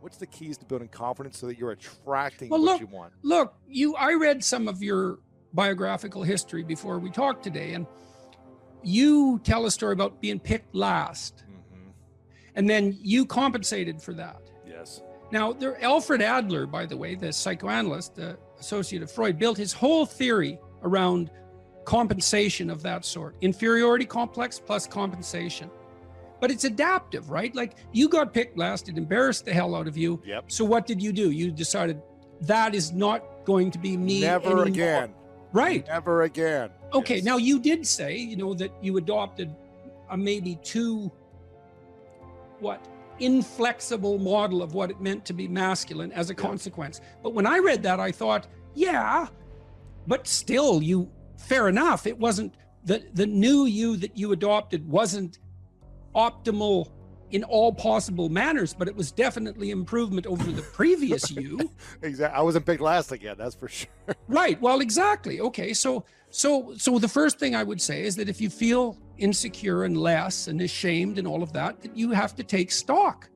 What's the keys to building confidence so that you're attracting Well, what you want? Look, I read some of your biographical history before we talked today, and you tell a story about being picked last. And then you compensated for that. Yes. Now, Alfred Adler, by the way, the psychoanalyst, the associate of Freud, built his whole theory around compensation of that sort. Inferiority complex plus compensation. But it's adaptive, right? Like, you got picked last, it embarrassed the hell out of you. Yep. So what did you do? You decided that is not going to be me Never anymore. again. Right. Never again. Okay, Yes. now you did say, that you adopted a maybe too, inflexible model of what it meant to be masculine as a consequence. But when I read that, I thought, yeah, but still, fair enough. It wasn't, the new you that you adopted wasn't optimal in all possible manners, but it was definitely improvement over the previous you. Exactly. I wasn't picked last again, that's for sure. Right. Well, exactly. Okay. So the first thing I would say is that if you feel insecure and less and ashamed and all of that, that you have to take stock.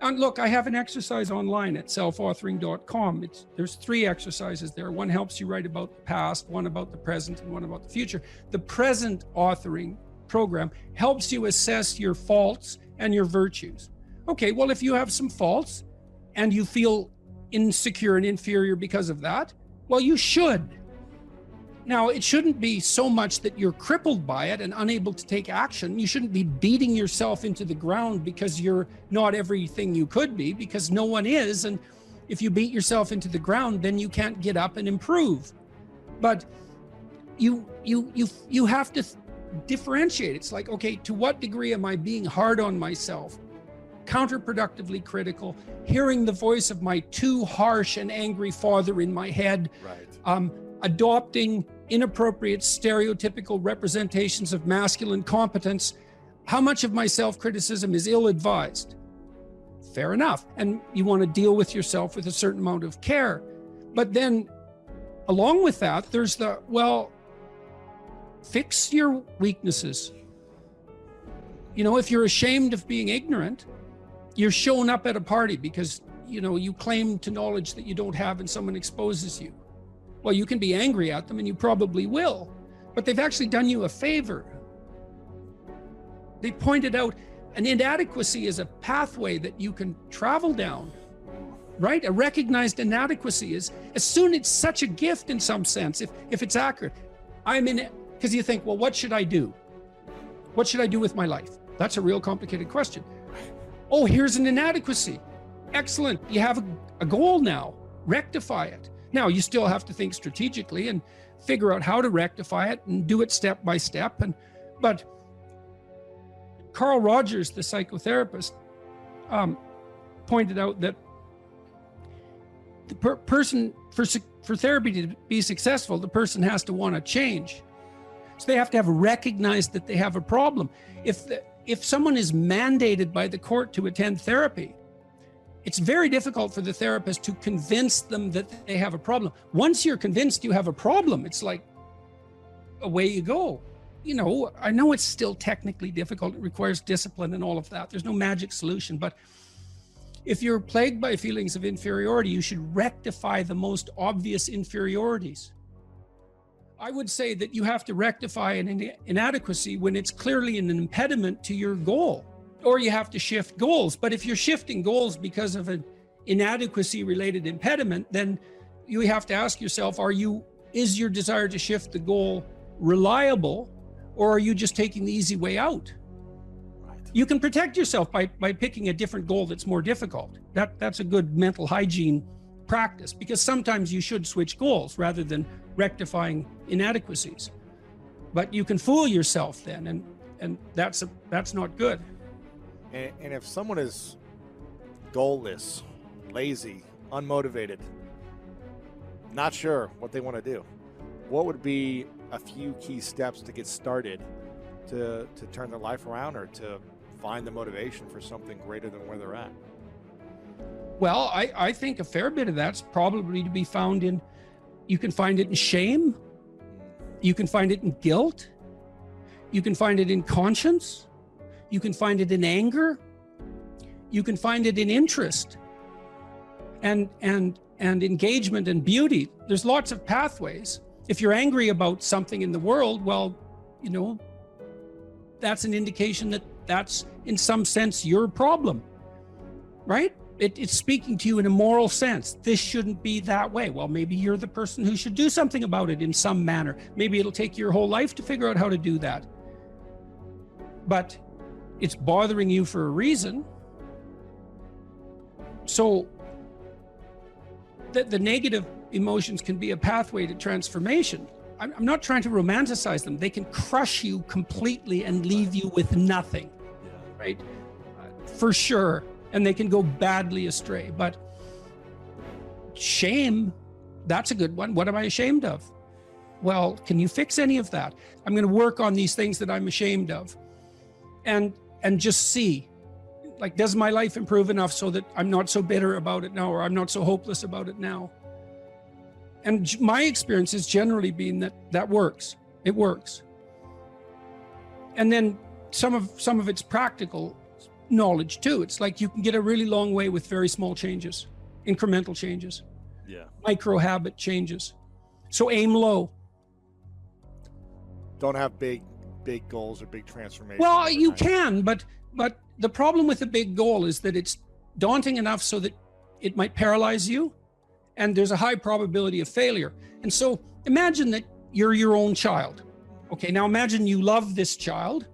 And look, I have an exercise online at selfauthoring.com. There's 3 exercises there. One helps you write about the past, one about the present, and one about the future. The present authoring program helps you assess your faults and your virtues. Okay, well, if you have some faults and you feel insecure and inferior because of that, well, you should. Now, it shouldn't be so much that you're crippled by it and unable to take action. You shouldn't be beating yourself into the ground because you're not everything you could be, because no one is. And if you beat yourself into the ground, then you can't get up and improve. But you have to differentiate. It's like, okay, to what degree am I being hard on myself, counterproductively critical, hearing the voice of my too harsh and angry father in my head, Right. Adopting inappropriate stereotypical representations of masculine competence? How much of my self-criticism is ill-advised? Fair enough. And you want to deal with yourself with a certain amount of care. But then along with that, there's fix your weaknesses. If you're ashamed of being ignorant, you're showing up at a party because, you claim to knowledge that you don't have and someone exposes you. Well, you can be angry at them, and you probably will, but they've actually done you a favor. They pointed out an inadequacy is a pathway that you can travel down, right? A recognized inadequacy is, it's such a gift in some sense, if it's accurate. I'm in it, because you think, well, what should I do? What should I do with my life? That's a real complicated question. Oh, here's an inadequacy. Excellent, you have a goal now, rectify it. Now, you still have to think strategically and figure out how to rectify it and do it step by step. But Carl Rogers, the psychotherapist, pointed out that the person, for therapy to be successful, the person has to want to change. So they have to have recognized that they have a problem. If someone is mandated by the court to attend therapy, it's very difficult for the therapist to convince them that they have a problem. Once you're convinced you have a problem, it's like, away you go. I know it's still technically difficult. It requires discipline and all of that. There's no magic solution. But if you're plagued by feelings of inferiority, you should rectify the most obvious inferiorities. I would say that you have to rectify an inadequacy when it's clearly an impediment to your goal. Or you have to shift goals. But if you're shifting goals because of an inadequacy related impediment, then you have to ask yourself, is your desire to shift the goal reliable, or are you just taking the easy way out? Right. You can protect yourself by picking a different goal that's more difficult. That's a good mental hygiene practice, because sometimes you should switch goals rather than rectifying inadequacies. But you can fool yourself then, and that's not good. And if someone is goalless, lazy, unmotivated, not sure what they want to do, what would be a few key steps to get started to turn their life around, or to find the motivation for something greater than where they're at? Well, I think a fair bit of that's probably to be found in, you can find it in shame, you can find it in guilt, you can find it in conscience, you can find it in anger, you can find it in interest. and engagement and beauty. There's lots of pathways. If you're angry about something in the world, well, you know, that's an indication that that's in some sense your problem, right? It's speaking to you in a moral sense. This shouldn't be that way. Well, maybe you're the person who should do something about it in some manner. Maybe it'll take your whole life to figure out how to do that. But it's bothering you for a reason. So the negative emotions can be a pathway to transformation. I'm not trying to romanticize them. They can crush you completely and leave you with nothing, right? For sure. And they can go badly astray. But shame, that's a good one. What am I ashamed of? Well, can you fix any of that? I'm going to work on these things that I'm ashamed of. And just see, like, does my life improve enough so that I'm not so bitter about it now, or I'm not so hopeless about it now? And my experience has generally been that works. It works. And then some of it's practical knowledge too. It's like you can get a really long way with very small changes, incremental changes, micro habit changes. So aim low. Don't have big goals or big transformations. Well, you can, but the problem with a big goal is that it's daunting enough so that it might paralyze you, and there's a high probability of failure. And so imagine that you're your own child. Okay, now imagine you love this child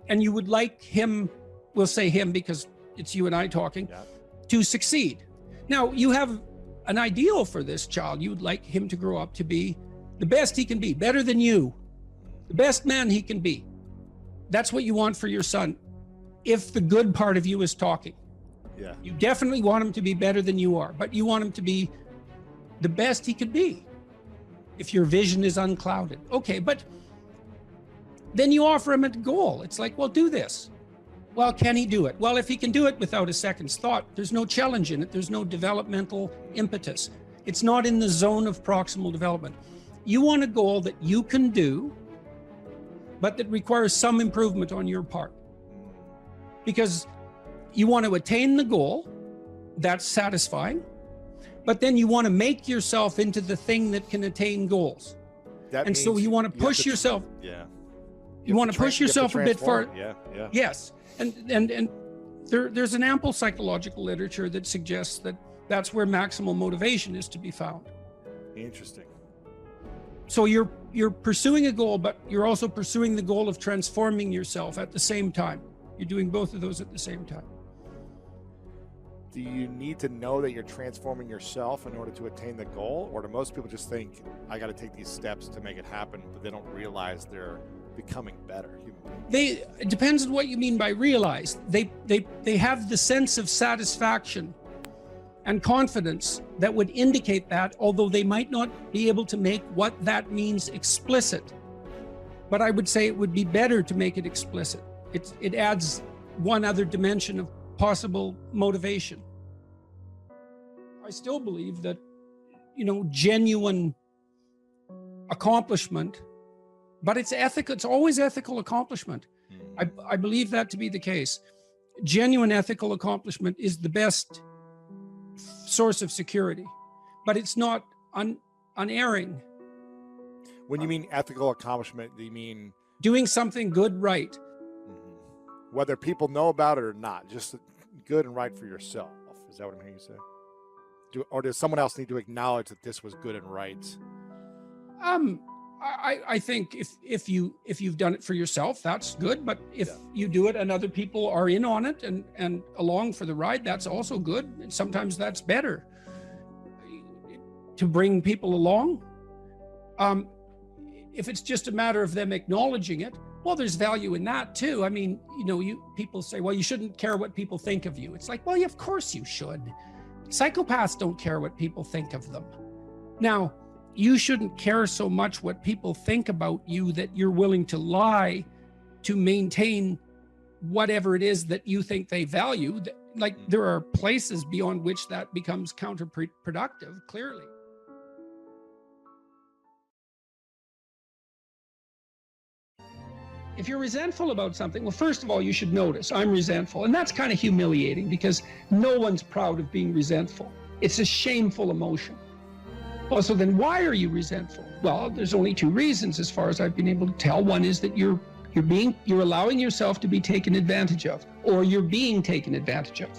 and you would like him, we'll say him because it's you and I talking, to succeed. Now you have an ideal for this child. You would like him to grow up to be the best he can be, better than you, the best man he can be. That's what you want for your son. If the good part of you is talking, you definitely want him to be better than you are, but you want him to be the best he could be if your vision is unclouded. Okay, but then you offer him a goal. It's like, well, do this. Well, can he do it? Well, if he can do it without a second's thought, there's no challenge in it. There's no developmental impetus. It's not in the zone of proximal development. You want a goal that you can do, but that requires some improvement on your part. Because you want to attain the goal, that's satisfying, but then you want to make yourself into the thing that can attain goals. And so you want to push yourself. You want to push yourself a bit far. Yes. And there's an ample psychological literature that suggests that that's where maximal motivation is to be found. Interesting. So you're pursuing a goal, but you're also pursuing the goal of transforming yourself at the same time. You're doing both of those at the same time. Do you need to know that you're transforming yourself in order to attain the goal? Or do most people just think, I got to take these steps to make it happen, but they don't realize they're becoming better human beings? It depends on what you mean by realize. They have the sense of satisfaction and confidence that would indicate that, although they might not be able to make what that means explicit. But I would say it would be better to make it explicit. It adds one other dimension of possible motivation. I still believe that, you know, genuine accomplishment, but it's ethical. It's always ethical accomplishment. I believe that to be the case. Genuine ethical accomplishment is the best source of security, but it's not unerring. When you mean ethical accomplishment, do you mean doing something good, right? Whether people know about it or not, just good and right for yourself. Is that what I'm hearing you say? Or does someone else need to acknowledge that this was good and right? I think if you've done it for yourself, that's good. But if you do it and other people are in on it and along for the ride, that's also good. And sometimes that's better to bring people along. If it's just a matter of them acknowledging it, well, there's value in that too. I mean, you know, people say, well, you shouldn't care what people think of you. It's like, well, yeah, of course you should. Psychopaths don't care what people think of them. Now, you shouldn't care so much what people think about you that you're willing to lie to maintain whatever it is that you think they value. Like, there are places beyond which that becomes counterproductive, clearly. If you're resentful about something, well, first of all, you should notice, I'm resentful. And that's kind of humiliating because no one's proud of being resentful. It's a shameful emotion. Well, so then why are you resentful? Well, there's only two reasons as far as I've been able to tell. One is that you're allowing yourself to be taken advantage of, or you're being taken advantage of.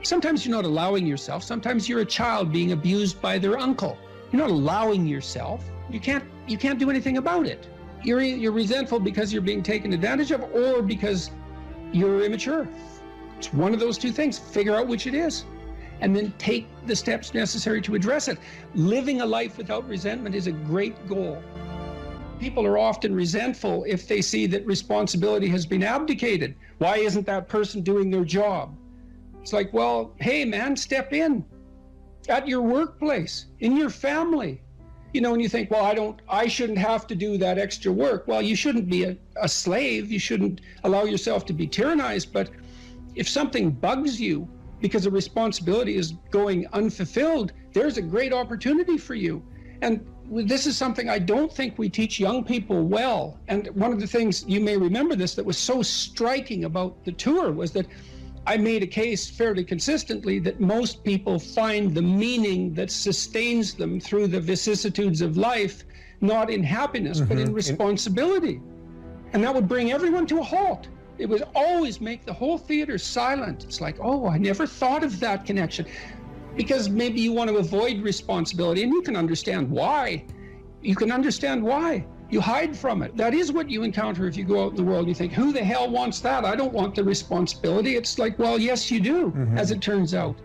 Sometimes you're not allowing yourself. Sometimes you're a child being abused by their uncle. You're not allowing yourself. You can't do anything about it. You're resentful because you're being taken advantage of, or because you're immature. It's one of those two things. Figure out which it is, and then take the steps necessary to address it. Living a life without resentment is a great goal. People are often resentful if they see that responsibility has been abdicated. Why isn't that person doing their job? It's like, well, hey man, step in at your workplace, in your family. You know, and you think, well, I shouldn't have to do that extra work. Well, you shouldn't be a slave. You shouldn't allow yourself to be tyrannized. But if something bugs you because a responsibility is going unfulfilled, there's a great opportunity for you. And this is something I don't think we teach young people well. And one of the things, you may remember this, that was so striking about the tour was that I made a case fairly consistently that most people find the meaning that sustains them through the vicissitudes of life, not in happiness, but in responsibility. And that would bring everyone to a halt. It would always make the whole theater silent. It's like, oh, I never thought of that connection. Because maybe you want to avoid responsibility, and you can understand why. You can understand why. You hide from it. That is what you encounter if you go out in the world and you think, who the hell wants that? I don't want the responsibility. It's like, well, yes, you do, as it turns out.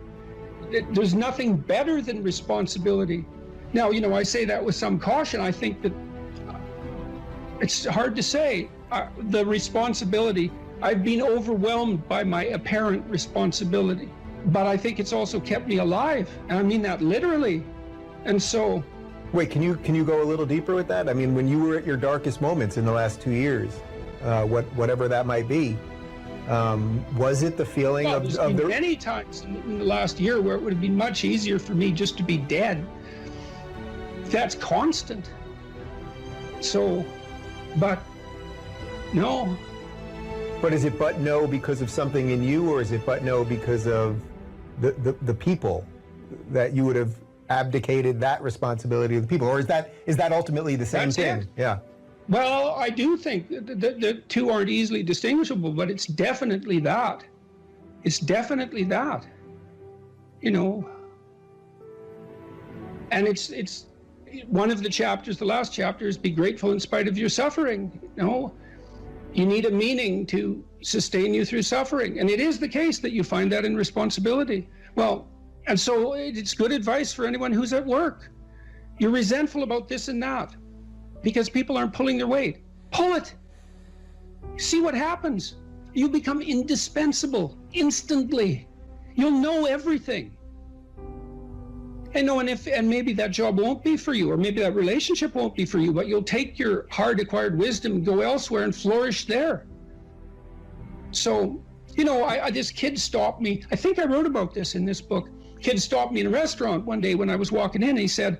There's nothing better than responsibility. Now, you know, I say that with some caution. I think that it's hard to say. The responsibility, I've been overwhelmed by my apparent responsibility, but I think it's also kept me alive. And I mean that literally. And so, wait, can you go a little deeper with that? I mean, when you were at your darkest moments in the last 2 years, whatever that might be, was it the feeling of the many times in the last year where it would have been much easier for me just to be dead. That's constant. So, but no. But is it but no because of something in you, or is it but no because of the people that you would have abdicated that responsibility of the people, or is that ultimately the same thing? Yeah. Well, I do think the two aren't easily distinguishable, but it's definitely that. It's definitely that. You know. And it's one of the chapters, the last chapter, is be grateful in spite of your suffering. You know, you need a meaning to sustain you through suffering, and it is the case that you find that in responsibility. Well. And so it's good advice for anyone who's at work. You're resentful about this and that because people aren't pulling their weight. Pull it. See what happens. You become indispensable instantly. You'll know everything. And maybe that job won't be for you, or maybe that relationship won't be for you, but you'll take your hard acquired wisdom and go elsewhere and flourish there. So, you know, this kid stopped me. I think I wrote about this in this book. Kid stopped me in a restaurant one day when I was walking in, and he said,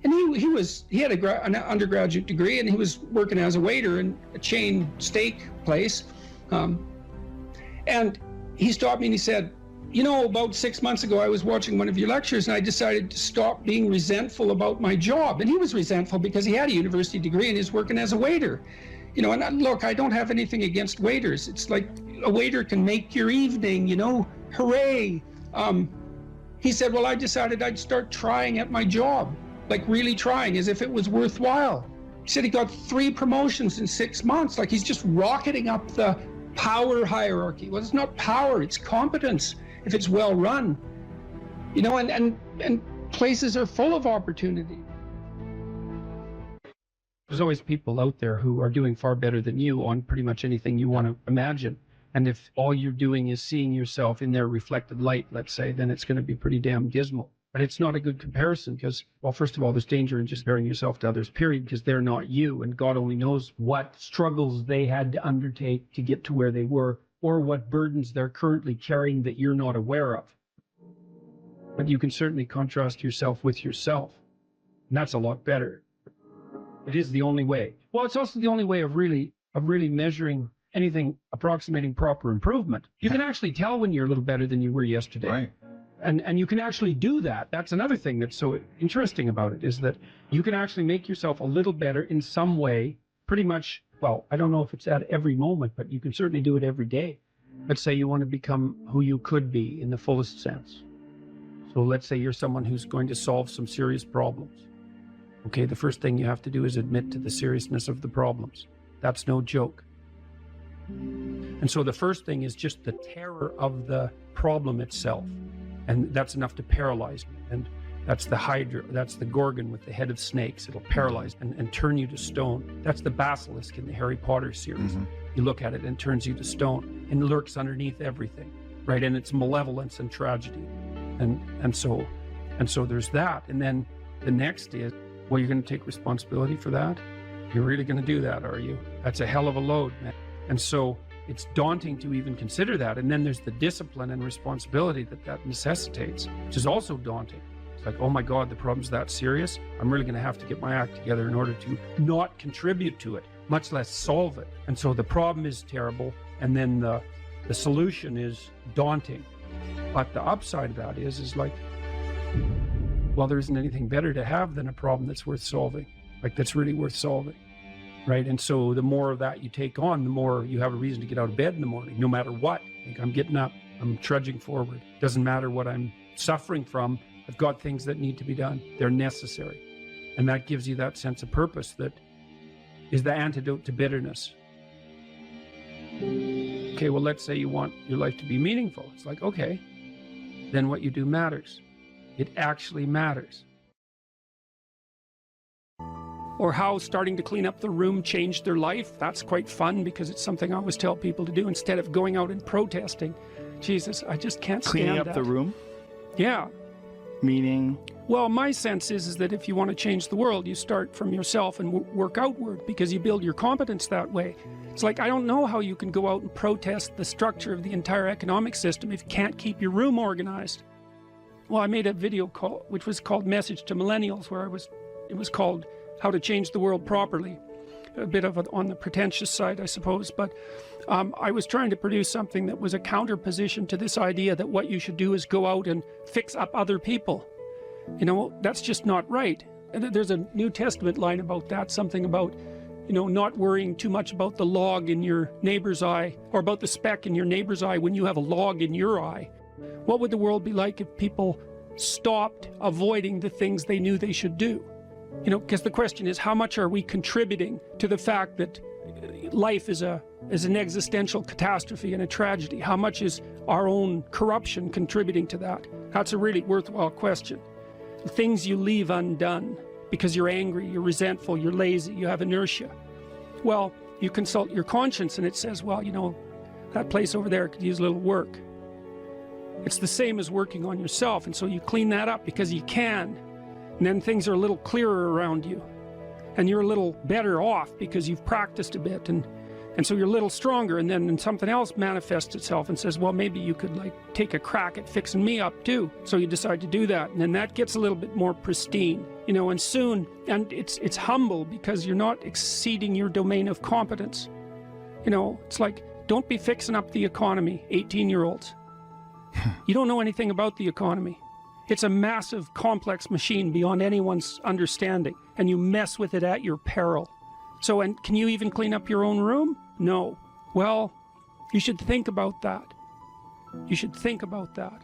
and he had an undergraduate degree, and he was working as a waiter in a chain steak place. And he stopped me and he said, you know, about 6 months ago, I was watching one of your lectures and I decided to stop being resentful about my job. And he was resentful because he had a university degree and he's working as a waiter. You know, and look, I don't have anything against waiters. It's like a waiter can make your evening, you know, hooray. He said, well, I decided I'd start trying at my job, like really trying, as if it was worthwhile. He said he got 3 promotions in 6 months, like he's just rocketing up the power hierarchy. Well, it's not power, it's competence, if it's well run. You know, and places are full of opportunity. There's always people out there who are doing far better than you on pretty much anything you want to imagine. And if all you're doing is seeing yourself in their reflected light, let's say, then it's going to be pretty damn dismal. But it's not a good comparison because, well, first of all, there's danger in just comparing yourself to others, period, because they're not you. And God only knows what struggles they had to undertake to get to where they were, or what burdens they're currently carrying that you're not aware of. But you can certainly contrast yourself with yourself. And that's a lot better. It is the only way. Well, it's also the only way of really measuring anything approximating proper improvement. You can actually tell when you're a little better than you were yesterday. Right. And you can actually do that. That's another thing that's so interesting about it, is that you can actually make yourself a little better in some way, pretty much. Well, I don't know if it's at every moment, but you can certainly do it every day. Let's say you want to become who you could be in the fullest sense. So let's say you're someone who's going to solve some serious problems. Okay, the first thing you have to do is admit to the seriousness of the problems. That's no joke. And so the first thing is just the terror of the problem itself. And that's enough to paralyze me. And that's the Hydra, that's the Gorgon with the head of snakes. It'll paralyze and turn you to stone. That's the basilisk in the Harry Potter series. Mm-hmm. You look at it and it turns you to stone and lurks underneath everything, right? And it's malevolence and tragedy. And so there's that. And then the next is, well, you're going to take responsibility for that? You're really going to do that, are you? That's a hell of a load, man. And so it's daunting to even consider that. And then there's the discipline and responsibility that necessitates, which is also daunting. It's like, oh my God, the problem's that serious. I'm really going to have to get my act together in order to not contribute to it, much less solve it. And so the problem is terrible. And then the solution is daunting. But the upside of that is like, well, there isn't anything better to have than a problem that's worth solving, like that's really worth solving. Right. And so the more of that you take on, the more you have a reason to get out of bed in the morning, no matter what. Like, I'm getting up, I'm trudging forward. Doesn't matter what I'm suffering from. I've got things that need to be done. They're necessary. And that gives you that sense of purpose that is the antidote to bitterness. Okay, well, let's say you want your life to be meaningful. It's like, okay, then what you do matters. It actually matters. Or how starting to clean up the room changed their life. That's quite fun because it's something I always tell people to do instead of going out and protesting. Jesus, I just can't stand Cleaning up that. the room? Yeah. Meaning? Well, my sense is that if you want to change the world, you start from yourself and work outward because you build your competence that way. It's like, I don't know how you can go out and protest the structure of the entire economic system if you can't keep your room organized. Well, I made a video call, which was called Message to Millennials, where it was called How to Change the World Properly. A bit of on the pretentious side, I suppose, but I was trying to produce something that was a counterposition to this idea that what you should do is go out and fix up other people. You know, that's just not right. And there's a New Testament line about that, something about, you know, not worrying too much about the log in your neighbor's eye, or about the speck in your neighbor's eye when you have a log in your eye. What would the world be like if people stopped avoiding the things they knew they should do? You know, because the question is, how much are we contributing to the fact that life is an existential catastrophe and a tragedy? How much is our own corruption contributing to that? That's a really worthwhile question. The things you leave undone because you're angry, you're resentful, you're lazy, you have inertia. Well, you consult your conscience and it says, well, you know, that place over there could use a little work. It's the same as working on yourself, and so you clean that up because you can. And then things are a little clearer around you. And you're a little better off because you've practiced a bit. And so you're a little stronger, and then something else manifests itself and says, well, maybe you could like take a crack at fixing me up too. So you decide to do that. And then that gets a little bit more pristine, you know, and soon, and it's humble because you're not exceeding your domain of competence. You know, it's like, don't be fixing up the economy, 18-year-olds. You don't know anything about the economy. It's a massive, complex machine beyond anyone's understanding, and you mess with it at your peril. So, and can you even clean up your own room? No. Well, you should think about that. You should think about that.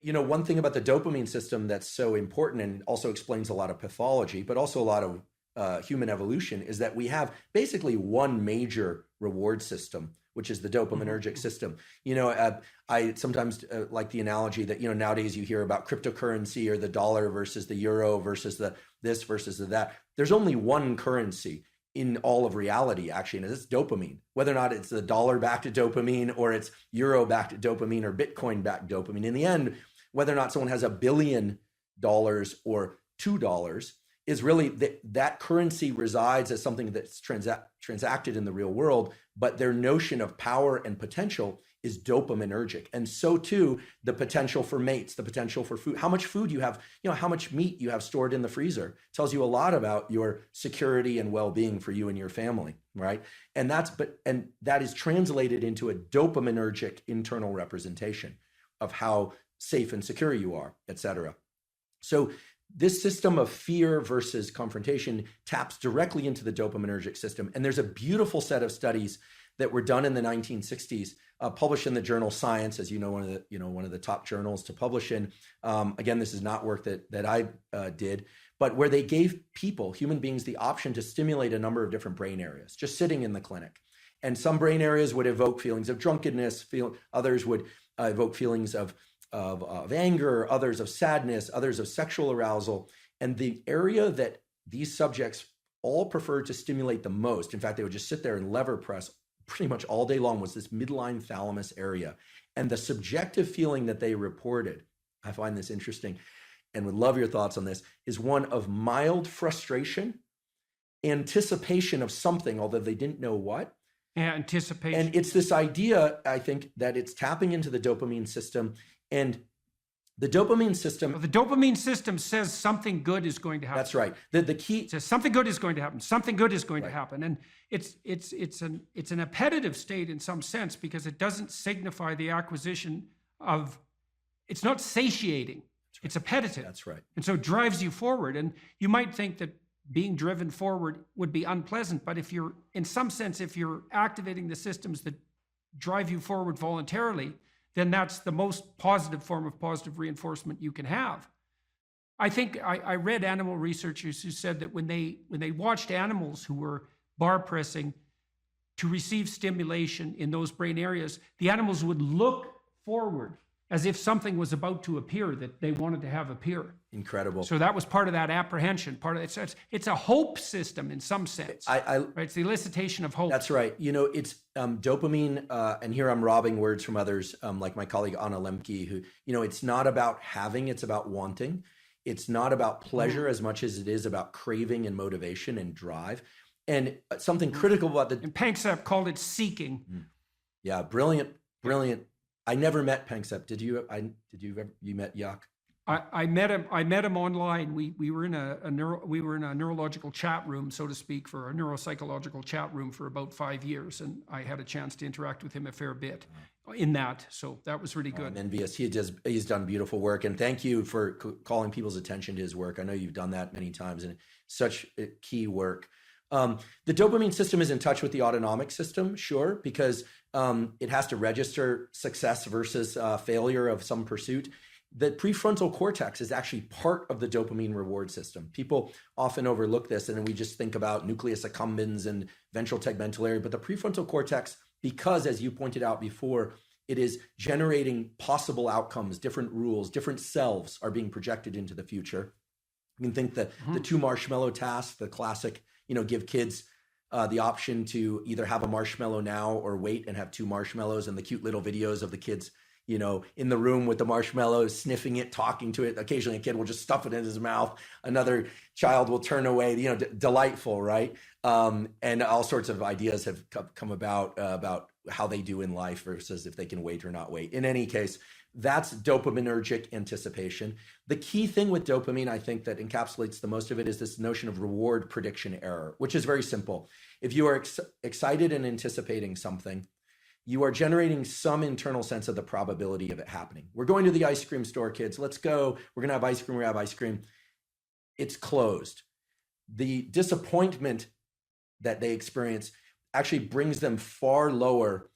You know, one thing about the dopamine system that's so important and also explains a lot of pathology, but also a lot of human evolution, is that we have basically one major reward system, which is the dopaminergic system. You know, I sometimes like the analogy that, you know, nowadays you hear about cryptocurrency or the dollar versus the euro versus the this versus the that. There's only one currency in all of reality, actually, and it's dopamine. Whether or not it's the dollar-backed dopamine or it's euro-backed dopamine or Bitcoin-backed dopamine. In the end, whether or not someone has $1 billion or $2, is really that currency resides as something that's transacted in the real world, but their notion of power and potential is dopaminergic. And so too, the potential for mates, the potential for food, how much food you have, how much meat you have stored in the freezer tells you a lot about your security and well-being for you and your family, right? And that is translated into a dopaminergic internal representation of how safe and secure you are, et cetera. So this system of fear versus confrontation taps directly into the dopaminergic system. And there's a beautiful set of studies that were done in the 1960s, published in the journal Science, as one of the top journals to publish in. Again, this is not work that I did, but where they gave people, human beings, the option to stimulate a number of different brain areas, just sitting in the clinic. And some brain areas would evoke feelings of drunkenness, others would evoke feelings of anger, others of sadness, others of sexual arousal. And the area that these subjects all preferred to stimulate the most, in fact, they would just sit there and lever press pretty much all day long, was this midline thalamus area. And the subjective feeling that they reported, I find this interesting and would love your thoughts on this, is one of mild frustration, anticipation of something, although they didn't know what. Anticipation. And it's this idea, I think, that it's tapping into the dopamine system. And the dopamine system... Well, the dopamine system says something good is going to happen. That's right. The key... It says something good is going to happen. Something good is going to happen. And it's an appetitive state in some sense, because it doesn't signify the acquisition of... It's not satiating. Right. It's appetitive. That's right. And so it drives you forward. And you might think that being driven forward would be unpleasant, but if you're activating the systems that drive you forward voluntarily, then that's the most positive form of positive reinforcement you can have. I think I read animal researchers who said that when they watched animals who were bar pressing to receive stimulation in those brain areas, the animals would look forward as if something was about to appear that they wanted to have appear. Incredible. So that was part of that apprehension. It's a hope system in some sense. Right? It's the elicitation of hope. That's right. It's dopamine, and here I'm robbing words from others, like my colleague Anna Lemke, who, it's not about having, it's about wanting. It's not about pleasure as much as it is about craving and motivation and drive. And something critical about And Panksepp called it seeking. Yeah, brilliant. I never met Panksepp. Did you? You met Jaak? I met him online. We were in a neurological chat room, so to speak, for a neuropsychological chat room for about 5 years, and I had a chance to interact with him a fair bit in that. So that was really good. I'm envious. He's done beautiful work, and thank you for calling people's attention to his work. I know you've done that many times, and such key work. The dopamine system is in touch with the autonomic system, sure, because it has to register success versus failure of some pursuit. The prefrontal cortex is actually part of the dopamine reward system. People often overlook this, and then we just think about nucleus accumbens and ventral tegmental area. But the prefrontal cortex, because as you pointed out before, it is generating possible outcomes, different rules, different selves are being projected into the future. You can think that the 2 marshmallow task, the classic, give kids the option to either have a marshmallow now or wait and have 2 marshmallows, and the cute little videos of the kids, in the room with the marshmallows, sniffing it, talking to it. Occasionally a kid will just stuff it in his mouth. Another child will turn away, delightful, right? And all sorts of ideas have come about how they do in life versus if they can wait or not wait. In any case, that's dopaminergic anticipation. The key thing with dopamine, I think, that encapsulates the most of it is this notion of reward prediction error, which is very simple. If you are excited and anticipating something, you are generating some internal sense of the probability of it happening. We're going to the ice cream store, kids. Let's go. We're going to have ice cream. We're going to have ice cream. It's closed. The disappointment that they experience actually brings them far lower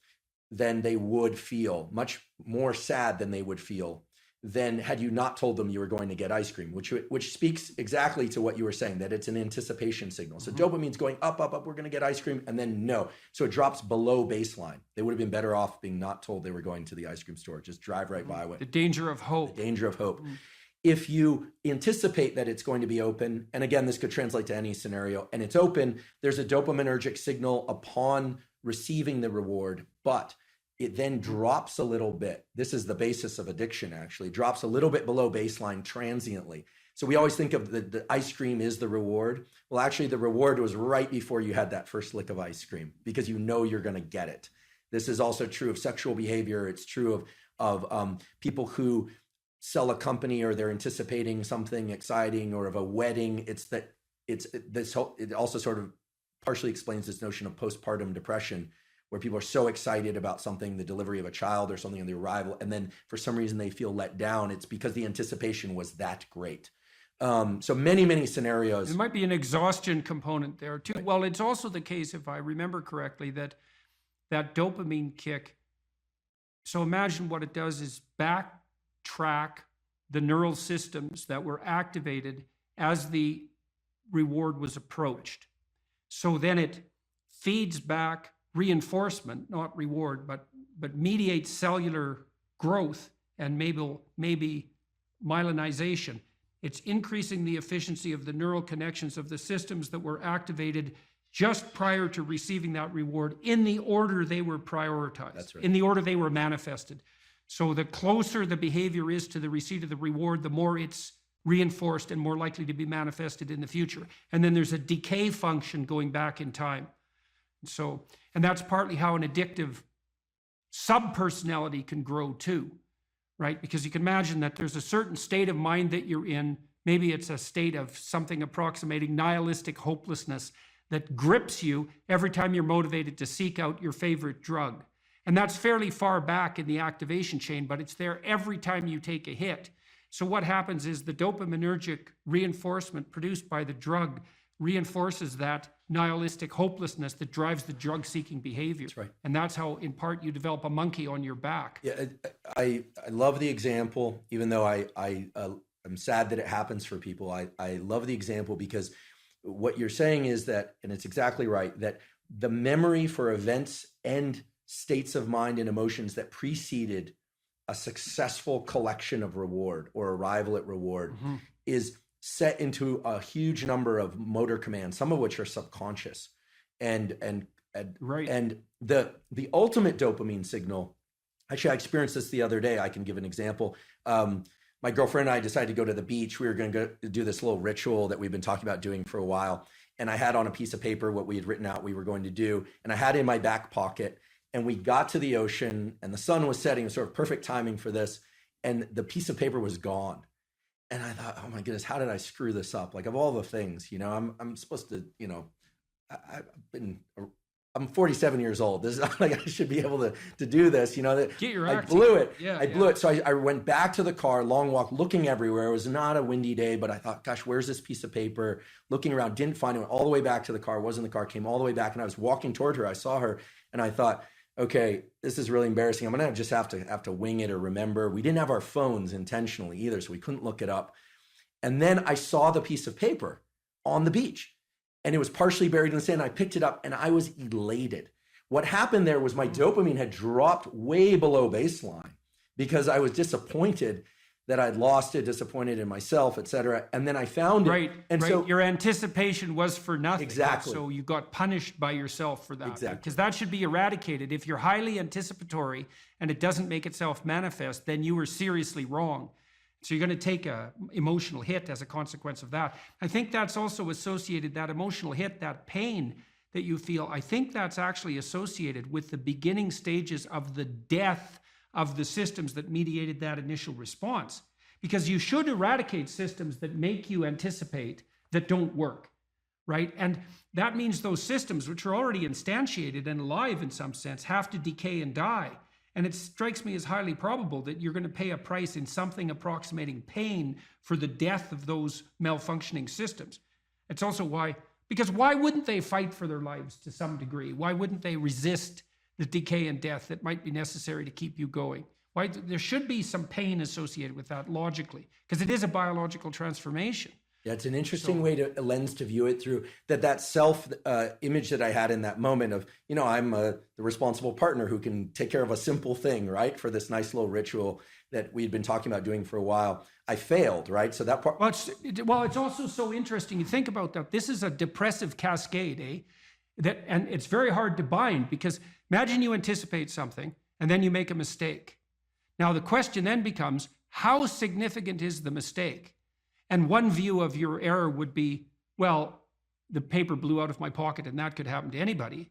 than they would feel, much more sad than they would feel than had you not told them you were going to get ice cream, which speaks exactly to what you were saying, that it's an anticipation signal. So dopamine's going up, we're going to get ice cream, and then no. So it drops below baseline. They would have been better off being not told they were going to the ice cream store. Just drive right by it. The danger of hope. The danger of hope. If you anticipate that it's going to be open, and again, this could translate to any scenario, and it's open, there's a dopaminergic signal upon receiving the reward, but it then drops a little bit. This is the basis of addiction, actually. Drops a little bit below baseline transiently. So we always think of the ice cream is the reward. Well, actually, the reward was right before you had that first lick of ice cream, because you know you're going to get it. This is also true of sexual behavior. It's true of people who sell a company, or they're anticipating something exciting, or of a wedding. It also sort of partially explains this notion of postpartum depression, where people are so excited about something, the delivery of a child or something, on the arrival, and then for some reason they feel let down. It's because the anticipation was that great. So many scenarios. There might be an exhaustion component there too. Right. Well, it's also the case, if I remember correctly, that dopamine kick. So imagine what it does is backtrack the neural systems that were activated as the reward was approached. So then it feeds back reinforcement, not reward, but mediates cellular growth and maybe myelinization. It's increasing the efficiency of the neural connections of the systems that were activated just prior to receiving that reward in the order they were prioritized. That's right. In the order they were manifested. So the closer the behavior is to the receipt of the reward, the more it's reinforced and more likely to be manifested in the future. And then there's a decay function going back in time. And that's partly how an addictive subpersonality can grow too, right? Because you can imagine that there's a certain state of mind that you're in. Maybe it's a state of something approximating nihilistic hopelessness that grips you every time you're motivated to seek out your favorite drug. And that's fairly far back in the activation chain, but it's there every time you take a hit. So what happens is the dopaminergic reinforcement produced by the drug reinforces that nihilistic hopelessness that drives the drug-seeking behavior. That's right. And that's how, in part, you develop a monkey on your back. Yeah, I love the example, even though I'm sad that it happens for people. I love the example because what you're saying is that, and it's exactly right, that the memory for events and states of mind and emotions that preceded a successful collection of reward or arrival at reward is set into a huge number of motor commands, some of which are subconscious. And the ultimate dopamine signal, actually I experienced this the other day. I can give an example. My girlfriend and I decided to go to the beach. We were going to go do this little ritual that we've been talking about doing for a while. And I had on a piece of paper what we had written out we were going to do. And I had it in my back pocket. And we got to the ocean and the sun was setting. It was sort of perfect timing for this. And the piece of paper was gone. And I thought, oh my goodness, how did I screw this up? Like, of all the things, I'm supposed to, I'm 47 years old. This is not like I should be able to do this, Get your I act blew it. Yeah, I blew it. So I went back to the car, long walk, looking everywhere. It was not a windy day, but I thought, gosh, where's this piece of paper? Looking around, didn't find it. Went all the way back to the car, wasn't in the car, came all the way back. And I was walking toward her. I saw her and I thought, okay, this is really embarrassing. I'm going to just have to wing it or remember. We didn't have our phones intentionally either, so we couldn't look it up. And then I saw the piece of paper on the beach and it was partially buried in the sand. I picked it up and I was elated. What happened there was my dopamine had dropped way below baseline because I was disappointed that I'd lost it, disappointed in myself, et cetera. And then I found it. Right. So your anticipation was for nothing. Exactly. So you got punished by yourself for that. Exactly. Because that should be eradicated. If you're highly anticipatory and it doesn't make itself manifest, then you were seriously wrong. So you're going to take an emotional hit as a consequence of that. I think that's also associated, that emotional hit, that pain that you feel, I think that's actually associated with the beginning stages of the death of the systems that mediated that initial response. Because you should eradicate systems that make you anticipate that don't work, right? And that means those systems, which are already instantiated and alive in some sense, have to decay and die. And it strikes me as highly probable that you're going to pay a price in something approximating pain for the death of those malfunctioning systems. It's also why wouldn't they fight for their lives to some degree? Why wouldn't they resist the decay and death that might be necessary to keep you going? Why? There should be some pain associated with that logically, because it is a biological transformation. Yeah, it's an interesting lens to view it through. That self image that I had in that moment of, I'm the responsible partner who can take care of a simple thing, right? For this nice little ritual that we'd been talking about doing for a while. I failed, right? So that part. Well, it's also so interesting. You think about that. This is a depressive cascade, and it's very hard to bind, because imagine you anticipate something and then you make a mistake. Now the question then becomes, how significant is the mistake? And one view of your error would be, well, the paper blew out of my pocket and that could happen to anybody.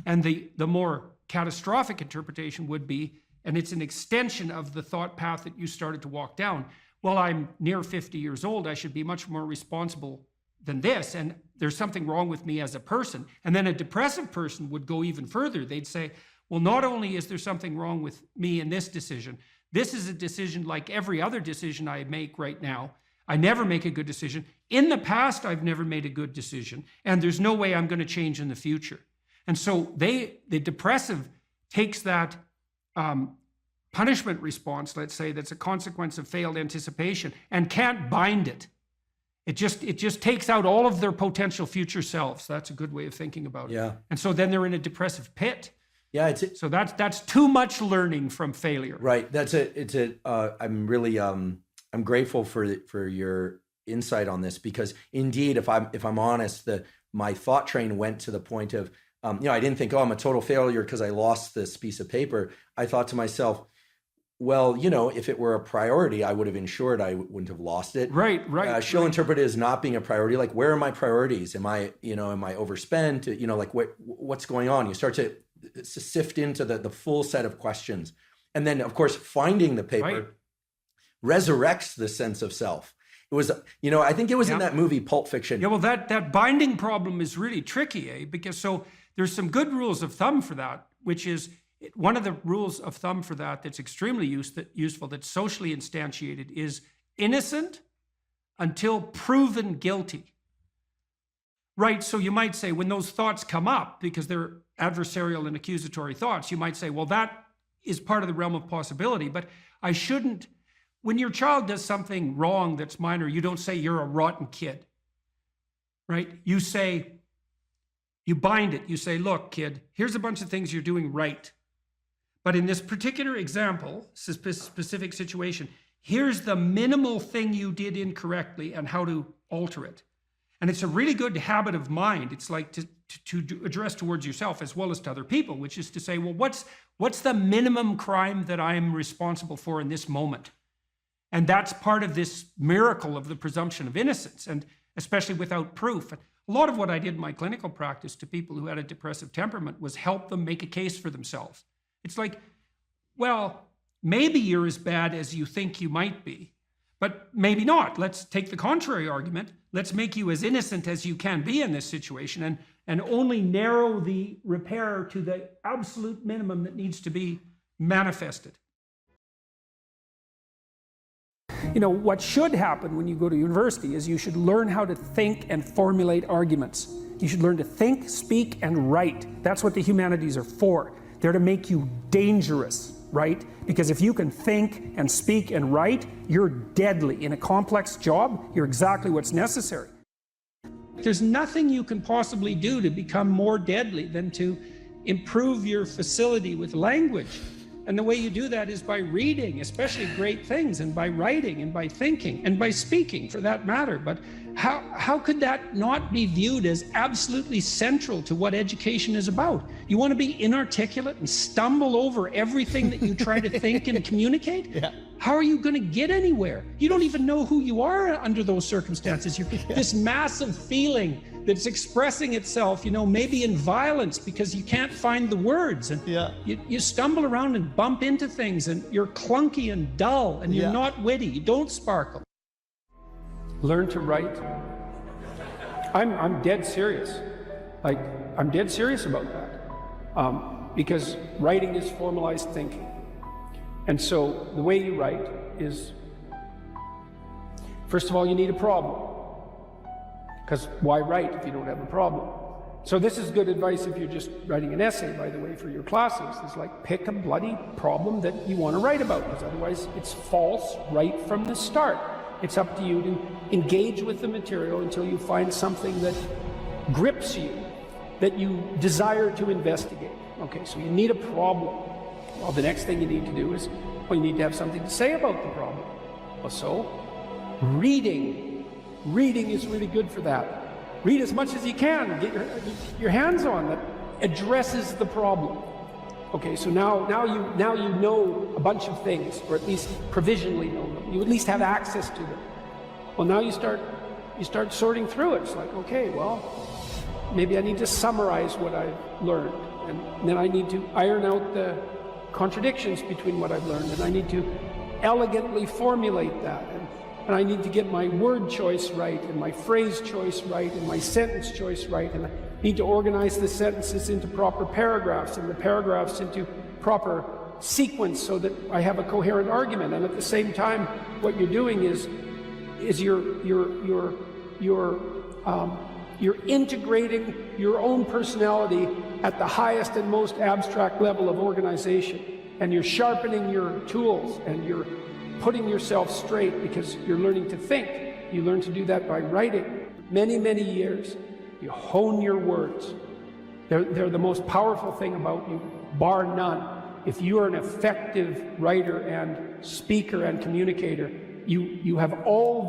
And the more catastrophic interpretation would be, and it's an extension of the thought path that you started to walk down, well, I'm near 50 years old, I should be much more responsible than this, and there's something wrong with me as a person. And then a depressive person would go even further. They'd say, well, not only is there something wrong with me in this decision, this is a decision like every other decision I make right now. I never make a good decision. In the past, I've never made a good decision, and there's no way I'm going to change in the future. And so the depressive takes that punishment response, let's say, that's a consequence of failed anticipation, and can't bind it. It just takes out all of their potential future selves. That's a good way of thinking about it. Yeah. And so then they're in a depressive pit. Yeah, so that's too much learning from failure. Right. I'm really I'm grateful for your insight on this, because indeed, if I'm honest, my thought train went to the point of I didn't think, oh, I'm a total failure because I lost this piece of paper. I thought to myself, well, if it were a priority, I would have ensured I wouldn't have lost it. Right. She'll interpret it as not being a priority. Like, where are my priorities? Am I overspent? Like what's going on? You start to sift into the full set of questions. And then, of course, finding the paper resurrects the sense of self. It was, I think it was in that movie, Pulp Fiction. Yeah, well, that binding problem is really tricky, because so there's some good rules of thumb for that, which is one of the rules of thumb for that's extremely useful, that's socially instantiated, is innocent until proven guilty. Right, so you might say when those thoughts come up, because they're adversarial and accusatory thoughts, you might say, well, that is part of the realm of possibility, but I shouldn't. When your child does something wrong that's minor, you don't say you're a rotten kid, right? You bind it. You say, look, kid, here's a bunch of things you're doing right. But in this particular example, specific situation, here's the minimal thing you did incorrectly and how to alter it. And it's a really good habit of mind. It's like to address towards yourself as well as to other people, which is to say, well, what's the minimum crime that I'm responsible for in this moment? And that's part of this miracle of the presumption of innocence, and especially without proof. A lot of what I did in my clinical practice to people who had a depressive temperament was help them make a case for themselves. It's like, well, maybe you're as bad as you think you might be, but maybe not. Let's take the contrary argument. Let's make you as innocent as you can be in this situation, and only narrow the repair to the absolute minimum that needs to be manifested. What should happen when you go to university is you should learn how to think and formulate arguments. You should learn to think, speak, and write. That's what the humanities are for. They're to make you dangerous, right? Because if you can think and speak and write, you're deadly. In a complex job, you're exactly what's necessary. There's nothing you can possibly do to become more deadly than to improve your facility with language. And the way you do that is by reading, especially great things, and by writing, and by thinking, and by speaking, for that matter. But how could that not be viewed as absolutely central to what education is about? You want to be inarticulate and stumble over everything that you try to think and communicate? Yeah. How are you going to get anywhere? You don't even know who you are under those circumstances. This massive feeling that's expressing itself, maybe in violence because you can't find the words. And you stumble around and bump into things, and you're clunky and dull, and you're not witty. You don't sparkle. Learn to write. I'm dead serious. I'm dead serious about that. Because writing is formalized thinking. And so the way you write is, first of all, you need a problem. Because why write if you don't have a problem? So this is good advice if you're just writing an essay, by the way, for your classes. It's like, pick a bloody problem that you want to write about, because otherwise it's false right from the start. It's up to you to engage with the material until you find something that grips you, that you desire to investigate. Okay, so you need a problem. Well, the next thing you need to do is, you need to have something to say about the problem. Well, so reading is really good for that. Read as much as you can. Get your hands on that addresses the problem. Okay, so now you know a bunch of things, or at least provisionally know them. You at least have access to them. Well, now you start sorting through it. It's like, okay, well, maybe I need to summarize what I've learned, and then I need to iron out the contradictions between what I've learned, and I need to elegantly formulate that, and I need to get my word choice right, and my phrase choice right, and my sentence choice right, and I need to organize the sentences into proper paragraphs, and the paragraphs into proper sequence so that I have a coherent argument. And at the same time, what you're doing is you're integrating your own personality at the highest and most abstract level of organization, and you're sharpening your tools, and you're putting yourself straight because you're learning to think. You learn to do that by writing. Many, many years, you hone your words. They're the most powerful thing about you, bar none. If you are an effective writer and speaker and communicator, you have all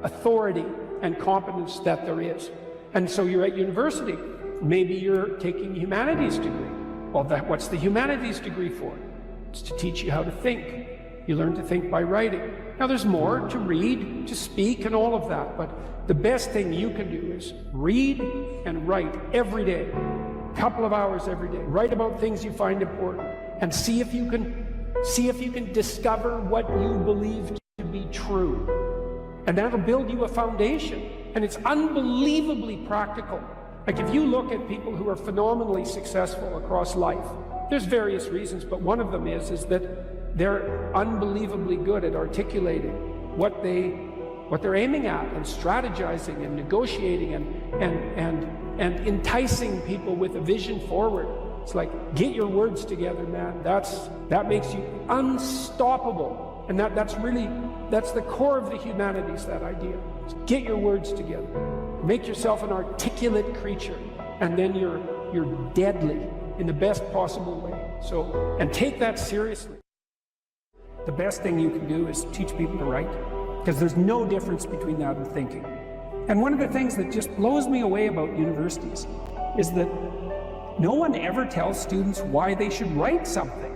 the authority and competence that there is. And so you're at university. Maybe you're taking a humanities degree. Well, what's the humanities degree for? It's to teach you how to think. You learn to think by writing. Now, there's more to read, to speak, and all of that, but the best thing you can do is read and write every day, a couple of hours every day. Write about things you find important, and see if you can discover what you believe to be true. And that'll build you a foundation, and it's unbelievably practical. Like, if you look at people who are phenomenally successful across life, there's various reasons, but one of them is that they're unbelievably good at articulating what they're aiming at, and strategizing and negotiating and enticing people with a vision forward. It's like, get your words together, man. That makes you unstoppable. And that's the core of the humanities, that idea. Just get your words together. Make yourself an articulate creature, and then you're deadly in the best possible way. So, and take that seriously. The best thing you can do is teach people to write, because there's no difference between that and thinking. And one of the things that just blows me away about universities is that no one ever tells students why they should write something.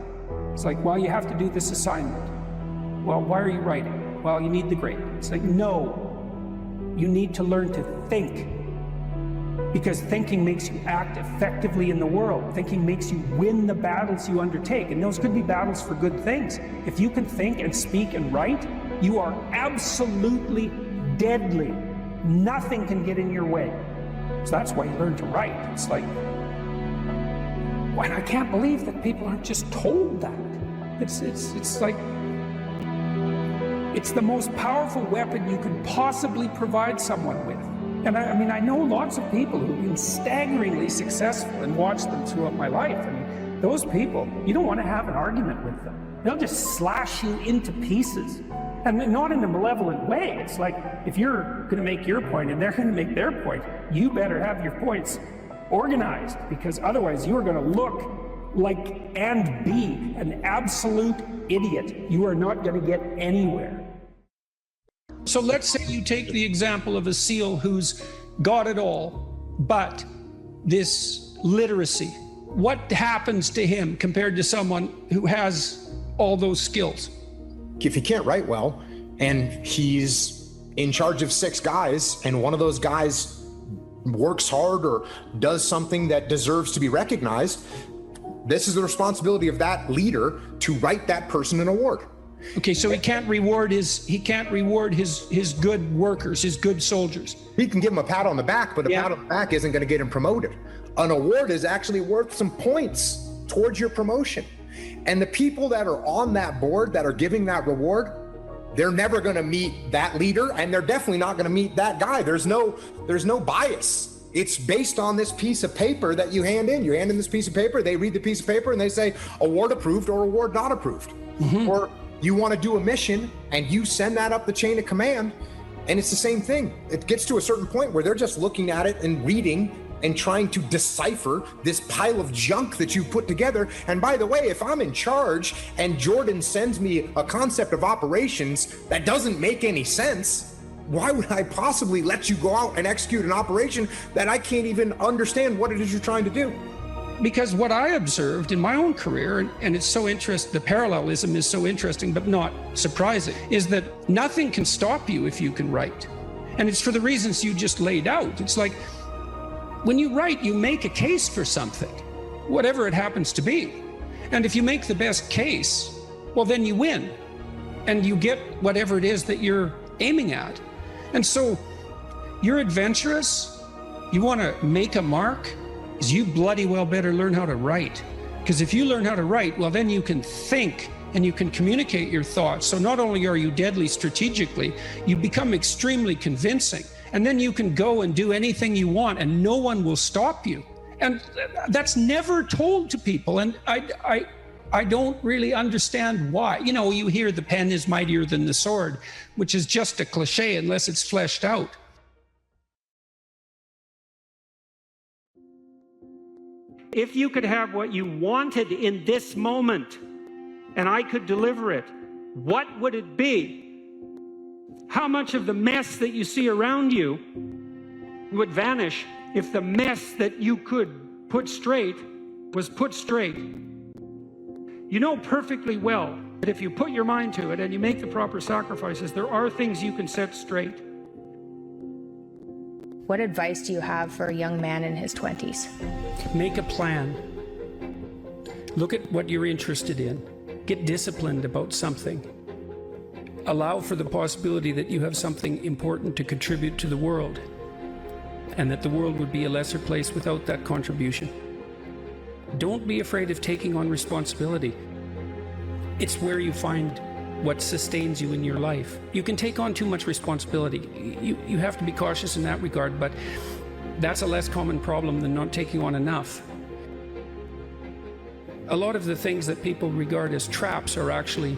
It's like, well, you have to do this assignment. Well, why are you writing? Well, you need the grade. It's like, no, you need to learn to think, because thinking makes you act effectively in the world. Thinking makes you win the battles you undertake, and those could be battles for good things. If you can think and speak and write, you are absolutely deadly. Nothing can get in your way. So that's why you learn to write. It's like, I can't believe that people aren't just told that. It's like, it's the most powerful weapon you could possibly provide someone with. And I know lots of people who've been staggeringly successful, and watched them throughout my life. And those people, you don't want to have an argument with them. They'll just slash you into pieces. And not in a malevolent way. It's like, if you're going to make your point and they're going to make their point, you better have your points organized, because otherwise you are going to look like and be an absolute idiot. You are not going to get anywhere. So let's say you take the example of a SEAL who's got it all, but this literacy. What happens to him compared to someone who has all those skills? If he can't write well, and he's in charge of 6 guys, and one of those guys works hard or does something that deserves to be recognized, this is the responsibility of that leader to write that person an award. Okay, so he can't reward his good workers, his good soldiers. He can give him a pat on the back, but a pat on the back isn't going to get him promoted. An award is actually worth some points towards your promotion. And the people that are on that board that are giving that reward, they're never going to meet that leader, and they're definitely not going to meet that guy. There's no bias. It's based on this piece of paper that you hand in. You hand in this piece of paper, they read the piece of paper, and they say award approved or award not approved. Mm-hmm. Or you want to do a mission and you send that up the chain of command, and it's the same thing. It gets to a certain point where they're just looking at it and reading and trying to decipher this pile of junk that you put together. And by the way, if I'm in charge and Jordan sends me a concept of operations that doesn't make any sense, why would I possibly let you go out and execute an operation that I can't even understand what it is you're trying to do? Because what I observed in my own career, and it's so interesting, the parallelism is so interesting but not surprising, is that nothing can stop you if you can write. And it's for the reasons you just laid out. It's like, when you write, you make a case for something, whatever it happens to be. And if you make the best case, well, then you win. And you get whatever it is that you're aiming at. And so you're adventurous, you want to make a mark, is you bloody well better learn how to write. Because if you learn how to write, well, then you can think and you can communicate your thoughts. So not only are you deadly strategically, you become extremely convincing. And then you can go and do anything you want and no one will stop you. And that's never told to people. And I don't really understand why. You know, you hear the pen is mightier than the sword, which is just a cliche unless it's fleshed out. If you could have what you wanted in this moment, and I could deliver it, what would it be? How much of the mess that you see around you would vanish if the mess that you could put straight was put straight? You know perfectly well that if you put your mind to it and you make the proper sacrifices, there are things you can set straight. What advice do you have for a young man in his 20s? Make a plan. Look at what you're interested in. Get disciplined about something. Allow for the possibility that you have something important to contribute to the world, and that the world would be a lesser place without that contribution. Don't be afraid of taking on responsibility. It's where you find what sustains you in your life. You can take on too much responsibility. You have to be cautious in that regard, but that's a less common problem than not taking on enough. A lot of the things that people regard as traps are actually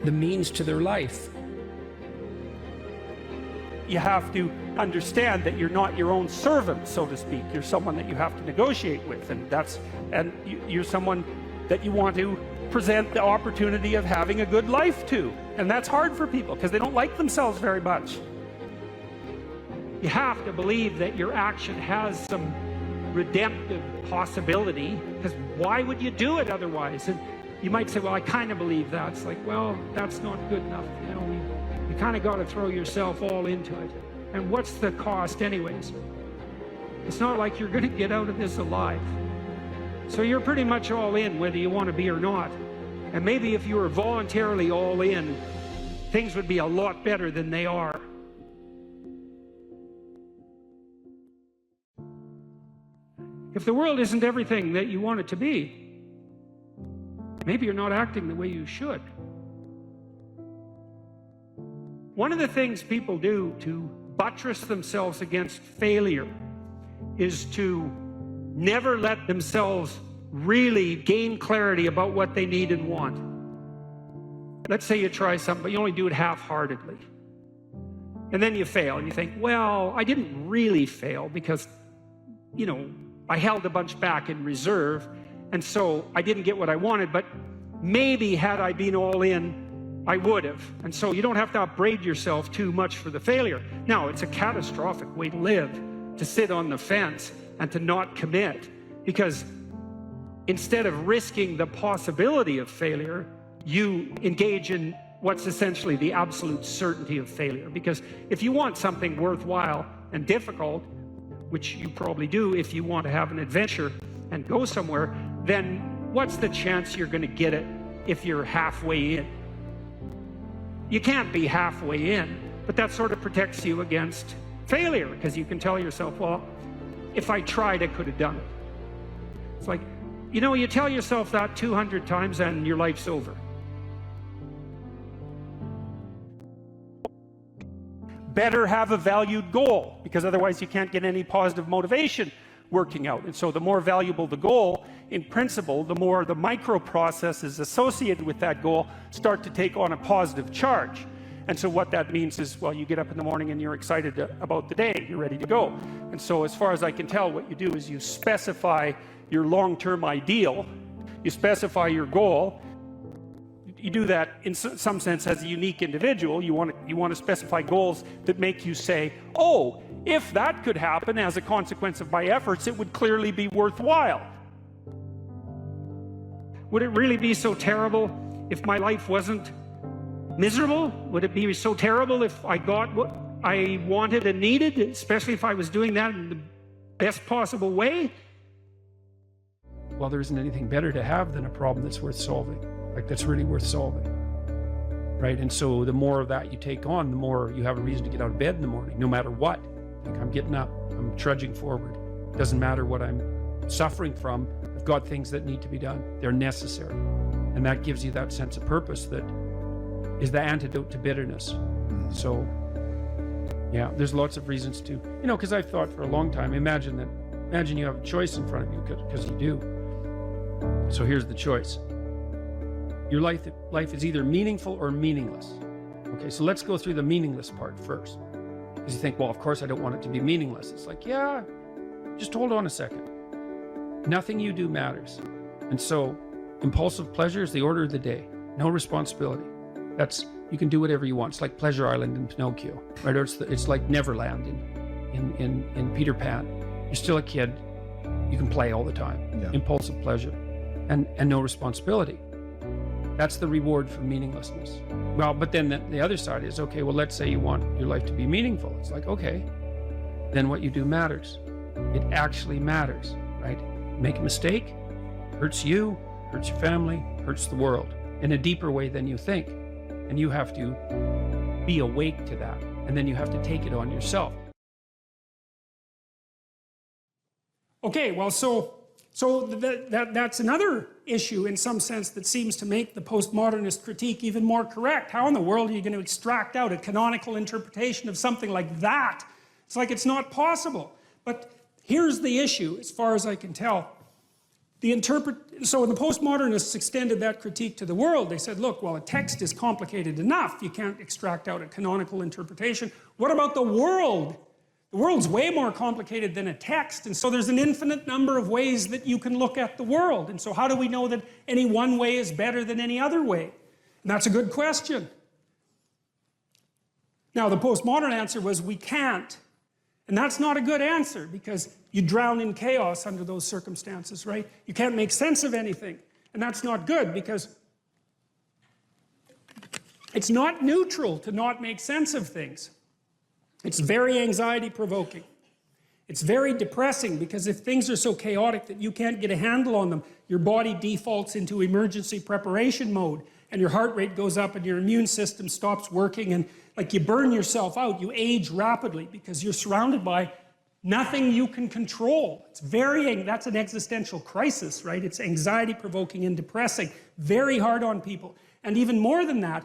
the means to their life. You have to understand that you're not your own servant, so to speak. You're someone that you have to negotiate with, and you're someone that you want to present the opportunity of having a good life to. And that's hard for people because they don't like themselves very much. You have to believe that your action has some redemptive possibility, because why would you do it otherwise? And you might say, well, I kind of believe that. It's like, well, that's not good enough. You know, you kind of got to throw yourself all into it. And what's the cost anyways? It's not like you're going to get out of this alive. So you're pretty much all in whether you want to be or not. And maybe if you were voluntarily all in, things would be a lot better than they are. If the world isn't everything that you want it to be, maybe you're not acting the way you should. One of the things people do to buttress themselves against failure is to never let themselves really gain clarity about what they need and want. Let's say you try something, but you only do it half-heartedly. And then you fail, and you think, well, I didn't really fail because, you know, I held a bunch back in reserve, and so I didn't get what I wanted, but maybe had I been all in, I would have. And so you don't have to upbraid yourself too much for the failure. Now, it's a catastrophic way to live, to sit on the fence and to not commit, because instead of risking the possibility of failure, you engage in what's essentially the absolute certainty of failure. Because if you want something worthwhile and difficult, which you probably do if you want to have an adventure and go somewhere, then what's the chance you're going to get it if you're halfway in? You can't be halfway in, but that sort of protects you against failure, because you can tell yourself, well, if I tried, I could have done it. It's like, you know, you tell yourself that 200 times and your life's over. Better have a valued goal, because otherwise you can't get any positive motivation working out. And so the more valuable the goal, in principle, the more the micro processes associated with that goal start to take on a positive charge. And so what that means is, well, you get up in the morning and you're excited about the day, you're ready to go. And so as far as I can tell, what you do is you specify your long-term ideal, you specify your goal, you do that in some sense as a unique individual. You want to specify goals that make you say, oh, if that could happen as a consequence of my efforts, it would clearly be worthwhile. Would it really be so terrible if my life wasn't miserable? Would it be so terrible if I got what I wanted and needed, especially if I was doing that in the best possible way? Well, there isn't anything better to have than a problem that's worth solving, like that's really worth solving, right? And so the more of that you take on, the more you have a reason to get out of bed in the morning, no matter what. Like, I'm getting up, I'm trudging forward. Doesn't matter what I'm suffering from, I've got things that need to be done. They're necessary. And that gives you that sense of purpose that is the antidote to bitterness. So, yeah, there's lots of reasons to, because I've thought for a long time, imagine you have a choice in front of you, because you do. So here's the choice. Your life is either meaningful or meaningless. Okay, so let's go through the meaningless part first. Because you think, well, of course I don't want it to be meaningless. It's like, yeah, just hold on a second. Nothing you do matters. And so impulsive pleasure is the order of the day. No responsibility. You can do whatever you want. It's like Pleasure Island in Pinocchio, right? Or it's like Neverland in Peter Pan. You're still a kid. You can play all the time. Yeah. Impulsive pleasure and no responsibility. That's the reward for meaninglessness. Well, but then the other side is, okay, well, let's say you want your life to be meaningful. It's like, okay, then what you do matters. It actually matters, right? Make a mistake, hurts you, hurts your family, hurts the world in a deeper way than you think. And you have to be awake to that. And then you have to take it on yourself. Okay, well, so that's another issue in some sense that seems to make the postmodernist critique even more correct. How in the world are you going to extract out a canonical interpretation of something like that? It's like it's not possible. But here's the issue, as far as I can tell. So the postmodernists extended that critique to the world. They said, look, well, a text is complicated enough. You can't extract out a canonical interpretation. What about the world? The world's way more complicated than a text, and so there's an infinite number of ways that you can look at the world. And so how do we know that any one way is better than any other way? And that's a good question. Now, the postmodern answer was we can't. And that's not a good answer, because you drown in chaos under those circumstances, right? You can't make sense of anything. And that's not good, because it's not neutral to not make sense of things. It's very anxiety-provoking. It's very depressing, because if things are so chaotic that you can't get a handle on them, your body defaults into emergency preparation mode, and your heart rate goes up and your immune system stops working, and like you burn yourself out, you age rapidly because you're surrounded by nothing you can control. That's an existential crisis, right? It's anxiety-provoking and depressing, very hard on people. And even more than that,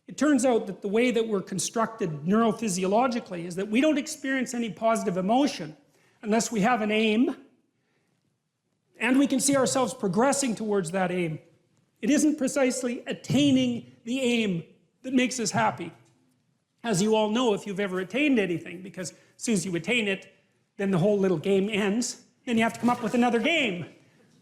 it turns out that the way that we're constructed neurophysiologically is that we don't experience any positive emotion unless we have an aim and we can see ourselves progressing towards that aim. It isn't precisely attaining the aim that makes us happy. As you all know, if you've ever attained anything, because as soon as you attain it, then the whole little game ends, then you have to come up with another game,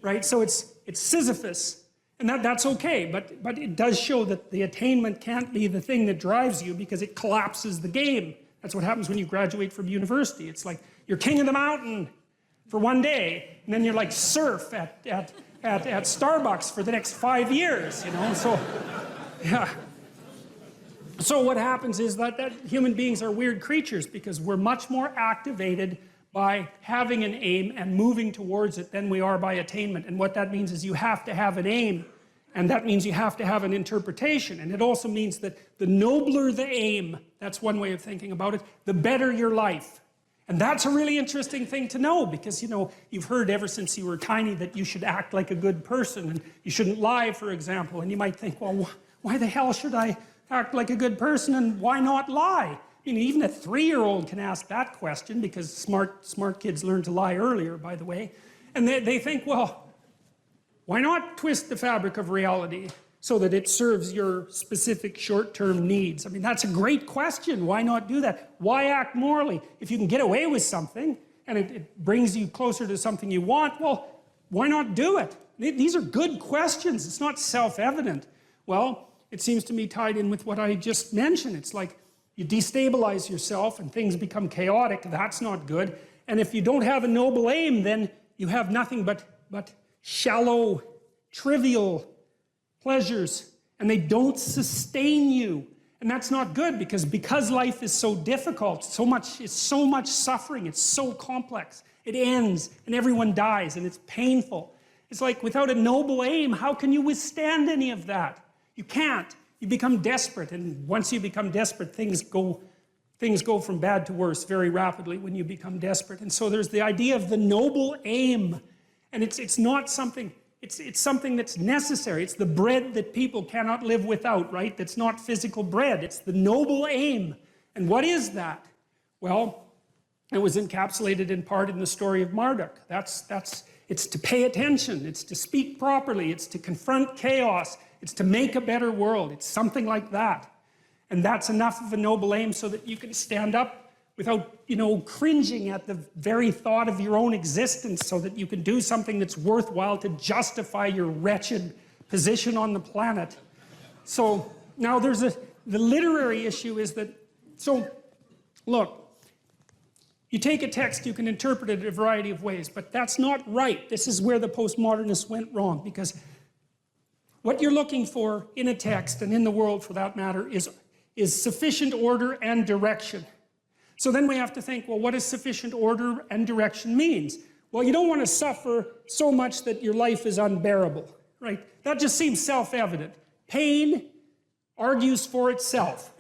right? So it's Sisyphus. And that's okay, but it does show that the attainment can't be the thing that drives you, because it collapses the game. That's what happens when you graduate from university. It's like you're king of the mountain for one day, and then you're like surf at Starbucks for the next 5 years, So, yeah. So what happens is that human beings are weird creatures, because we're much more activated by having an aim and moving towards it than we are by attainment. And what that means is you have to have an aim, and that means you have to have an interpretation. And it also means that the nobler the aim, that's one way of thinking about it, the better your life. And that's a really interesting thing to know, because you've heard ever since you were tiny that you should act like a good person, and you shouldn't lie, for example. And you might think, well, why the hell should I act like a good person, and why not lie? Even a 3-year-old can ask that question, because smart kids learn to lie earlier, by the way. And they think, well, why not twist the fabric of reality so that it serves your specific short-term needs? That's a great question. Why not do that? Why act morally? If you can get away with something, and it brings you closer to something you want, well, why not do it? These are good questions. It's not self-evident. Well, it seems to me tied in with what I just mentioned. It's like you destabilize yourself and things become chaotic. That's not good. And if you don't have a noble aim, then you have nothing but shallow, trivial pleasures, and they don't sustain you. And that's not good, because life is so difficult, it's so much suffering, it's so complex. It ends and everyone dies and it's painful. It's like without a noble aim, how can you withstand any of that? You can't. You become desperate, and once you become desperate, things go from bad to worse very rapidly when you become desperate. And so there's the idea of the noble aim, and it's not something, it's something that's necessary. It's the bread that people cannot live without, right? That's not physical bread. It's the noble aim. And what is that? Well, it was encapsulated in part in the story of Marduk. It's to pay attention. It's to speak properly. It's to confront chaos. It's to make a better world. It's something like that. And that's enough of a noble aim so that you can stand up without, cringing at the very thought of your own existence, so that you can do something that's worthwhile to justify your wretched position on the planet. So now the literary issue is that, so look, you take a text, you can interpret it a variety of ways, but that's not right. This is where the postmodernists went wrong, because what you're looking for in a text, and in the world for that matter, is sufficient order and direction. So then we have to think, well, what does sufficient order and direction means? Well, you don't want to suffer so much that your life is unbearable, right? That just seems self-evident. Pain argues for itself.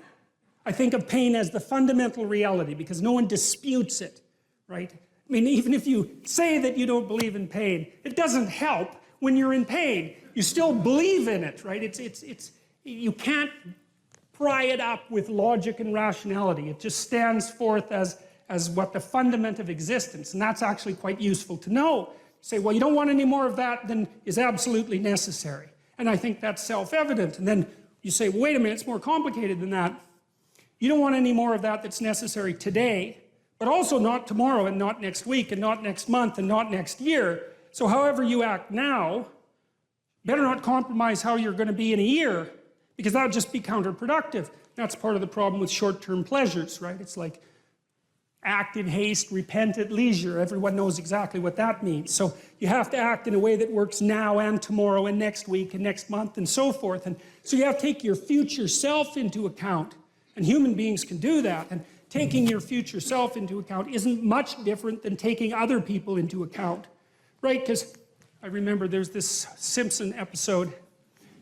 I think of pain as the fundamental reality because no one disputes it, right? I mean, even if you say that you don't believe in pain, it doesn't help when you're in pain. You still believe in it, right? You can't pry it up with logic and rationality. It just stands forth as what the fundament of existence, and that's actually quite useful to know. Say, well, you don't want any more of that than is absolutely necessary. And I think that's self-evident. And then you say, well, wait a minute, it's more complicated than that. You don't want any more of that that's necessary today, but also not tomorrow, and not next week, and not next month, and not next year. So however you act now, better not compromise how you're going to be in a year, because that would just be counterproductive. That's part of the problem with short-term pleasures, right? It's like act in haste, repent at leisure. Everyone knows exactly what that means. So you have to act in a way that works now and tomorrow and next week and next month and so forth. And so you have to take your future self into account. And human beings can do that. And taking your future self into account isn't much different than taking other people into account, right? Because I remember there's this Simpson episode,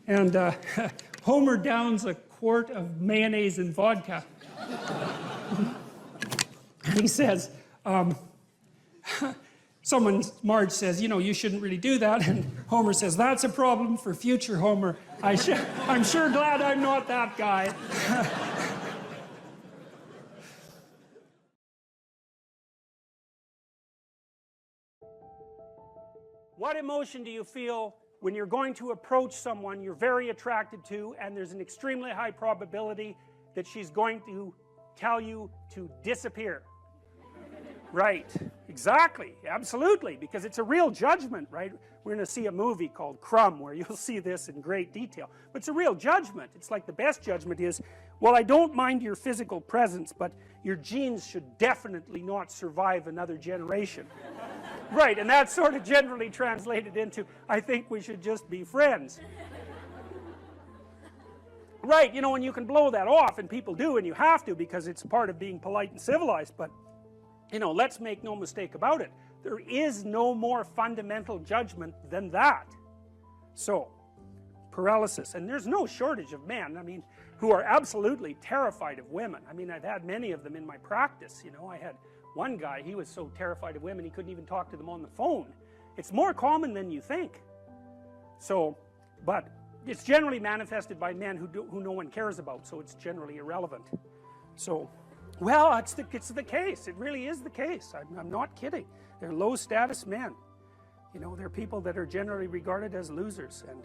and Homer downs a quart of mayonnaise and vodka. And he says, Marge says, you shouldn't really do that. And Homer says, that's a problem for future Homer. I'm sure glad I'm not that guy. What emotion do you feel when you're going to approach someone you're very attracted to, and there's an extremely high probability that she's going to tell you to disappear? Right, exactly, absolutely, because it's a real judgment, right? We're going to see a movie called Crumb where you'll see this in great detail. But it's a real judgment. It's like the best judgment is, well, I don't mind your physical presence, but your genes should definitely not survive another generation. Right, and that's sort of generally translated into, I think we should just be friends. Right, and you can blow that off, and people do, and you have to, because it's part of being polite and civilized, but, let's make no mistake about it. There is no more fundamental judgment than that. So, paralysis, and there's no shortage of men, who are absolutely terrified of women. I've had many of them in my practice, I had one guy, he was so terrified of women he couldn't even talk to them on the phone. It's more common than you think. So, but it's generally manifested by men who no one cares about, so it's generally irrelevant. So, well, it's the case. It really is the case. I'm not kidding. They're low status men. They're people that are generally regarded as losers, and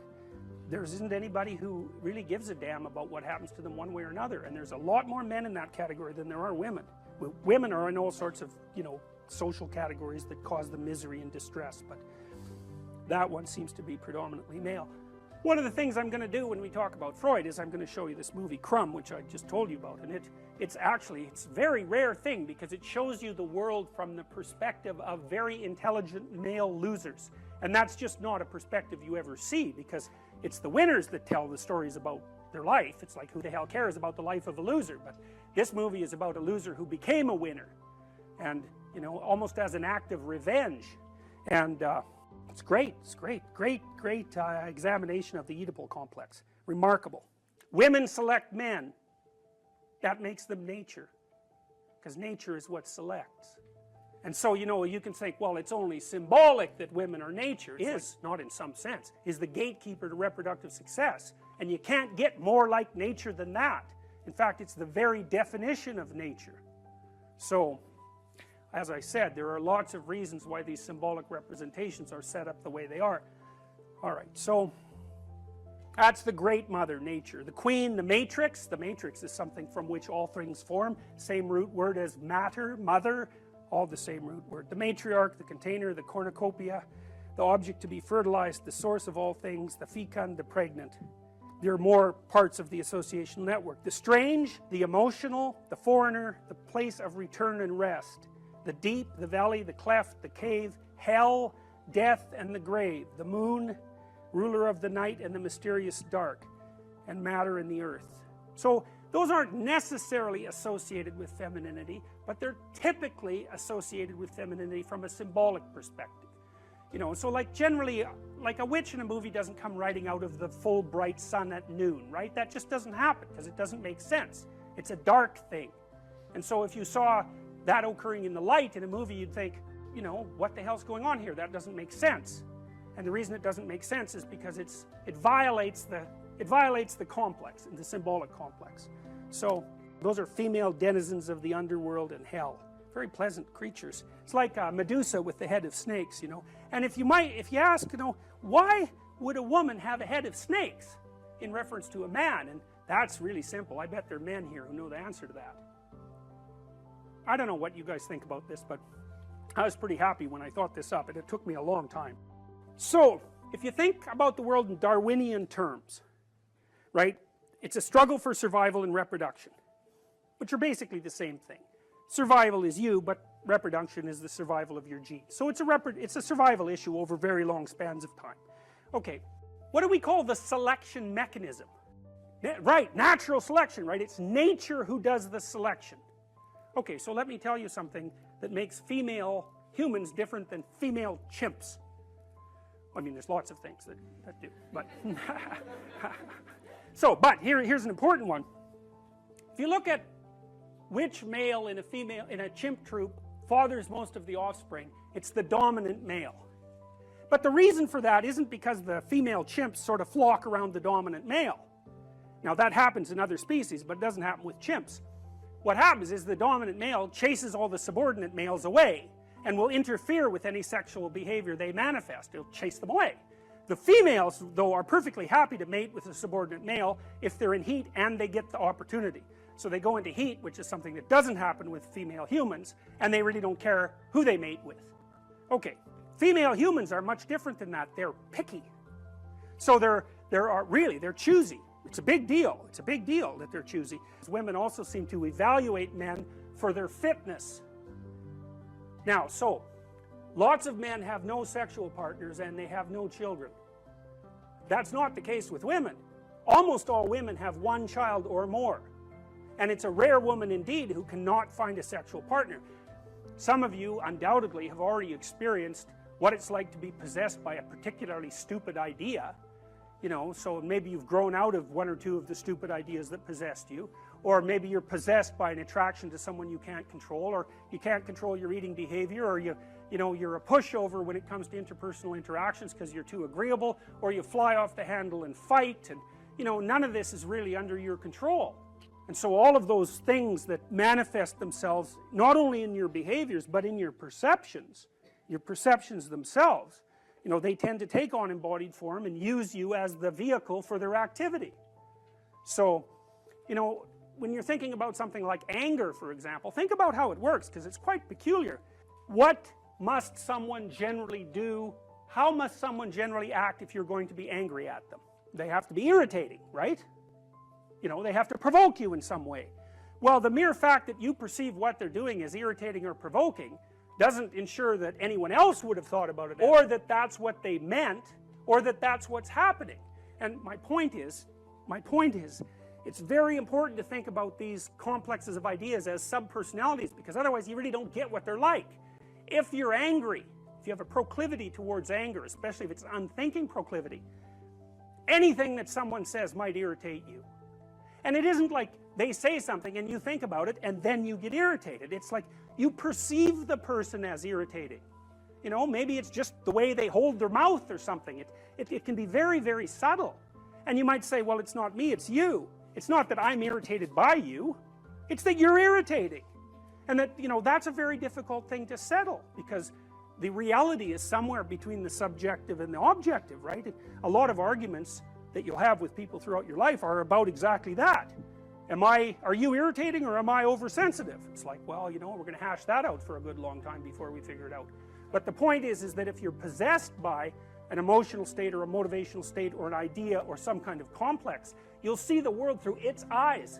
there isn't anybody who really gives a damn about what happens to them one way or another, and there's a lot more men in that category than there are women. Women are in all sorts of, social categories that cause them misery and distress, but that one seems to be predominantly male. One of the things I'm going to do when we talk about Freud is I'm going to show you this movie Crumb, which I just told you about, and it's a very rare thing because it shows you the world from the perspective of very intelligent male losers, and that's just not a perspective you ever see, because it's the winners that tell the stories about their life. It's like, who the hell cares about the life of a loser? But this movie is about a loser who became a winner, and you know, almost as an act of revenge. And it's great, great examination of the Oedipal complex. Remarkable. Women select men. That makes them nature, because nature is what selects. And so, you know, you can think, well, it's only symbolic that women are nature. It is, not in some sense, is the gatekeeper to reproductive success. And you can't get more like nature than that. In fact, it's the very definition of nature. So, as I said, there are lots of reasons why these symbolic representations are set up the way they are. Alright, so that's the great mother, nature. The queen, the matrix. The matrix is something from which all things form. Same root word as matter, mother, all the same root word. The matriarch, the container, the cornucopia, the object to be fertilized, the source of all things, the fecund, the pregnant. There are more parts of the associational network. The strange, the emotional, the foreigner, the place of return and rest. The deep, the valley, the cleft, the cave, hell, death, and the grave. The moon, ruler of the night and the mysterious dark, and matter and the earth. So those aren't necessarily associated with femininity, but they're typically associated with femininity from a symbolic perspective. You know, so like generally, like a witch in a movie doesn't come riding out of the full bright sun at noon, right? That just doesn't happen because it doesn't make sense. It's a dark thing. And so if you saw that occurring in the light in a movie, you'd think, you know, what the hell's going on here? That doesn't make sense. And the reason it doesn't make sense is because it violates the complex, the symbolic complex. So those are female denizens of the underworld and hell. Very pleasant creatures. It's like Medusa with the head of snakes, you know. And if you ask, you know, why would a woman have a head of snakes in reference to a man? And that's really simple. I bet there are men here who know the answer to that. I don't know what you guys think about this, but I was pretty happy when I thought this up, and it took me a long time. So, if you think about the world in Darwinian terms, right, it's a struggle for survival and reproduction, which are basically the same thing. Survival is you, but reproduction is the survival of your genes. So it's a survival issue over very long spans of time. Okay, what do we call the selection mechanism? Right, natural selection, right? It's nature who does the selection. Okay, so let me tell you something that makes female humans different than female chimps. I mean, there's lots of things that do, but but here's an important one. If you look at which male in a chimp troop fathers most of the offspring, it's the dominant male. But the reason for that isn't because the female chimps sort of flock around the dominant male. Now that happens in other species, but it doesn't happen with chimps. What happens is the dominant male chases all the subordinate males away and will interfere with any sexual behavior they manifest. He'll chase them away. The females, though, are perfectly happy to mate with a subordinate male if they're in heat and they get the opportunity. So they go into heat, which is something that doesn't happen with female humans, and they really don't care who they mate with. Okay, female humans are much different than that. They're picky. So they're choosy. It's a big deal. It's a big deal that they're choosy. Women also seem to evaluate men for their fitness. Now, so, lots of men have no sexual partners and they have no children. That's not the case with women. Almost all women have one child or more. And it's a rare woman indeed who cannot find a sexual partner. Some of you undoubtedly have already experienced what it's like to be possessed by a particularly stupid idea. You know, so maybe you've grown out of one or two of the stupid ideas that possessed you, or maybe you're possessed by an attraction to someone you can't control, or you can't control your eating behavior, or you're a pushover when it comes to interpersonal interactions because you're too agreeable, or you fly off the handle and fight, and you know, none of this is really under your control. And so all of those things that manifest themselves not only in your behaviors but in your perceptions themselves, you know, they tend to take on embodied form and use you as the vehicle for their activity. So, you know, when you're thinking about something like anger, for example, think about how it works, because it's quite peculiar. What must someone generally do? How must someone generally act if you're going to be angry at them? They have to be irritating, right? You know, they have to provoke you in some way. Well, the mere fact that you perceive what they're doing as irritating or provoking doesn't ensure that anyone else would have thought about it, or that that's what they meant, or that that's what's happening. And my point is, it's very important to think about these complexes of ideas as subpersonalities, because otherwise you really don't get what they're like. If you're angry, if you have a proclivity towards anger, especially if it's an unthinking proclivity, anything that someone says might irritate you. And it isn't like they say something and you think about it and then you get irritated. It's like you perceive the person as irritating. You know, maybe it's just the way they hold their mouth or something. It can be very, very subtle. And you might say, well, it's not me, it's you. It's not that I'm irritated by you. It's that you're irritating. And that, you know, that's a very difficult thing to settle, because the reality is somewhere between the subjective and the objective, right? A lot of arguments that you'll have with people throughout your life are about exactly that. Are you irritating or am I oversensitive? It's like, well, you know, we're going to hash that out for a good long time before we figure it out. But the point is that if you're possessed by an emotional state or a motivational state or an idea or some kind of complex, you'll see the world through its eyes.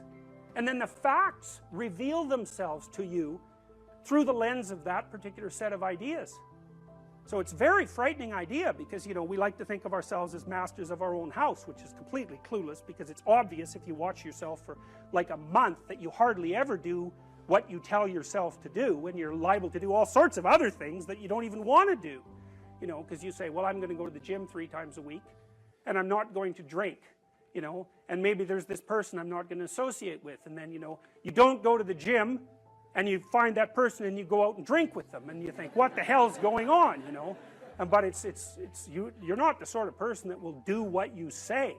And then the facts reveal themselves to you through the lens of that particular set of ideas. So it's a very frightening idea, because, you know, we like to think of ourselves as masters of our own house, which is completely clueless, because it's obvious if you watch yourself for like a month that you hardly ever do what you tell yourself to do, when you're liable to do all sorts of other things that you don't even want to do. You know, because you say, well, I'm going to go to the gym 3 times a week and I'm not going to drink, you know, and maybe there's this person I'm not going to associate with, and then, you know, you don't go to the gym and you find that person and you go out and drink with them, and you think, what the hell's going on, you know? But you're not the sort of person that will do what you say.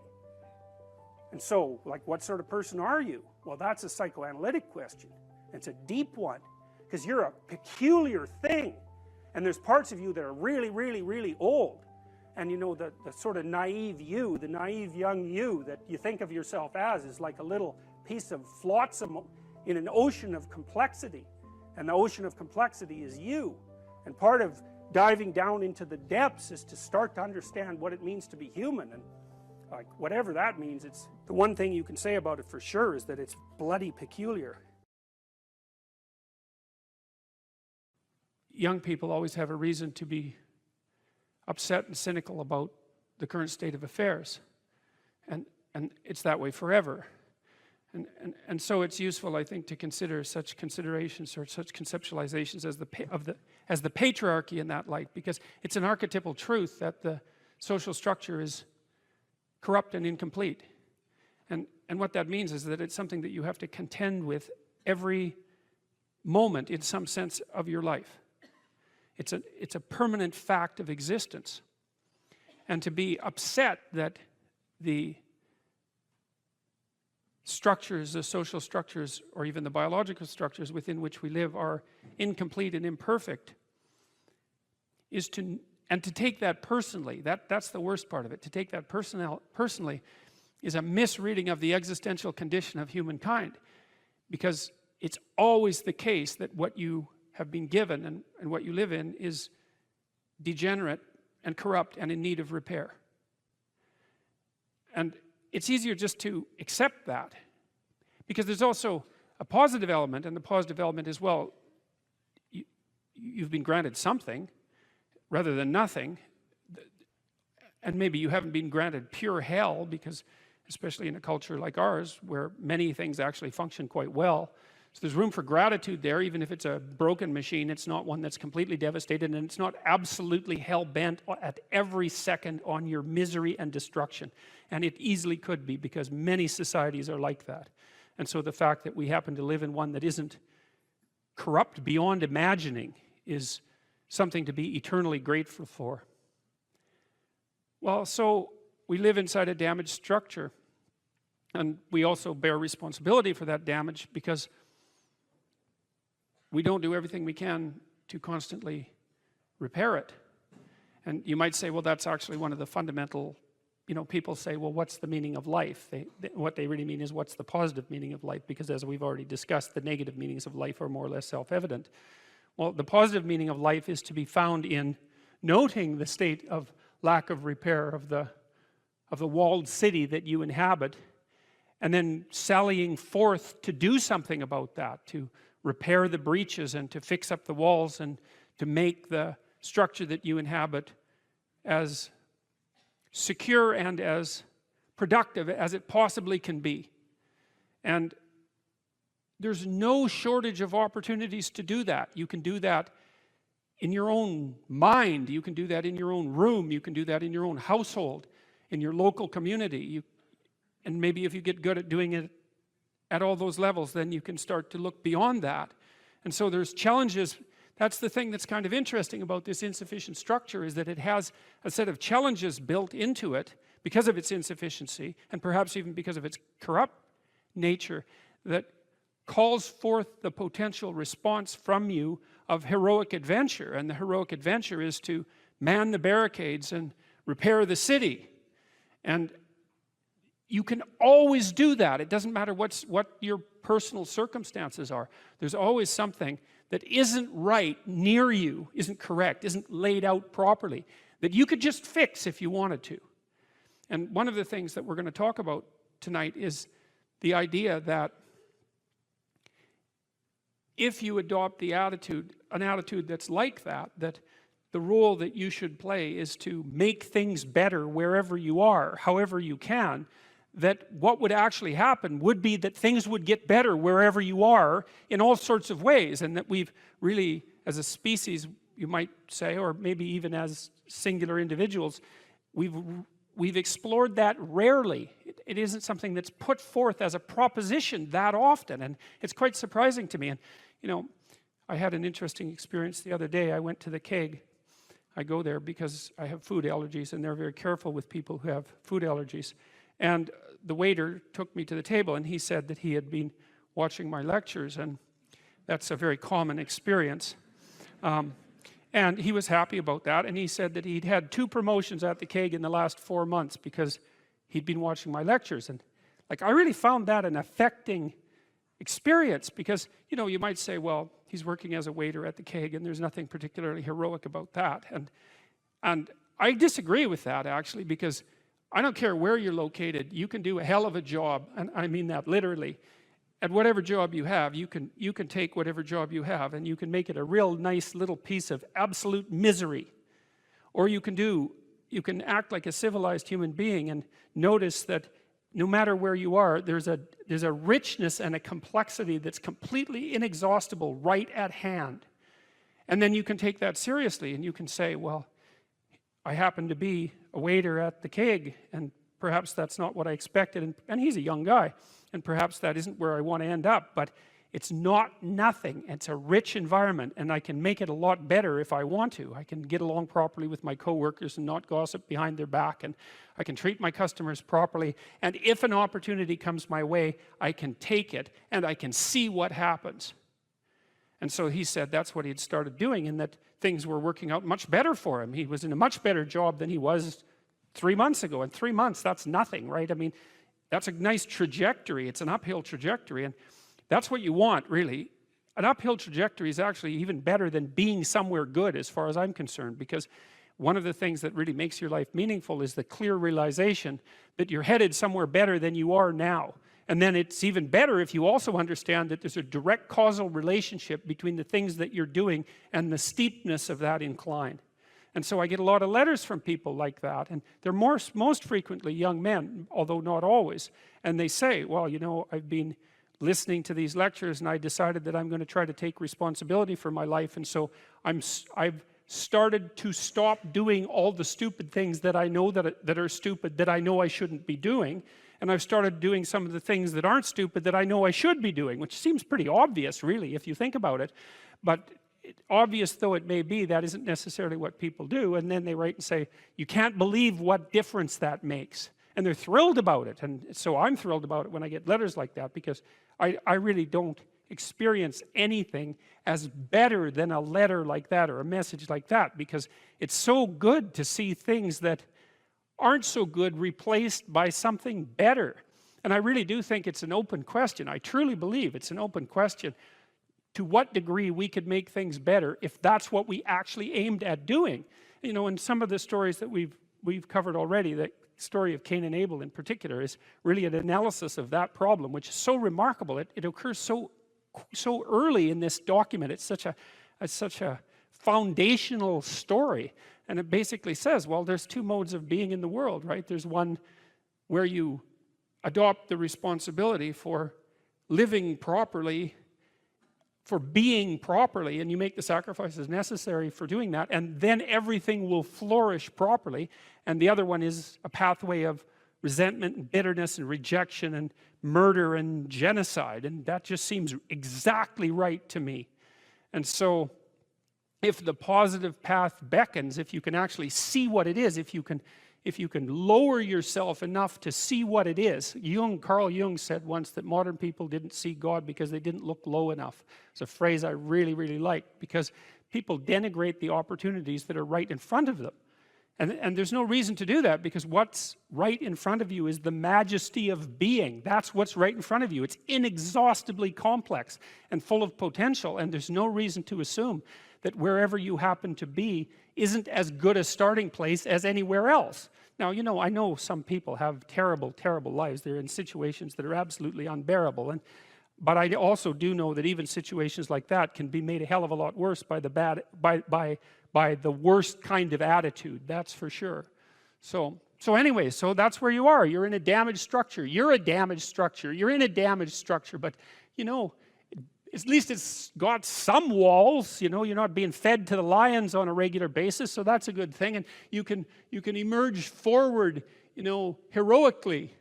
And so, like, what sort of person are you? Well, that's a psychoanalytic question. It's a deep one, because you're a peculiar thing, and there's parts of you that are really, really, really old. And, you know, the sort of naive you, the naive young you that you think of yourself as, is like a little piece of flotsam in an ocean of complexity. And the ocean of complexity is you. And part of diving down into the depths is to start to understand what it means to be human. And like, whatever that means, it's the one thing you can say about it for sure is that it's bloody peculiar. Young people always have a reason to be upset and cynical about the current state of affairs. And it's that way forever. And so it's useful, I think, to consider such considerations or such conceptualizations as the patriarchy in that light, because it's an archetypal truth that the social structure is corrupt and incomplete. And what that means is that it's something that you have to contend with every moment in some sense of your life. It's a permanent fact of existence. And to be upset that the structures, the social structures, or even the biological structures within which we live are incomplete and imperfect, and to take that personally, that's the worst part of it. To take that personally is a misreading of the existential condition of humankind, because it's always the case that what you have been given and what you live in is degenerate and corrupt and in need of repair. And it's easier just to accept that, because there's also a positive element, and the positive element is, well, you've been granted something rather than nothing, and maybe you haven't been granted pure hell, because especially in a culture like ours where many things actually function quite well, so there's room for gratitude there. Even if it's a broken machine, it's not one that's completely devastated, and it's not absolutely hell-bent at every second on your misery and destruction. And it easily could be, because many societies are like that. And so the fact that we happen to live in one that isn't corrupt beyond imagining is something to be eternally grateful for. Well, so we live inside a damaged structure, and we also bear responsibility for that damage, because we don't do everything we can to constantly repair it. And you might say, well, that's actually one of the fundamental, you know, people say, well, what's the meaning of life? What they really mean is, what's the positive meaning of life? Because as we've already discussed, the negative meanings of life are more or less self-evident. Well, the positive meaning of life is to be found in noting the state of lack of repair of of the walled city that you inhabit, and then sallying forth to do something about that, to repair the breaches and to fix up the walls and to make the structure that you inhabit as secure and as productive as it possibly can be. And there's no shortage of opportunities to do that. You can do that in your own mind, you can do that in your own room, you can do that in your own household, in your local community. And maybe if you get good at doing it at all those levels, then you can start to look beyond that. And so there's challenges. That's the thing that's kind of interesting about this insufficient structure, is that it has a set of challenges built into it because of its insufficiency, and perhaps even because of its corrupt nature, that calls forth the potential response from you of heroic adventure. And the heroic adventure is to man the barricades and repair the city. And you can always do that. It doesn't matter what your personal circumstances are. There's always something that isn't right near you, isn't correct, isn't laid out properly, that you could just fix if you wanted to. And one of the things that we're going to talk about tonight is the idea that if you adopt an attitude that's like that, that the role that you should play is to make things better wherever you are, however you can, that what would actually happen would be that things would get better wherever you are in all sorts of ways, and that we've really, as a species, you might say, or maybe even as singular individuals, we've explored that rarely. It isn't something that's put forth as a proposition that often, and it's quite surprising to me. And you know, I had an interesting experience the other day. I went to the keg. I go there because I have food allergies, and they're very careful with people who have food allergies. And the waiter took me to the table, and he said that he had been watching my lectures, and that's a very common experience. And he was happy about that, and he said that he'd had 2 promotions at the keg in the last 4 months because he'd been watching my lectures. And like, I really found that an affecting experience, because you know, you might say, well, he's working as a waiter at the keg and there's nothing particularly heroic about that. And I disagree with that, actually, because I don't care where you're located, you can do a hell of a job, and I mean that literally. At whatever job you have, you can take whatever job you have and you can make it a real nice little piece of absolute misery. Or you can act like a civilized human being and notice that no matter where you are, there's a richness and a complexity that's completely inexhaustible right at hand. And then you can take that seriously, and you can say, well, I happen to be a waiter at the keg, and perhaps that's not what I expected, and he's a young guy, and perhaps that isn't where I want to end up, but it's not nothing. It's a rich environment, and I can make it a lot better if I want to. I can get along properly with my coworkers and not gossip behind their back, and I can treat my customers properly, and if an opportunity comes my way, I can take it, and I can see what happens. And so he said that's what he'd started doing, and that things were working out much better for him. He was in a much better job than he was 3 months ago, and 3 months, that's nothing, right? I mean, that's a nice trajectory. It's an uphill trajectory, and that's what you want, really. An uphill trajectory is actually even better than being somewhere good, as far as I'm concerned, because one of the things that really makes your life meaningful is the clear realization that you're headed somewhere better than you are now. And then it's even better if you also understand that there's a direct causal relationship between the things that you're doing and the steepness of that incline. And so I get a lot of letters from people like that, and they're most frequently young men, although not always. And they say, well, you know, I've been listening to these lectures and I decided that I'm going to try to take responsibility for my life, and so I've started to stop doing all the stupid things that I know that are stupid, that I know I shouldn't be doing, and I've started doing some of the things that aren't stupid that I know I should be doing, which seems pretty obvious, really, if you think about it. But obvious though it may be, that isn't necessarily what people do. And then they write and say, you can't believe what difference that makes. And they're thrilled about it. And so I'm thrilled about it when I get letters like that, because I really don't experience anything as better than a letter like that or a message like that, because it's so good to see things that aren't so good replaced by something better. And I really do think it's an open question. I truly believe it's an open question to what degree we could make things better if that's what we actually aimed at doing. You know, in some of the stories that we've covered already, that story of Cain and Abel in particular is really an analysis of that problem, which is so remarkable. It occurs so early in this document. It's such a foundational story, and it basically says, well, there's two modes of being in the world, right? There's one where you adopt the responsibility for living properly, for being properly, and you make the sacrifices necessary for doing that, and then everything will flourish properly. And the other one is a pathway of resentment and bitterness and rejection and murder and genocide, and that just seems exactly right to me. And so if the positive path beckons, if you can actually see what it is, if you can lower yourself enough to see what it is. Carl Jung said once that modern people didn't see God because they didn't look low enough. It's a phrase I really, really like, because people denigrate the opportunities that are right in front of them. And there's no reason to do that, because what's right in front of you is the majesty of being. That's what's right in front of you. It's inexhaustibly complex and full of potential, and there's no reason to assume that wherever you happen to be isn't as good a starting place as anywhere else. Now, you know, I know some people have terrible, terrible lives. They're in situations that are absolutely unbearable. But I also do know that even situations like that can be made a hell of a lot worse by the worst kind of attitude, that's for sure. So anyway, so that's where you are. You're in a damaged structure. You're a damaged structure. You're in a damaged structure, but, you know, at least it's got some walls. You know, you're not being fed to the lions on a regular basis, so that's a good thing. And you can emerge forward, you know, heroically,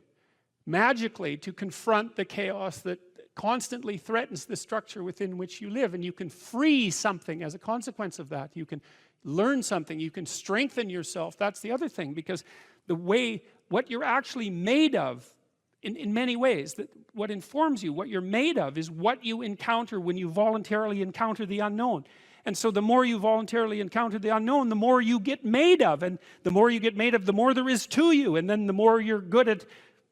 magically, to confront the chaos that constantly threatens the structure within which you live, and you can free something as a consequence of that. You can learn something, you can strengthen yourself. That's the other thing, because what you're actually made of, in many ways, that what informs you, what you're made of, is what you encounter when you voluntarily encounter the unknown. And so the more you voluntarily encounter the unknown, the more you get made of, and the more you get made of, the more there is to you, and then the more you're good at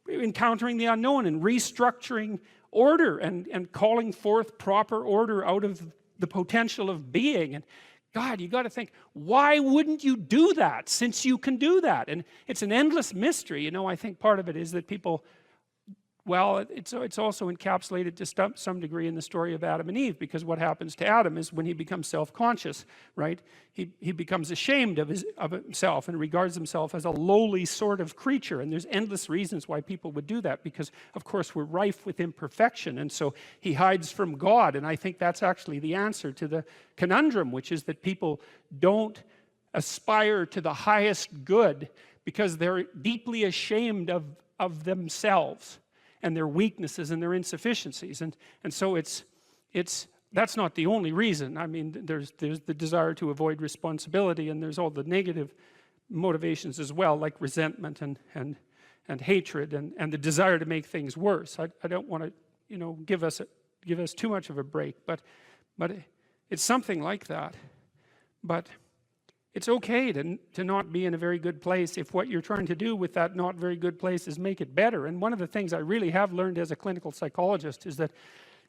encountering the unknown and restructuring order and calling forth proper order out of the potential of being. And God, you got to think, why wouldn't you do that, since you can do that? And it's an endless mystery. You know, I think part of it is that people, well, it's also encapsulated to some degree in the story of Adam and Eve, because what happens to Adam is when he becomes self-conscious, right? He becomes ashamed of himself and regards himself as a lowly sort of creature. And there's endless reasons why people would do that, because, of course, we're rife with imperfection. And so he hides from God. And I think that's actually the answer to the conundrum, which is that people don't aspire to the highest good because they're deeply ashamed of themselves and their weaknesses and their insufficiencies. And so that's not the only reason. I mean, there's the desire to avoid responsibility, and there's all the negative motivations as well, like resentment and hatred and the desire to make things worse. I don't want to, you know, give us too much of a break, but it's something like that. But it's okay to not be in a very good place if what you're trying to do with that not very good place is make it better. And one of the things I really have learned as a clinical psychologist is that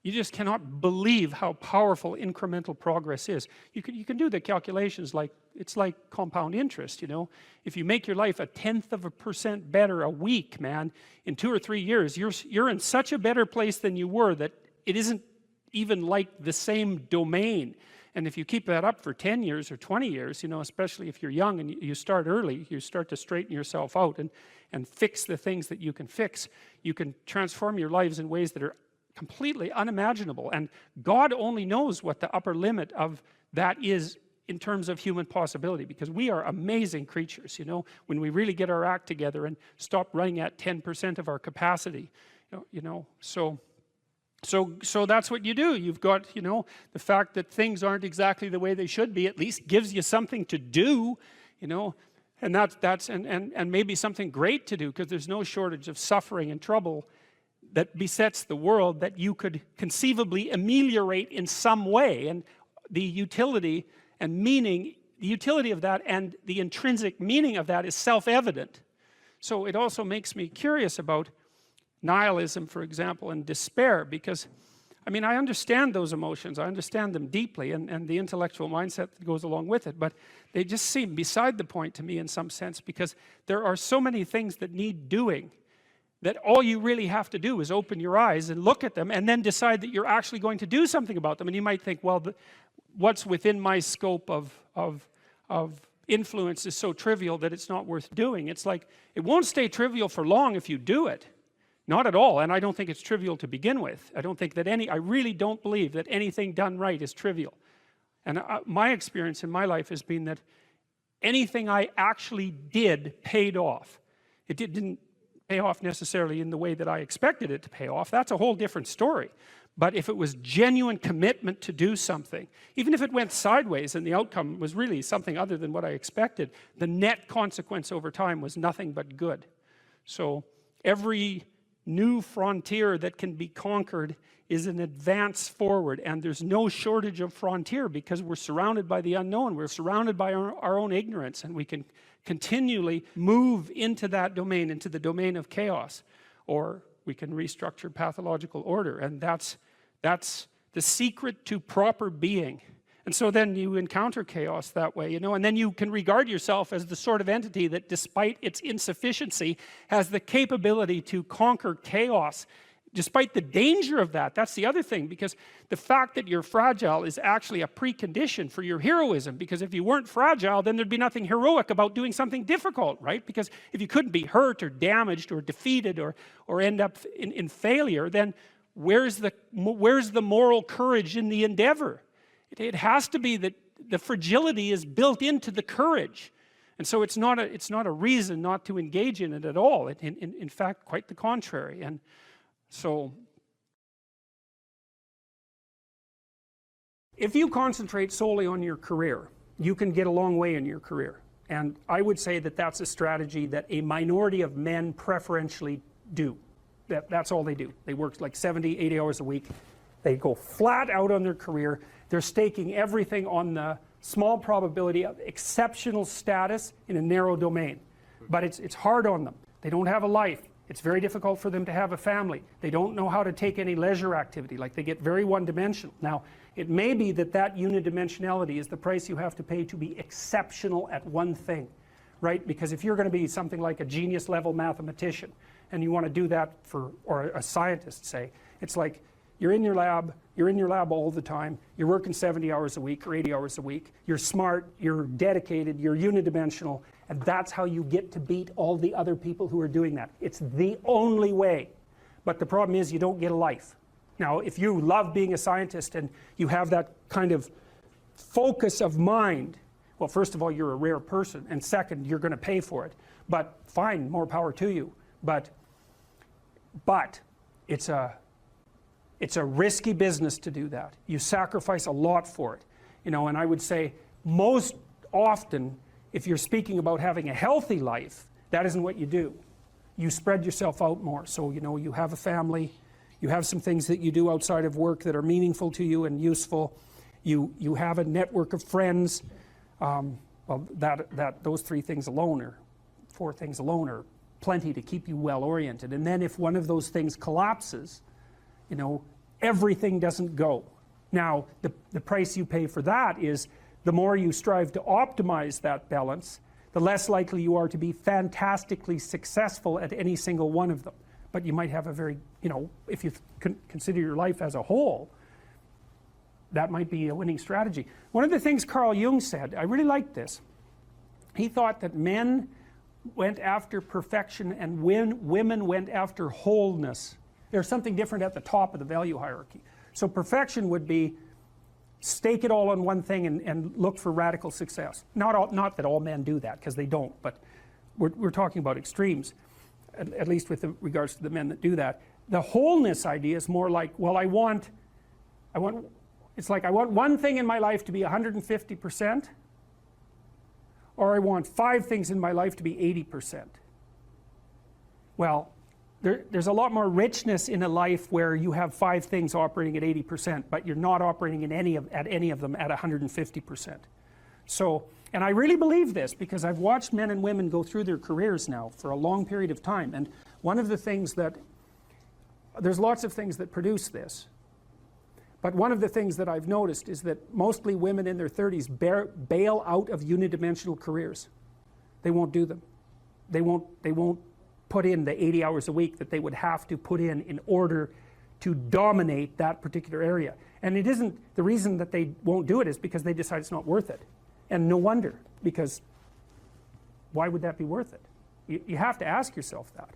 you just cannot believe how powerful incremental progress is. You can do the calculations like, it's like compound interest, you know. If you make your life 0.1% better a week, man, in 2 or 3 years, you're in such a better place than you were that it isn't even like the same domain. And if you keep that up for 10 years or 20 years, you know, especially if you're young and you start early, you start to straighten yourself out and fix the things that you can fix, you can transform your lives in ways that are completely unimaginable. And God only knows what the upper limit of that is in terms of human possibility, because we are amazing creatures, you know, when we really get our act together and stop running at 10% of our capacity, you know. So that's what you do. You've got, you know, the fact that things aren't exactly the way they should be at least gives you something to do, you know, and that's maybe something great to do, because there's no shortage of suffering and trouble that besets the world that you could conceivably ameliorate in some way. And the utility and meaning, the utility of that and the intrinsic meaning of that is self-evident. So it also makes me curious about nihilism, for example, and despair, because I mean, I understand those emotions. I understand them deeply, and the intellectual mindset that goes along with it, but they just seem beside the point to me in some sense, because there are so many things that need doing that all you really have to do is open your eyes and look at them and then decide that you're actually going to do something about them. And you might think, well, what's within my scope of influence is so trivial that it's not worth doing. It's like, it won't stay trivial for long if you do it. Not at all. And I don't think it's trivial to begin with. I don't think that I really don't believe that anything done right is trivial. And my experience in my life has been that anything I actually did paid off. It didn't pay off necessarily in the way that I expected it to pay off. That's a whole different story. But if it was genuine commitment to do something, even if it went sideways and the outcome was really something other than what I expected, the net consequence over time was nothing but good. So every new frontier that can be conquered is an advance forward, and there's no shortage of frontier because we're surrounded by the unknown. We're surrounded by our own ignorance, and we can continually move into that domain, into the domain of chaos, or we can restructure pathological order. And that's the secret to proper being. And so then you encounter chaos that way, you know, and then you can regard yourself as the sort of entity that, despite its insufficiency, has the capability to conquer chaos. Despite the danger of that, that's the other thing, because the fact that you're fragile is actually a precondition for your heroism, because if you weren't fragile, then there'd be nothing heroic about doing something difficult, right? Because if you couldn't be hurt or damaged or defeated or end up in failure, then where's the moral courage in the endeavor? It has to be that the fragility is built into the courage. And so it's not a reason not to engage in it at all. In fact, quite the contrary. And so if you concentrate solely on your career, you can get a long way in your career. And I would say that that's a strategy that a minority of men preferentially do. That's all they do. They work like 70, 80 hours a week. They go flat out on their career. They're staking everything on the small probability of exceptional status in a narrow domain. But it's hard on them. They don't have a life. It's very difficult for them to have a family. They don't know how to take any leisure activity. Like, they get very one-dimensional. Now, it may be that unidimensionality is the price you have to pay to be exceptional at one thing, right? Because if you're going to be something like a genius-level mathematician, and you want to do that or a scientist, say, it's like you're in your lab all the time, you're working 70 hours a week or 80 hours a week, you're smart, you're dedicated, you're unidimensional, and that's how you get to beat all the other people who are doing that. It's the only way. But the problem is you don't get a life. Now, if you love being a scientist and you have that kind of focus of mind, well, first of all, you're a rare person, and second, you're going to pay for it. But fine, more power to you. But it's a risky business to do that. You sacrifice a lot for it, you know. And I would say most often, if you're speaking about having a healthy life, that isn't what you do. You spread yourself out more. So, you know, you have a family, you have some things that you do outside of work that are meaningful to you and useful. You have a network of friends. Well, those 3 things alone, or 4 things alone, are plenty to keep you well oriented. And then if one of those things collapses, you know, everything doesn't go. Now, the price you pay for that is the more you strive to optimize that balance, the less likely you are to be fantastically successful at any single one of them. But you might have a very, you know, if you consider your life as a whole, that might be a winning strategy. One of the things Carl Jung said, I really liked this. He thought that men went after perfection and women went after wholeness. There's something different at the top of the value hierarchy. So perfection would be stake it all on one thing and look for radical success. Not that all men do that, because they don't, but we're talking about extremes, at least with regards to the men that do that. The wholeness idea is more like, well, it's like I want one thing in my life to be 150%, or I want 5 things in my life to be 80%. Well, there's a lot more richness in a life where you have 5 things operating at 80%, but you're not operating at any of them at 150%. So, and I really believe this because I've watched men and women go through their careers now for a long period of time, and one of the things that, there's lots of things that produce this. But one of the things that I've noticed is that mostly women in their 30s bail out of unidimensional careers. They won't do them. They won't put in the 80 hours a week that they would have to put in order to dominate that particular area. And it isn't, the reason that they won't do it is because they decide it's not worth it. And no wonder, because why would that be worth it? You have to ask yourself that.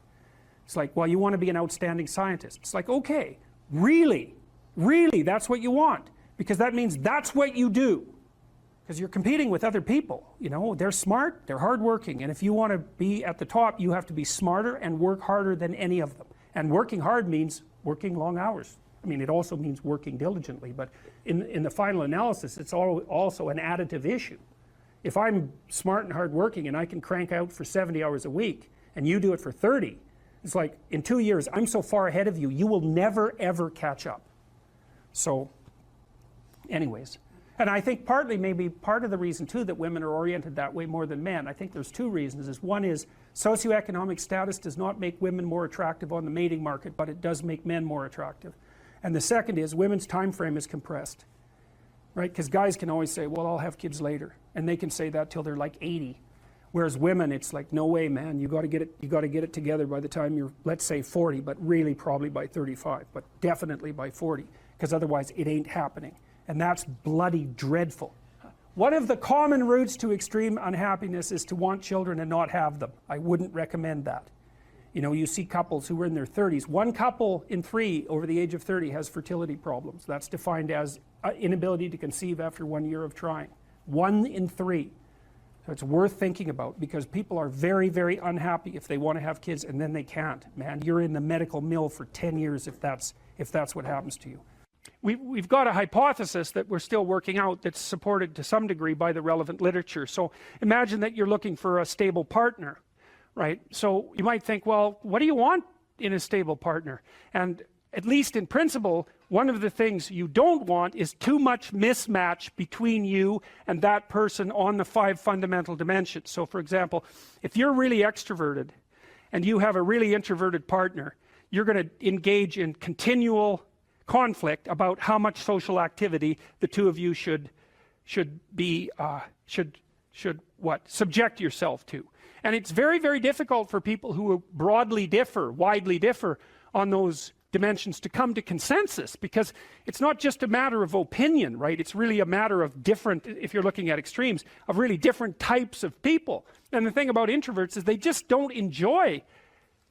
It's like, well, you want to be an outstanding scientist. It's like, okay, really, that's what you want, because that means that's what you do. Because you're competing with other people, you know, they're smart, they're hardworking, and if you want to be at the top, you have to be smarter and work harder than any of them. And working hard means working long hours. I mean, it also means working diligently, but in the final analysis, it's also an additive issue. If I'm smart and hardworking and I can crank out for 70 hours a week, and you do it for 30, it's like, in 2 years, I'm so far ahead of you, you will never, ever catch up. So, anyways. And I think partly, maybe part of the reason too that women are oriented that way more than men, I think there's two reasons. One is socioeconomic status does not make women more attractive on the mating market, but it does make men more attractive. And the second is women's time frame is compressed, right? Because guys can always say, well, I'll have kids later, and they can say that till they're like 80. Whereas women, it's like, no way, man, you got to get it together by the time you're, let's say 40, but really probably by 35, but definitely by 40, because otherwise it ain't happening. And that's bloody dreadful. One of the common routes to extreme unhappiness is to want children and not have them. I wouldn't recommend that. You know, you see couples who are in their 30s. 1 couple in 3 over the age of 30 has fertility problems. That's defined as inability to conceive after 1 year of trying. 1 in 3. So it's worth thinking about, because people are very, very unhappy if they want to have kids and then they can't. Man, you're in the medical mill for 10 years if that's what happens to you. We've got a hypothesis that we're still working out that's supported to some degree by the relevant literature. So imagine that you're looking for a stable partner, right? So you might think, well, what do you want in a stable partner? And at least in principle, one of the things you don't want is too much mismatch between you and that person on the 5 fundamental dimensions. So for example, if you're really extroverted and you have a really introverted partner, you're going to engage in continual conflict about how much social activity the two of you should subject yourself to. And it's very, very difficult for people who widely differ on those dimensions to come to consensus, because it's not just a matter of opinion, right? It's really a matter of different, if you're looking at extremes, of really different types of people. And the thing about introverts is they just don't enjoy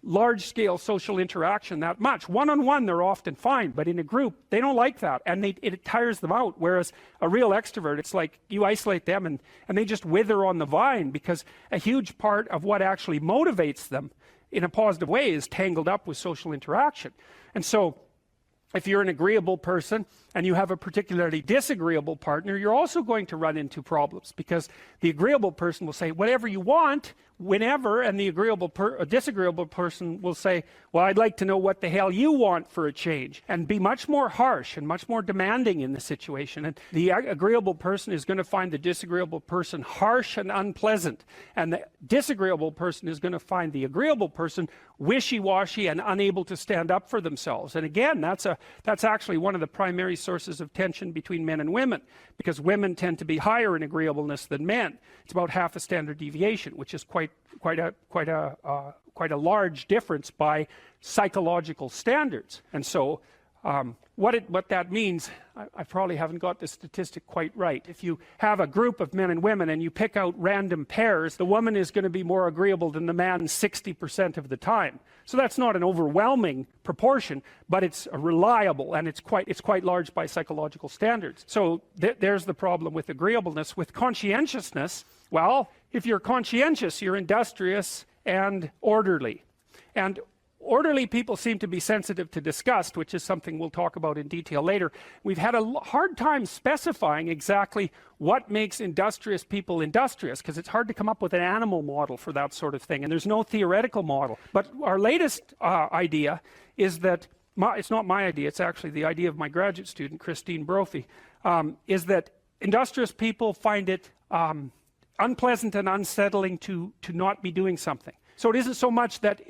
large-scale social interaction that much. One-on-one they're often fine, but in a group they don't like that, and it tires them out. Whereas a real extrovert, it's like you isolate them and they just wither on the vine, because a huge part of what actually motivates them in a positive way is tangled up with social interaction. And so if you're an agreeable person and you have a particularly disagreeable partner, you're also going to run into problems, because the agreeable person will say whatever you want whenever, and the disagreeable person will say, well, I'd like to know what the hell you want for a change, and be much more harsh and much more demanding in the situation. And the agreeable person is going to find the disagreeable person harsh and unpleasant, and the disagreeable person is going to find the agreeable person wishy-washy and unable to stand up for themselves. And again, that's actually one of the primary sources of tension between men and women, because women tend to be higher in agreeableness than men. It's about half a standard deviation, which is quite a large difference by psychological standards. And so what that means, I probably haven't got the statistic quite right. If you have a group of men and women and you pick out random pairs, the woman is going to be more agreeable than the man 60% of the time. So that's not an overwhelming proportion, but it's reliable, and it's quite large by psychological standards. So there's the problem with agreeableness. With conscientiousness, well, if you're conscientious, you're industrious and orderly. And orderly people seem to be sensitive to disgust, which is something we'll talk about in detail later. We've had a hard time specifying exactly what makes industrious people industrious, because it's hard to come up with an animal model for that sort of thing, and there's no theoretical model. But our latest idea is that, it's not my idea, it's actually the idea of my graduate student, Christine Brophy, is that industrious people find it unpleasant and unsettling to not be doing something. So it isn't so much that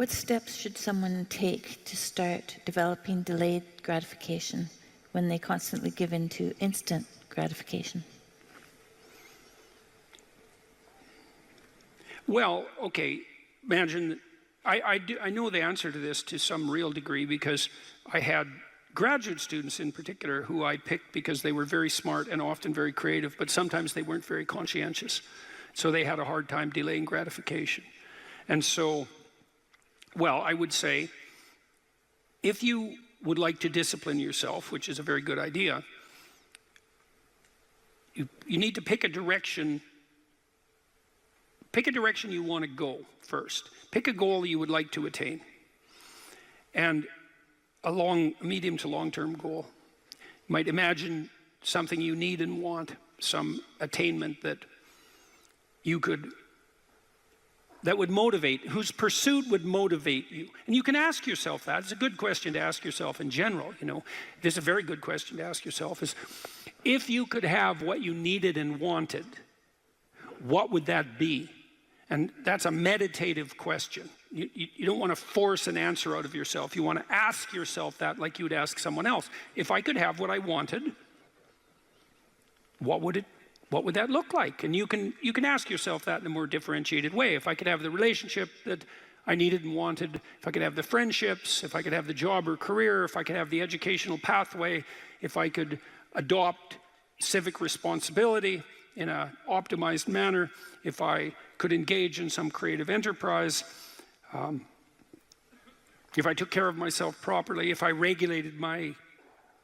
What steps should someone take to start developing delayed gratification when they constantly give in to instant gratification? Well, okay, imagine, I know the answer to this to some real degree because I had graduate students in particular who I picked because they were very smart and often very creative, but sometimes they weren't very conscientious. So they had a hard time delaying gratification. And so, well, I would say, if you would like to discipline yourself, which is a very good idea, you need to pick a direction. Pick a direction you want to go first. Pick a goal you would like to attain. And a medium to long-term goal. You might imagine something you need and want, some attainment that would motivate, whose pursuit would motivate you. And you can ask yourself that. It's a good question to ask yourself in general, you know. This is a very good question to ask yourself is, if you could have what you needed and wanted, what would that be? And that's a meditative question. You don't want to force an answer out of yourself. You want to ask yourself that like you would ask someone else. If I could have what I wanted, what would that look like? And you can ask yourself that in a more differentiated way. If I could have the relationship that I needed and wanted, if I could have the friendships, if I could have the job or career, if I could have the educational pathway, if I could adopt civic responsibility in an optimized manner, if I could engage in some creative enterprise, if I took care of myself properly, if I regulated my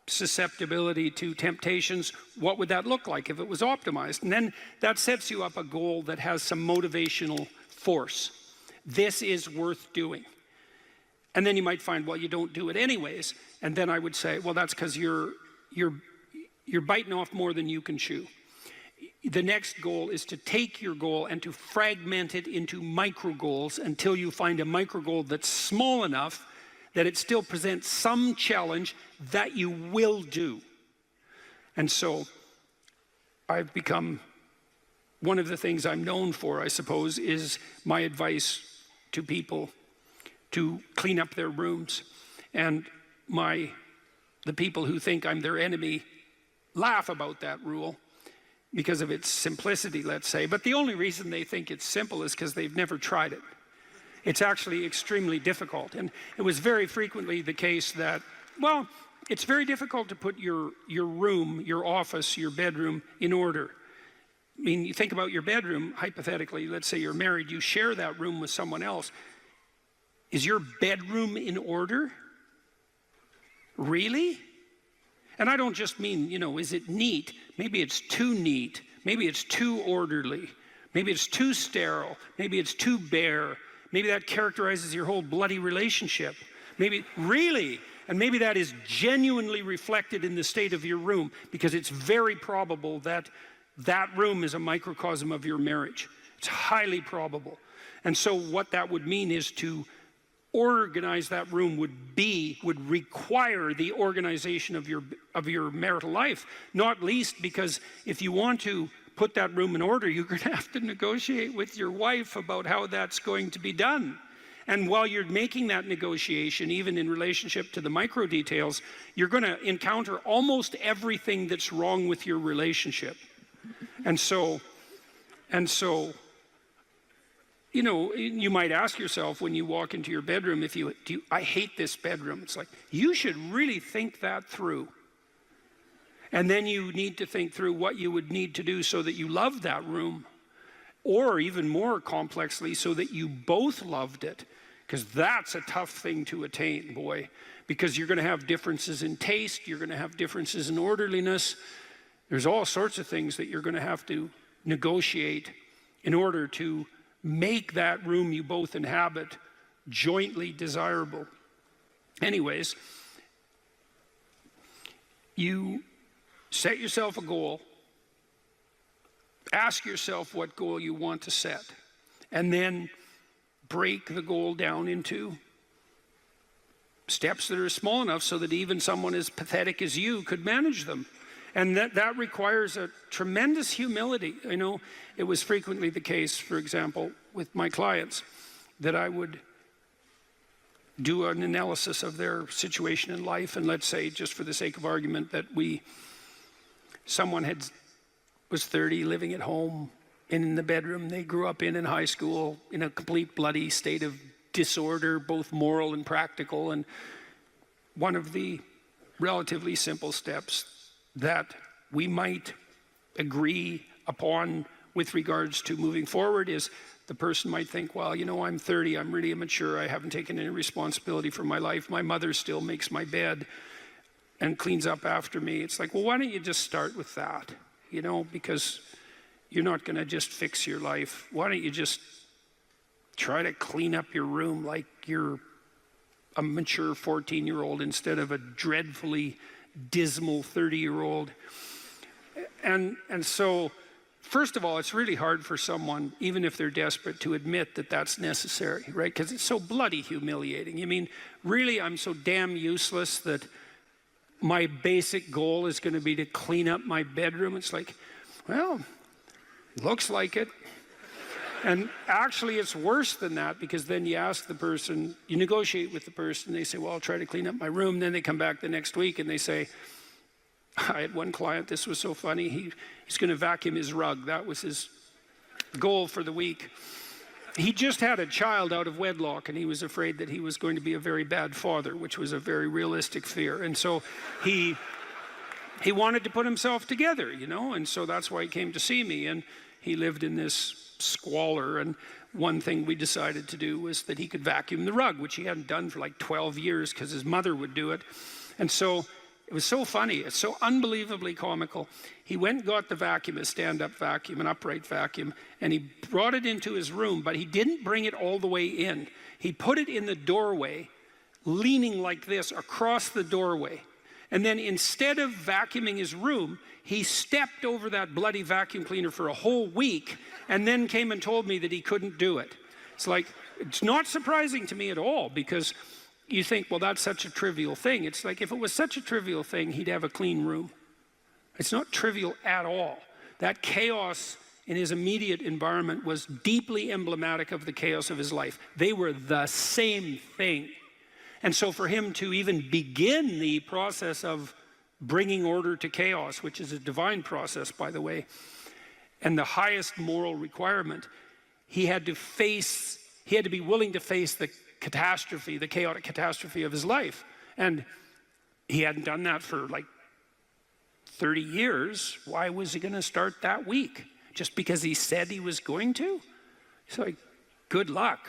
susceptibility to temptations, what would that look like if it was optimized? And then that sets you up a goal that has some motivational force. This is worth doing. And then you might find, well, you don't do it anyways. And then I would say, well, that's because you're biting off more than you can chew. The next goal is to take your goal and to fragment it into micro goals until you find a micro goal that's small enough that it still presents some challenge that you will do. And so I've become, one of the things I'm known for, I suppose, is my advice to people to clean up their rooms. And the people who think I'm their enemy laugh about that rule because of its simplicity, let's say. But the only reason they think it's simple is because they've never tried it. It's actually extremely difficult. And it was very frequently the case that, well, it's very difficult to put your room, your office, your bedroom in order. I mean, you think about your bedroom, hypothetically, let's say you're married, you share that room with someone else. Is your bedroom in order? Really? And I don't just mean, is it neat? Maybe it's too neat. Maybe it's too orderly. Maybe it's too sterile. Maybe it's too bare. Maybe that characterizes your whole bloody relationship. Maybe, really? And maybe that is genuinely reflected in the state of your room, because it's very probable that that room is a microcosm of your marriage. It's highly probable. And so what that would mean is to organize that room would require the organization of your marital life, not least because if you want to put that room in order, you're going to have to negotiate with your wife about how that's going to be done. And while you're making that negotiation, even in relationship to the micro details, you're going to encounter almost everything that's wrong with your relationship. And so, you might ask yourself when you walk into your bedroom, I hate this bedroom. It's like, you should really think that through. And then you need to think through what you would need to do so that you love that room, or even more complexly, so that you both loved it, because that's a tough thing to attain, boy, because you're going to have differences in taste, you're going to have differences in orderliness. There's all sorts of things that you're going to have to negotiate in order to make that room you both inhabit jointly desirable. Anyways, you set yourself a goal, ask yourself what goal you want to set, and then break the goal down into steps that are small enough so that even someone as pathetic as you could manage them. And that requires a tremendous humility. I know it was frequently the case, for example, with my clients, that I would do an analysis of their situation in life, and let's say, just for the sake of argument, that someone was 30, living at home, in the bedroom they grew up in high school, in a complete bloody state of disorder, both moral and practical. And one of the relatively simple steps that we might agree upon with regards to moving forward is the person might think, well, you know, I'm 30, I'm really immature, I haven't taken any responsibility for my life, my mother still makes my bed and cleans up after me. It's like, well, why don't you just start with that? You know, because you're not going to just fix your life. Why don't you just try to clean up your room like you're a mature 14-year-old instead of a dreadfully dismal 30-year-old. And so, first of all, it's really hard for someone, even if they're desperate, to admit that that's necessary, right? Because it's so bloody humiliating. I mean, really, I'm so damn useless that my basic goal is going to be to clean up my bedroom. It's like, well, looks like it. And actually, it's worse than that, because then you ask the person, you negotiate with the person, they say, well, I'll try to clean up my room. Then they come back the next week and they say, I had one client, this was so funny, he's going to vacuum his rug. That was his goal for the week. He just had a child out of wedlock, and he was afraid that he was going to be a very bad father, which was a very realistic fear. And so he wanted to put himself together, you know, and so that's why he came to see me. And he lived in this squalor, and one thing we decided to do was that he could vacuum the rug, which he hadn't done for like 12 years because his mother would do it. And so it was so funny, it's so unbelievably comical. He went and got the vacuum, a stand-up vacuum, an upright vacuum, and he brought it into his room, but he didn't bring it all the way in. He put it in the doorway, leaning like this across the doorway. And then instead of vacuuming his room, he stepped over that bloody vacuum cleaner for a whole week and then came and told me that he couldn't do it. It's like, it's not surprising to me at all, because you think, well, that's such a trivial thing. It's like, if it was such a trivial thing, he'd have a clean room. It's not trivial at all. That chaos in his immediate environment was deeply emblematic of the chaos of his life. They were the same thing. And so for him to even begin the process of bringing order to chaos, which is a divine process, by the way, and the highest moral requirement, he had to be willing to face the catastrophe, the chaotic catastrophe of his life. And he hadn't done that for like 30 years. Why was he going to start that week? Just because he said he was going to? It's like, good luck.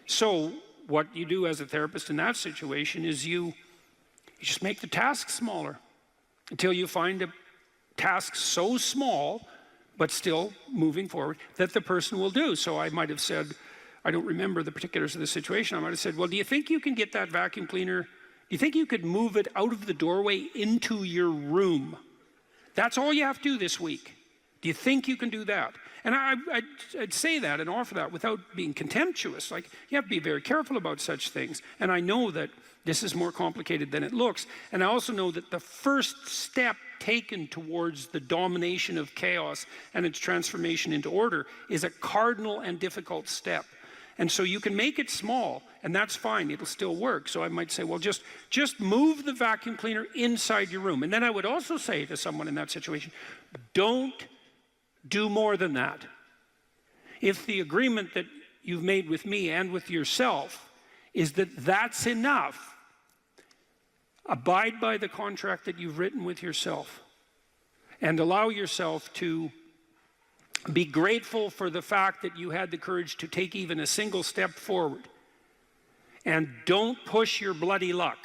So what you do as a therapist in that situation is you just make the task smaller until you find a task so small, but still moving forward, that the person will do. So I might have said, I don't remember the particulars of the situation, I might have said, well, do you think you can get that vacuum cleaner, do you think you could move it out of the doorway into your room? That's all you have to do this week. Do you think you can do that? And I'd say that and offer that without being contemptuous. Like, you have to be very careful about such things. And I know that this is more complicated than it looks. And I also know that the first step taken towards the domination of chaos and its transformation into order is a cardinal and difficult step. And so you can make it small, and that's fine, it'll still work. So I might say, well, just move the vacuum cleaner inside your room. And then I would also say to someone in that situation, don't do more than that. If the agreement that you've made with me and with yourself is that that's enough, abide by the contract that you've written with yourself and allow yourself to be grateful for the fact that you had the courage to take even a single step forward. And don't push your bloody luck,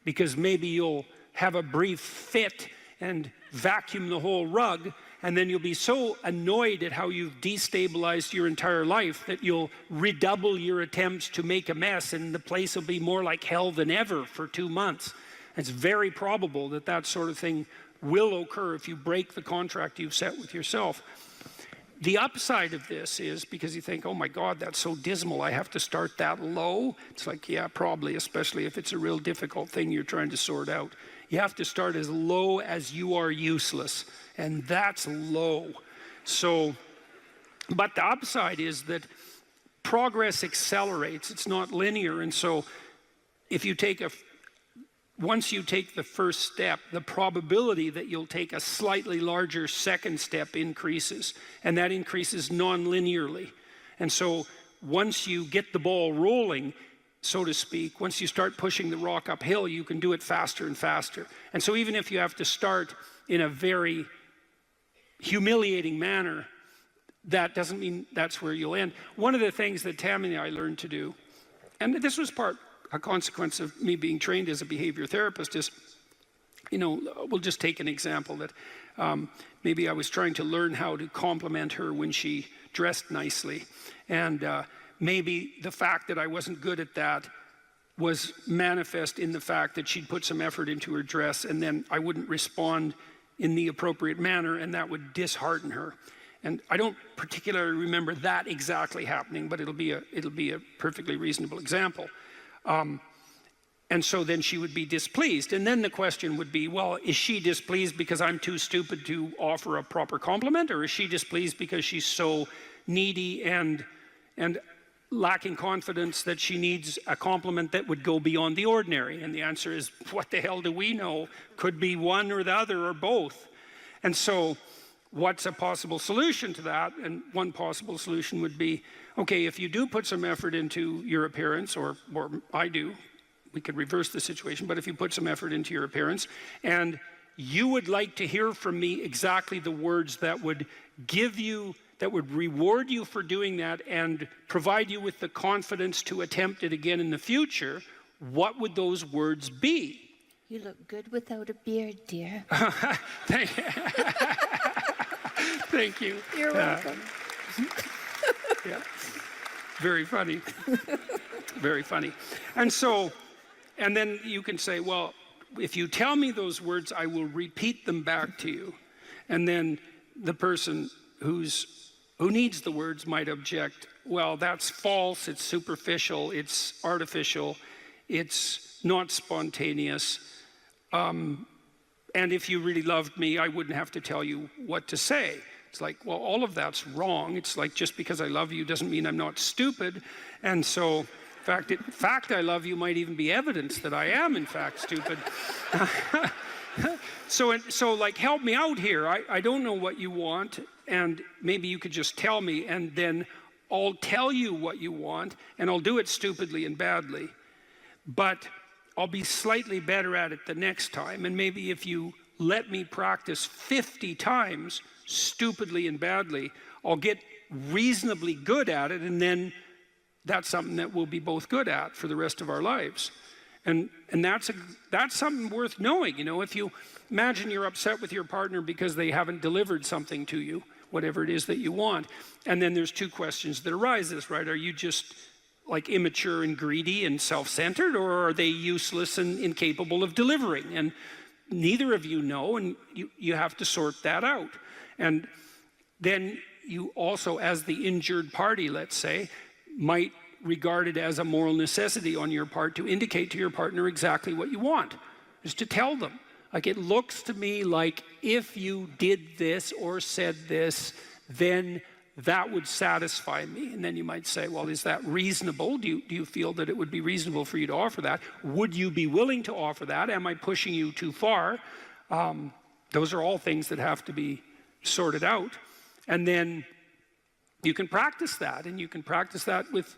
because maybe you'll have a brief fit and vacuum the whole rug, and then you'll be so annoyed at how you've destabilized your entire life that you'll redouble your attempts to make a mess, and the place will be more like hell than ever for 2 months. It's very probable that that sort of thing will occur if you break the contract you've set with yourself. The upside of this is, because you think, oh my God, that's so dismal, I have to start that low. It's like, yeah, probably, especially if it's a real difficult thing you're trying to sort out. You have to start as low as you are useless, and that's low. So, but the upside is that progress accelerates. It's not linear. And so if you take once you take the first step, the probability that you'll take a slightly larger second step increases, and that increases non-linearly. And so once you get the ball rolling, so to speak, once you start pushing the rock uphill, you can do it faster and faster. And so even if you have to start in a very humiliating manner, that doesn't mean that's where you'll end. One of the things that Tammy and I learned to do, and this was a consequence of me being trained as a behavior therapist, is, we'll just take an example that maybe I was trying to learn how to compliment her when she dressed nicely. And maybe the fact that I wasn't good at that was manifest in the fact that she'd put some effort into her dress, and then I wouldn't respond in the appropriate manner, and that would dishearten her. And I don't particularly remember that exactly happening, but it'll be a perfectly reasonable example. And so then she would be displeased. And then the question would be, well, is she displeased because I'm too stupid to offer a proper compliment, or is she displeased because she's so needy and lacking confidence that she needs a compliment that would go beyond the ordinary? And the answer is, what the hell do we know? Could be one or the other or both. And so what's a possible solution to that? And one possible solution would be, okay, if you do put some effort into your appearance, or I do, we could reverse the situation, but if you put some effort into your appearance, and you would like to hear from me exactly the words that would reward you for doing that and provide you with the confidence to attempt it again in the future, what would those words be? You look good without a beard, dear. Thank you. You're welcome. Yeah. Very funny. Very funny. And then you can say, well, if you tell me those words, I will repeat them back to you. And then the person who needs the words might object, well, that's false, it's superficial, it's artificial, it's not spontaneous. And if you really loved me, I wouldn't have to tell you what to say. It's like, well, all of that's wrong. It's like, just because I love you doesn't mean I'm not stupid. And so, in fact, I love you might even be evidence that I am, in fact, stupid. So like, help me out here. I don't know what you want, and maybe you could just tell me, and then I'll tell you what you want, and I'll do it stupidly and badly. But I'll be slightly better at it the next time, and maybe if you let me practice 50 times stupidly and badly, I'll get reasonably good at it, and then that's something that we'll be both good at for the rest of our lives. And that's something worth knowing. If you imagine you're upset with your partner because they haven't delivered something to you, whatever it is that you want, and then there's two questions that arises, right? Are you just like immature and greedy and self-centered, or are they useless and incapable of delivering? And neither of you know, and you have to sort that out. And then you also, as the injured party, let's say, might regard it as a moral necessity on your part to indicate to your partner exactly what you want, is to tell them. Like, it looks to me like if you did this or said this, then that would satisfy me. And then you might say, well, is that reasonable? Do you feel that it would be reasonable for you to offer that? Would you be willing to offer that? Am I pushing you too far? Those are all things that have to be sorted out. And then you can practice that, and you can practice that with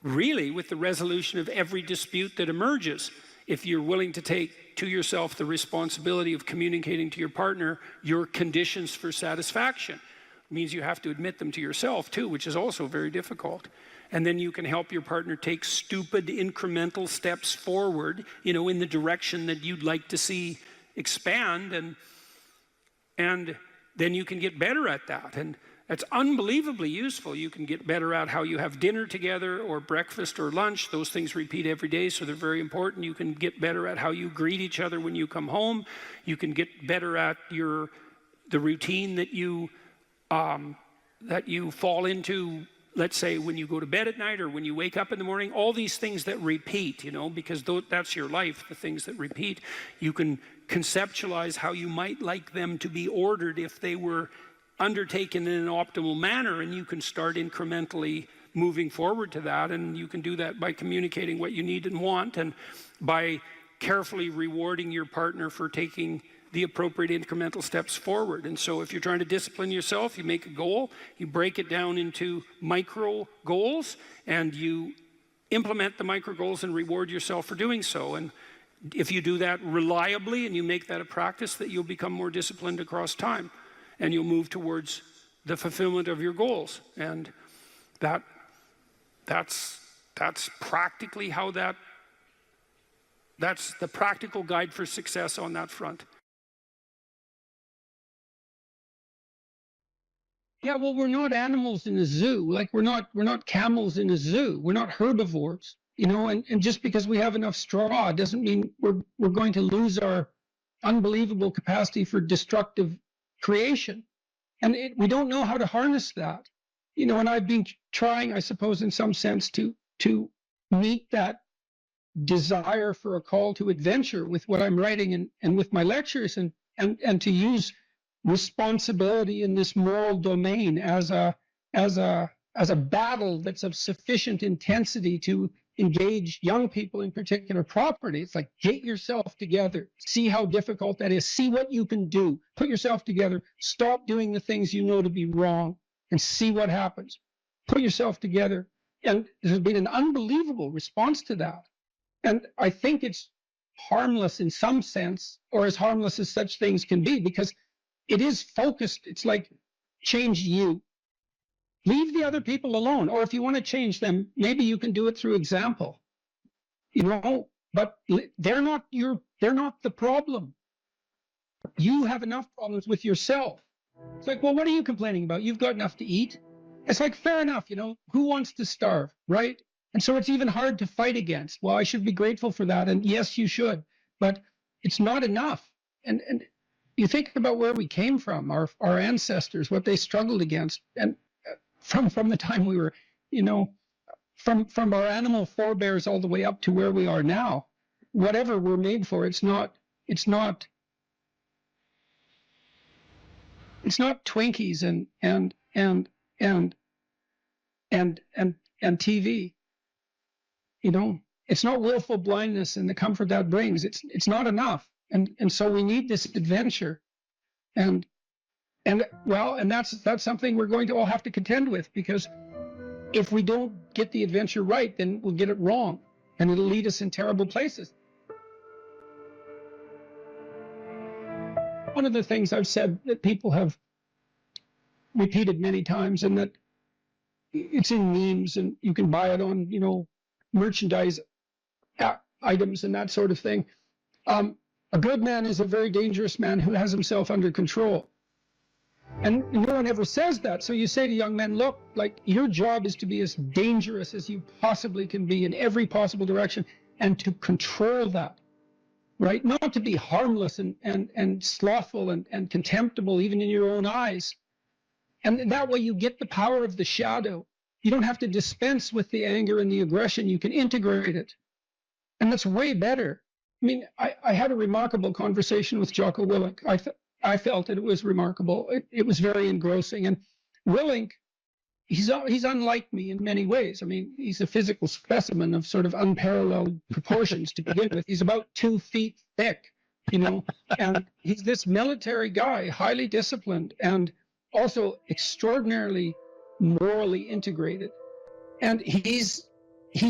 the resolution of every dispute that emerges. If you're willing to take to yourself the responsibility of communicating to your partner your conditions for satisfaction. It means you have to admit them to yourself too, which is also very difficult. And then you can help your partner take stupid incremental steps forward, in the direction that you'd like to see expand, and then you can get better at that. And that's unbelievably useful. You can get better at how you have dinner together, or breakfast or lunch. Those things repeat every day, so they're very important. You can get better at how you greet each other when you come home. You can get better at the routine that you fall into, let's say, when you go to bed at night or when you wake up in the morning. All these things that repeat, because that's your life, the things that repeat. You can conceptualize how you might like them to be ordered if they were undertaken in an optimal manner, and you can start incrementally moving forward to that. And you can do that by communicating what you need and want, and by carefully rewarding your partner for taking the appropriate incremental steps forward. And so if you're trying to discipline yourself, you make a goal, you break it down into micro goals, and you implement the micro goals and reward yourself for doing so. And if you do that reliably and you make that a practice, that you'll become more disciplined across time, and you'll move towards the fulfillment of your goals. And that's practically how that's the practical guide for success on that front. Yeah, well, we're not animals in a zoo. Like we're not camels in a zoo. We're not herbivores, you know. And just because we have enough straw doesn't mean we're going to lose our unbelievable capacity for destructive creation. And we don't know how to harness that, you know. And I've been trying, I suppose, in some sense, to meet that desire for a call to adventure with what I'm writing and with my lectures, and to use responsibility in this moral domain as a battle that's of sufficient intensity to engage young people in particular property. It's like, get yourself together, see how difficult that is, see what you can do, put yourself together, stop doing the things you know to be wrong, and see what happens. Put yourself together. And there's been an unbelievable response to that. And I think it's harmless in some sense, or as harmless as such things can be, because it is focused. It's like, change you. Leave the other people alone. Or if you want to change them, maybe you can do it through example. You know, but they're not the problem. You have enough problems with yourself. It's like, well, what are you complaining about? You've got enough to eat. It's like, fair enough, you know, who wants to starve, right? And so it's even hard to fight against. Well, I should be grateful for that. And yes, you should, but it's not enough. And you think about where we came from, our ancestors, what they struggled against, and from the time we were, you know, from our animal forebears all the way up to where we are now. Whatever we're made for, it's not Twinkies and TV. You know, it's not willful blindness and the comfort that brings. It's not enough. And so we need this adventure, and that's something we're going to all have to contend with, because if we don't get the adventure right, then we'll get it wrong, and it'll lead us in terrible places. One of the things I've said that people have repeated many times, and that it's in memes, and you can buy it on, you know, merchandise items and that sort of thing. A good man is a very dangerous man who has himself under control. And no one ever says that. So you say to young men, look, like, your job is to be as dangerous as you possibly can be in every possible direction, and to control that, right? Not to be harmless and slothful and contemptible even in your own eyes. And that way you get the power of the shadow. You don't have to dispense with the anger and the aggression. You can integrate it. And that's way better. I mean, I had a remarkable conversation with Jocko Willink. I felt that it was remarkable. It was very engrossing. And Willink, he's unlike me in many ways. I mean, he's a physical specimen of sort of unparalleled proportions to begin with. He's about 2 feet thick, you know, and he's this military guy, highly disciplined, and also extraordinarily morally integrated. And he's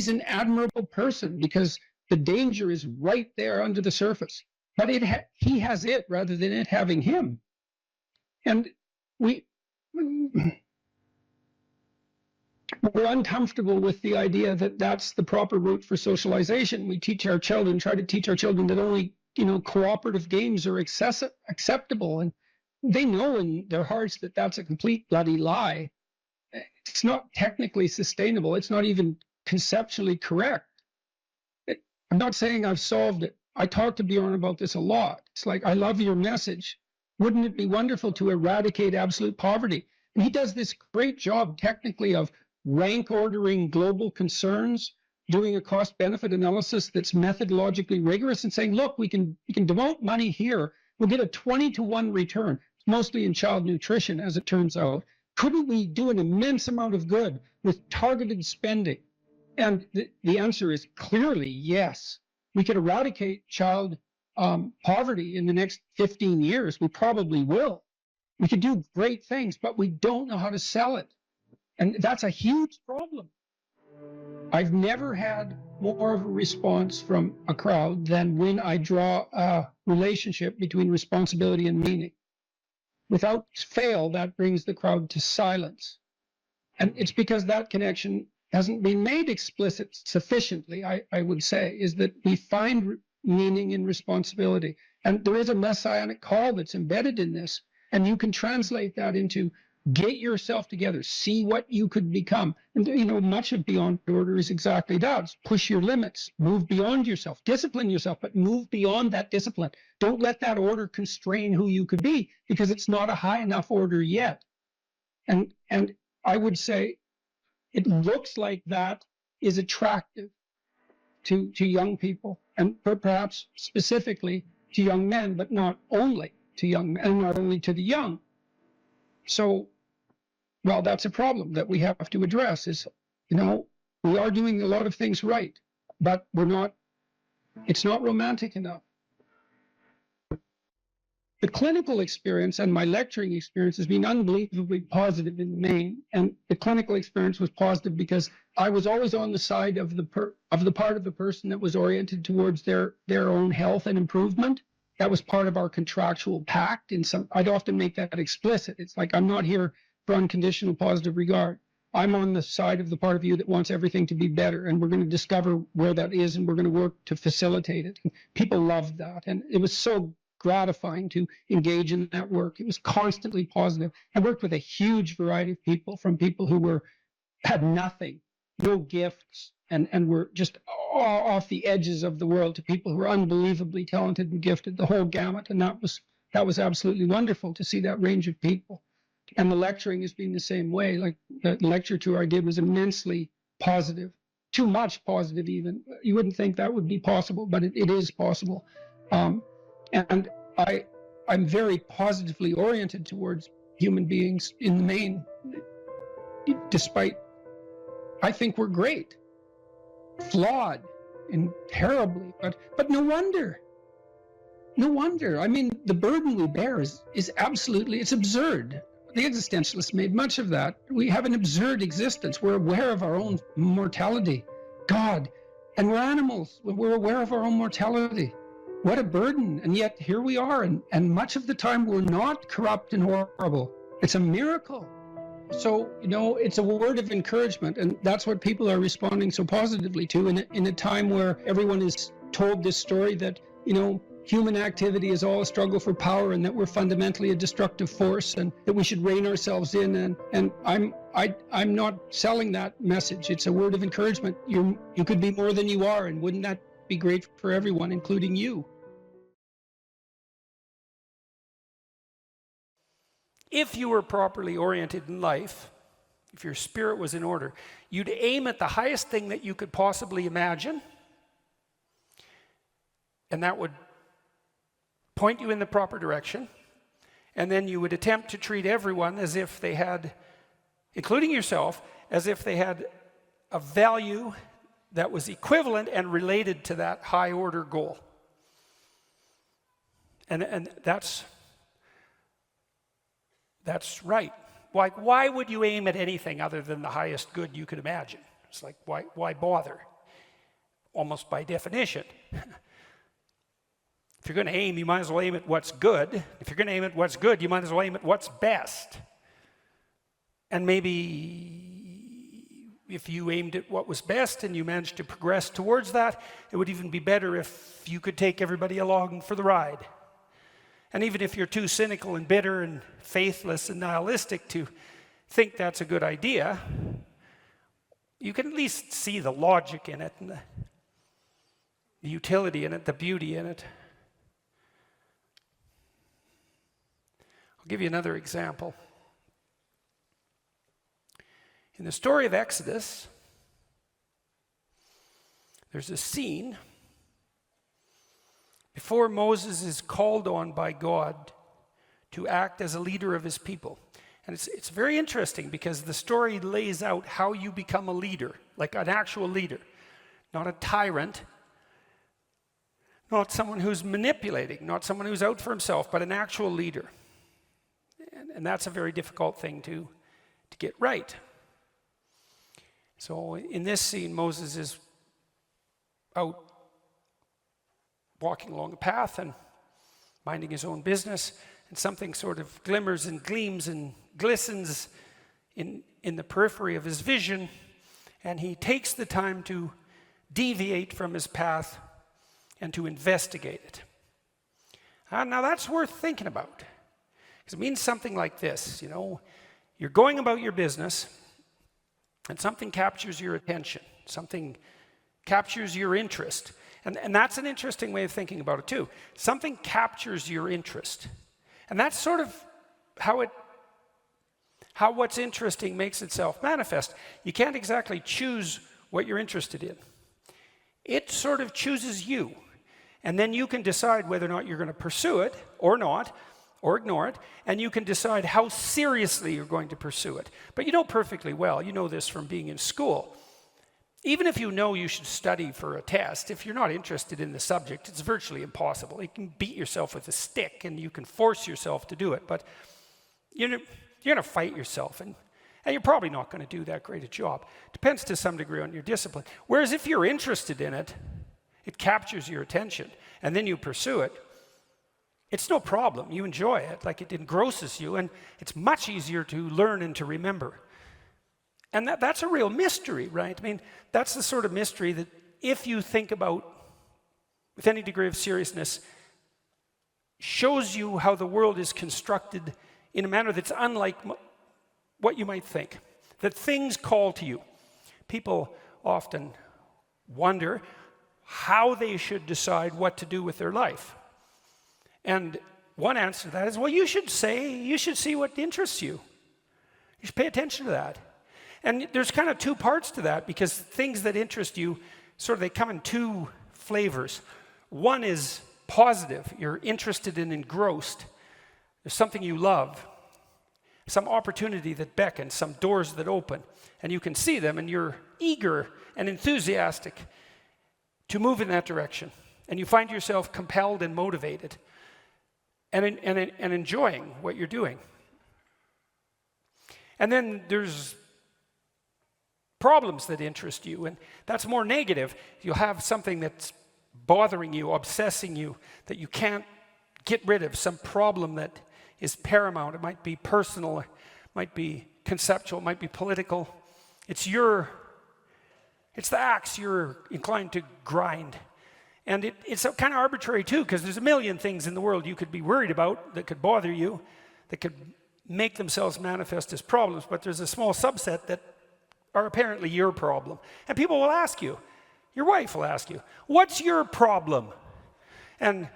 an admirable person, because the danger is right there under the surface, but he has it rather than it having him. And we're uncomfortable with the idea that that's the proper route for socialization. We try to teach our children that only, you know, cooperative games are acceptable, and they know in their hearts that that's a complete bloody lie. It's not technically sustainable. It's not even conceptually correct. I'm not saying I've solved it. I talk to Bjorn about this a lot. It's like, I love your message. Wouldn't it be wonderful to eradicate absolute poverty? And he does this great job technically of rank ordering global concerns, doing a cost-benefit analysis that's methodologically rigorous, and saying, look, we can devote money here. We'll get a 20-to-1 return, mostly in child nutrition, as it turns out. couldn't we do an immense amount of good with targeted spending? And the answer is clearly yes. We could eradicate child poverty in the next 15 years. We probably will. We could do great things, but we don't know how to sell it. And that's a huge problem. I've never had more of a response from a crowd than when I draw a relationship between responsibility and meaning. Without fail, that brings the crowd to silence. And it's because that connection hasn't been made explicit sufficiently, I would say, is that we find meaning in responsibility. And there is a messianic call that's embedded in this. And you can translate that into get yourself together, see what you could become. And, you know, much of Beyond Order is exactly that. It's push your limits, move beyond yourself, discipline yourself, but move beyond that discipline. Don't let that order constrain who you could be, because it's not a high enough order yet. And I would say it looks like that is attractive to young people, and perhaps specifically to young men, but not only to young men, and not only to the young. So, well, that's a problem that we have to address is, you know, we are doing a lot of things right, but it's not romantic enough. The clinical experience and my lecturing experience has been unbelievably positive in the main. And the clinical experience was positive because I was always on the side of the part of the person that was oriented towards their own health and improvement. That was part of our contractual pact. I'd often make that explicit. It's like, I'm not here for unconditional positive regard. I'm on the side of the part of you that wants everything to be better, and we're going to discover where that is, and we're going to work to facilitate it. And people loved that, and it was so gratifying to engage in that work. It was constantly positive. I worked with a huge variety of people, from people who had nothing, no gifts, and were just off the edges of the world, to people who were unbelievably talented and gifted, the whole gamut. And that was absolutely wonderful to see that range of people. And the lecturing has been the same way. Like the lecture tour I did was immensely positive, too much positive even. You wouldn't think that would be possible, but it is possible. And I'm very positively oriented towards human beings in the main, despite I think we're great, flawed and terribly, but no wonder. No wonder. I mean, the burden we bear is absolutely, it's absurd. The existentialists made much of that. We have an absurd existence. We're aware of our own mortality. God, and we're animals. We're aware of our own mortality. What a burden. And yet here we are. And much of the time we're not corrupt and horrible. It's a miracle. So, you know, it's a word of encouragement. And that's what people are responding so positively to in a time where everyone is told this story that, you know, human activity is all a struggle for power, and that we're fundamentally a destructive force, and that we should rein ourselves in. And I'm not selling that message. It's a word of encouragement. You could be more than you are, and wouldn't that be great for everyone, including you? If you were properly oriented in life, if your spirit was in order, you'd aim at the highest thing that you could possibly imagine, and that would point you in the proper direction, and then you would attempt to treat everyone as if they had, including yourself, as if they had a value that was equivalent and related to that high order goal. And that's right. Why would you aim at anything other than the highest good you could imagine? It's like, why bother? Almost by definition. If you're going to aim, you might as well aim at what's good. If you're going to aim at what's good, you might as well aim at what's best. And maybe if you aimed at what was best and you managed to progress towards that, it would even be better if you could take everybody along for the ride. And even if you're too cynical and bitter and faithless and nihilistic to think that's a good idea, you can at least see the logic in it and the utility in it, the beauty in it. I'll give you another example. In the story of Exodus, there's a scene before Moses is called on by God to act as a leader of his people. And it's very interesting because the story lays out how you become a leader, like an actual leader, not a tyrant, not someone who's manipulating, not someone who's out for himself, but an actual leader. And that's a very difficult thing to get right. So in this scene, Moses is out walking along a path and minding his own business, and something sort of glimmers and gleams and glistens in the periphery of his vision, and he takes the time to deviate from his path and to investigate it. Now that's worth thinking about, because it means something like this. You're going about your business, and something captures your attention, something captures your interest. And that's an interesting way of thinking about it too. Something captures your interest. And that's sort of how what's interesting makes itself manifest. You can't exactly choose what you're interested in. It sort of chooses you. And then you can decide whether or not you're going to pursue it or not, or ignore it, and you can decide how seriously you're going to pursue it. But you know perfectly well, you know this from being in school, even if you know you should study for a test, if you're not interested in the subject, it's virtually impossible. You can beat yourself with a stick and you can force yourself to do it, but you're going to fight yourself, and you're probably not going to do that great a job. Depends to some degree on your discipline. Whereas if you're interested in it, it captures your attention, and then you pursue it, it's no problem. You enjoy it, like it engrosses you, and it's much easier to learn and to remember. And that's a real mystery, right? I mean, that's the sort of mystery that if you think about with any degree of seriousness, shows you how the world is constructed in a manner that's unlike what you might think. That things call to you. People often wonder how they should decide what to do with their life. And one answer to that is, well, you should see what interests you. You should pay attention to that. And there's kind of two parts to that, because things that interest you, they come in two flavors. One is positive. You're interested and engrossed. There's something you love, some opportunity that beckons, some doors that open, and you can see them, and you're eager and enthusiastic to move in that direction. And you find yourself compelled and motivated and enjoying what you're doing. And then there's problems that interest you, and that's more negative. You'll have something that's bothering you, obsessing you, that you can't get rid of, some problem that is paramount. It might be personal, it might be conceptual, it might be political. It's the axe you're inclined to grind. And it's kind of arbitrary too, because there's a million things in the world you could be worried about that could bother you, that could make themselves manifest as problems, but there's a small subset that are apparently your problem. And people will ask you, your wife will ask you, what's your problem? And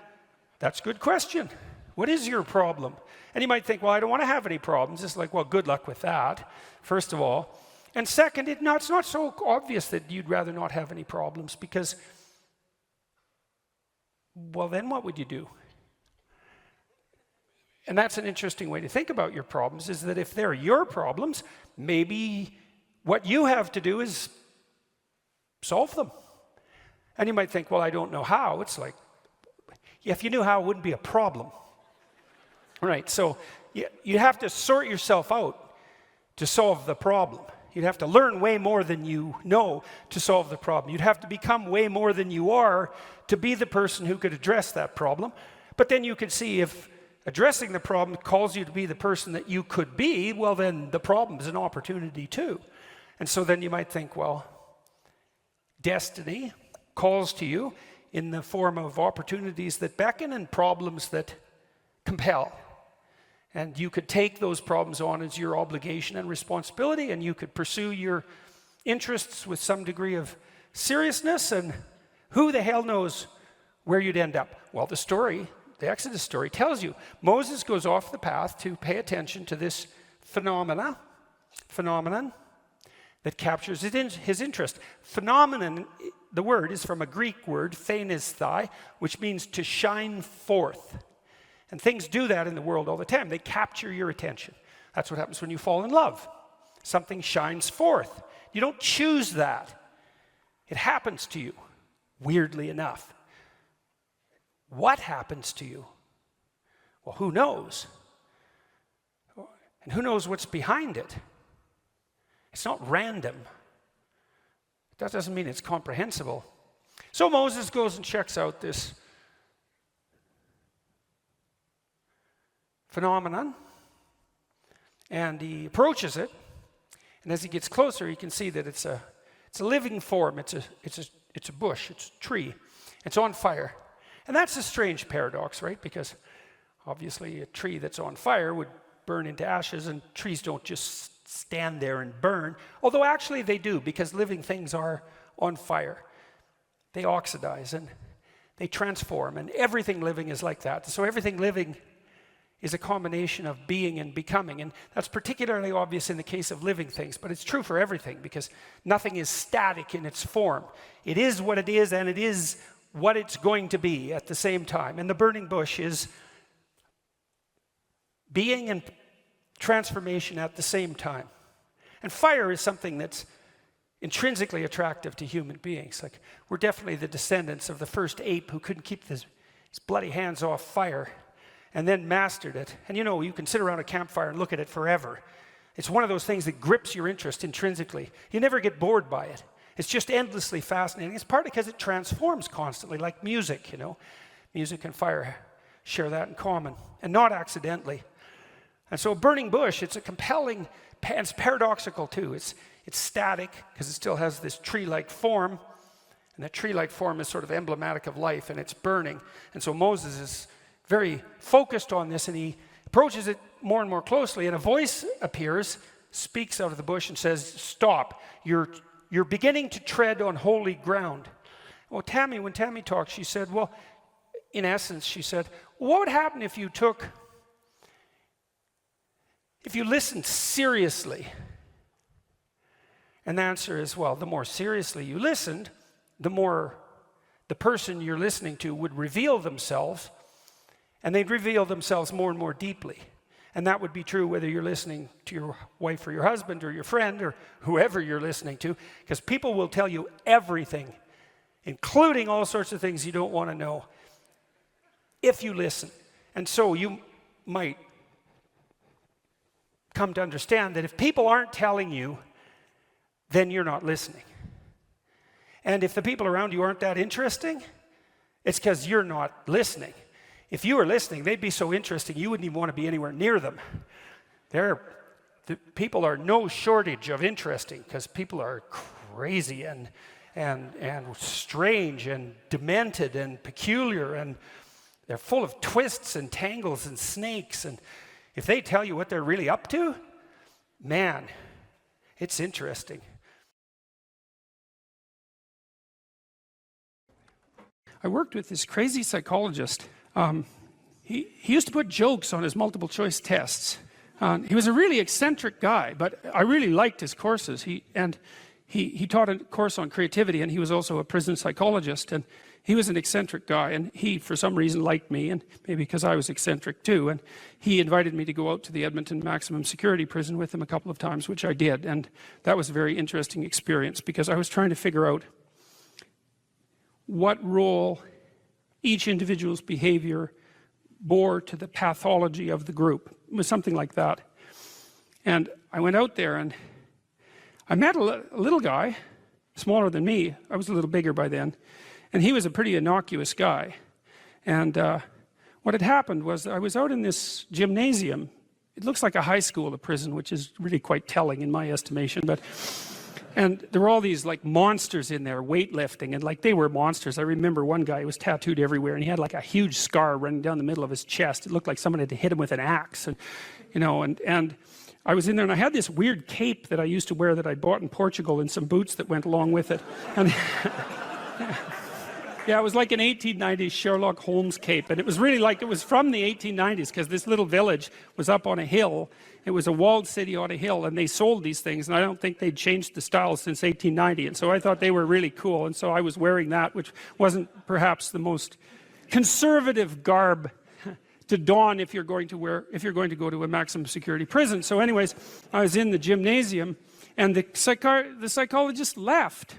that's a good question. What is your problem? And you might think, well, I don't want to have any problems. It's like, well, good luck with that, first of all. And second, it's not so obvious that you'd rather not have any problems, because, well, then what would you do? And that's an interesting way to think about your problems, is that if they're your problems, maybe what you have to do is solve them. And you might think, well, I don't know how. It's like, if you knew how, it wouldn't be a problem. Right, so you have to sort yourself out to solve the problem. You'd have to learn way more than you know to solve the problem. You'd have to become way more than you are to be the person who could address that problem. But then you could see if addressing the problem calls you to be the person that you could be, well, then the problem is an opportunity too. And so then you might think, well, destiny calls to you in the form of opportunities that beckon and problems that compel. And you could take those problems on as your obligation and responsibility, and you could pursue your interests with some degree of seriousness, and who the hell knows where you'd end up. Well, the Exodus story tells you. Moses goes off the path to pay attention to this phenomenon that captures his interest. Phenomenon, the word is from a Greek word, phanesthai, which means to shine forth. And things do that in the world all the time. They capture your attention. That's what happens when you fall in love. Something shines forth. You don't choose that. It happens to you, weirdly enough. What happens to you? Well, who knows? And who knows what's behind it? It's not random. That doesn't mean it's comprehensible. So Moses goes and checks out this phenomenon, and he approaches it, and as he gets closer, he can see that it's a living form. It's a bush. It's a tree. It's on fire, and that's a strange paradox, right? Because obviously, a tree that's on fire would burn into ashes, and trees don't just stand there and burn. Although actually they do, because living things are on fire. They oxidize and they transform, and everything living is like that. So everything living is a combination of being and becoming, and that's particularly obvious in the case of living things, but it's true for everything, because nothing is static in its form. It is what it is, and it is what it's going to be at the same time. And the burning bush is being and transformation at the same time. And fire is something that's intrinsically attractive to human beings. Like, we're definitely the descendants of the first ape who couldn't keep his bloody hands off fire and then mastered it. And you know, you can sit around a campfire and look at it forever. It's one of those things that grips your interest intrinsically. You never get bored by it. It's just endlessly fascinating. It's partly because it transforms constantly, like music, you know. Music and fire share that in common, and not accidentally. And so a burning bush, it's a compelling, it's paradoxical too. It's static, because it still has this tree-like form, and that tree-like form is sort of emblematic of life, and it's burning. And so Moses is very focused on this, and he approaches it more and more closely, and a voice appears, speaks out of the bush and says, "Stop, you're beginning to tread on holy ground." Well, when Tammy talked, she said, well, in essence, she said, what would happen if you listened seriously? And the answer is, well, the more seriously you listened, the more the person you're listening to would reveal themselves, and they'd reveal themselves more and more deeply. And that would be true whether you're listening to your wife or your husband or your friend or whoever you're listening to, because people will tell you everything, including all sorts of things you don't want to know, if you listen. And so you might come to understand that if people aren't telling you, then you're not listening. And if the people around you aren't that interesting, it's because you're not listening. If you were listening, they'd be so interesting you wouldn't even want to be anywhere near them. The people are no shortage of interesting, because people are crazy and strange and demented and peculiar, and they're full of twists and tangles and snakes. And if they tell you what they're really up to, man, it's interesting. I worked with this crazy psychologist. He used to put jokes on his multiple choice tests. He was a really eccentric guy, but I really liked his courses. He taught a course on creativity, and he was also a prison psychologist, and he was an eccentric guy, and he, for some reason, liked me, and maybe because I was eccentric too, and he invited me to go out to the Edmonton maximum security prison with him a couple of times, which I did, and that was a very interesting experience, because I was trying to figure out what role each individual's behavior bore to the pathology of the group. It was something like that. And I went out there, and I met a little guy, smaller than me. I was a little bigger by then. And he was a pretty innocuous guy. And what had happened was I was out in this gymnasium. It looks like a high school, a prison, which is really quite telling in my estimation. And there were all these like monsters in there, weightlifting, and like they were monsters. I remember one guy was tattooed everywhere, and he had like a huge scar running down the middle of his chest. It looked like someone had hit him with an axe, and you know. And I was in there, and I had this weird cape that I used to wear that I bought in Portugal, and some boots that went along with it. And yeah, it was like an 1890s Sherlock Holmes cape, and it was really like it was from the 1890s, because this little village was up on a hill. It was a walled city on a hill, and they sold these things, and I don't think they'd changed the style since 1890, and so I thought they were really cool, and so I was wearing that, which wasn't perhaps the most conservative garb to don if you're going to go to a maximum security prison. So anyways, I was in the gymnasium, and the psychologist left,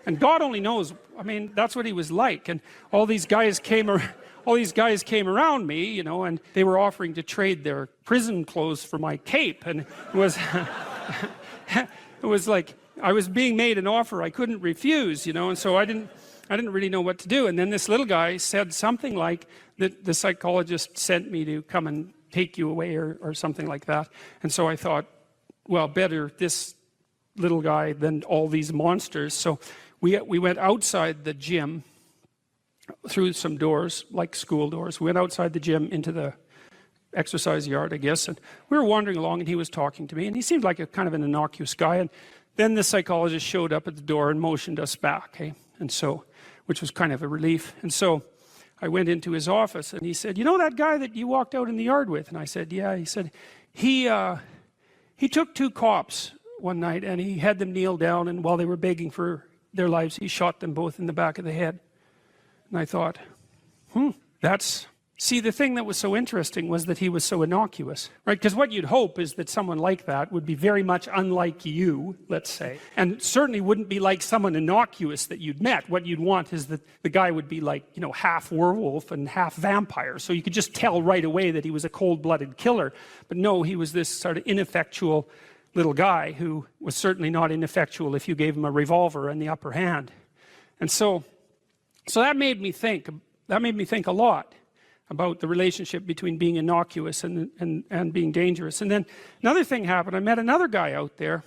and God only knows. I mean, that's what he was like. And all these guys came around me, you know, and they were offering to trade their prison clothes for my cape, and it was it was like I was being made an offer I couldn't refuse, you know, and so I didn't really know what to do. And then this little guy said something like that the psychologist sent me to come and take you away, or something like that. And so I thought, well, better this little guy than all these monsters. So we went outside the gym through some doors, like school doors. We went outside the gym into the exercise yard, I guess, and we were wandering along, and he was talking to me, and he seemed like a kind of an innocuous guy. And then the psychologist showed up at the door and motioned us back, and so, which was kind of a relief. And so I went into his office, and he said, you know that guy that you walked out in the yard with? And I said, yeah. He said, he took 2 cops one night, and he had them kneel down, and while they were begging for their lives, he shot them both in the back of the head. And I thought, see, the thing that was so interesting was that he was so innocuous, right? Because what you'd hope is that someone like that would be very much unlike you, let's say, and certainly wouldn't be like someone innocuous that you'd met. What you'd want is that the guy would be like, you know, half werewolf and half vampire. So you could just tell right away that he was a cold-blooded killer. But no, he was this sort of ineffectual little guy who was certainly not ineffectual if you gave him a revolver and the upper hand. And so that made me think a lot about the relationship between being innocuous and being dangerous. And then another thing happened. I met another guy out there,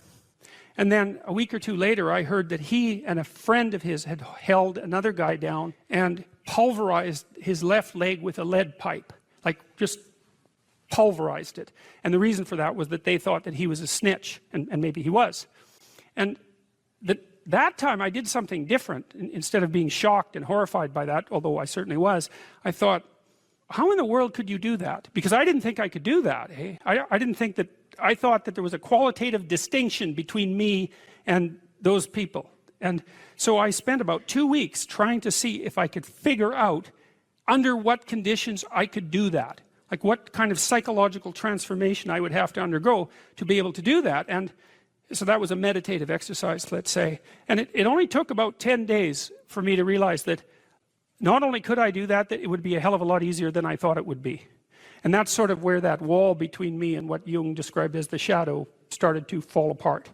and then a week or 2 later I heard that he and a friend of his had held another guy down and pulverized his left leg with a lead pipe, like just pulverized it. And the reason for that was that they thought that he was a snitch, and maybe he was. And that time I did something different. Instead of being shocked and horrified by that, although I certainly was, I thought, how in the world could you do that? Because I didn't think I could do that. I thought that there was a qualitative distinction between me and those people. And so I spent about 2 weeks trying to see if I could figure out under what conditions I could do that. Like what kind of psychological transformation I would have to undergo to be able to do that. And so that was a meditative exercise, let's say. And it only took about 10 days for me to realize that not only could I do that, that it would be a hell of a lot easier than I thought it would be. And that's sort of where that wall between me and what Jung described as the shadow started to fall apart.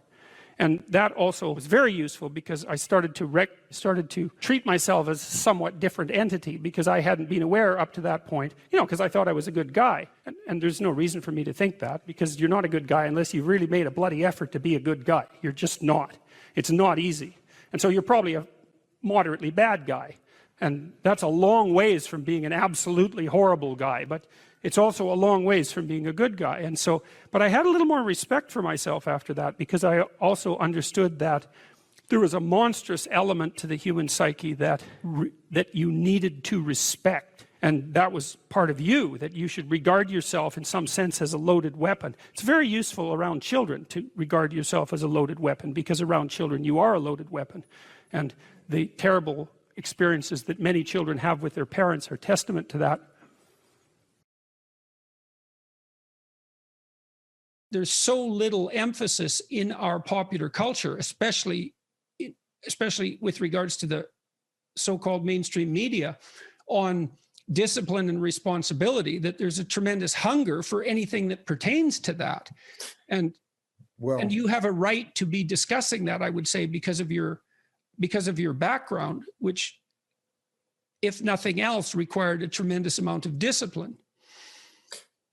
And that also was very useful because I started to treat myself as a somewhat different entity, because I hadn't been aware up to that point, you know, because I thought I was a good guy. And there's no reason for me to think that, because you're not a good guy unless you've really made a bloody effort to be a good guy. You're just not. It's not easy. And so you're probably a moderately bad guy. And that's a long ways from being an absolutely horrible guy, but it's also a long ways from being a good guy. And so, but I had a little more respect for myself after that, because I also understood that there was a monstrous element to the human psyche that you needed to respect. And that was part of you, that you should regard yourself in some sense as a loaded weapon. It's very useful around children to regard yourself as a loaded weapon, because around children you are a loaded weapon. And the terrible experiences that many children have with their parents are testament to that. There's so little emphasis in our popular culture, especially with regards to the so-called mainstream media, on discipline and responsibility, that there's a tremendous hunger for anything that pertains to that. And you have a right to be discussing that, I would say, because of your background, which, if nothing else, required a tremendous amount of discipline.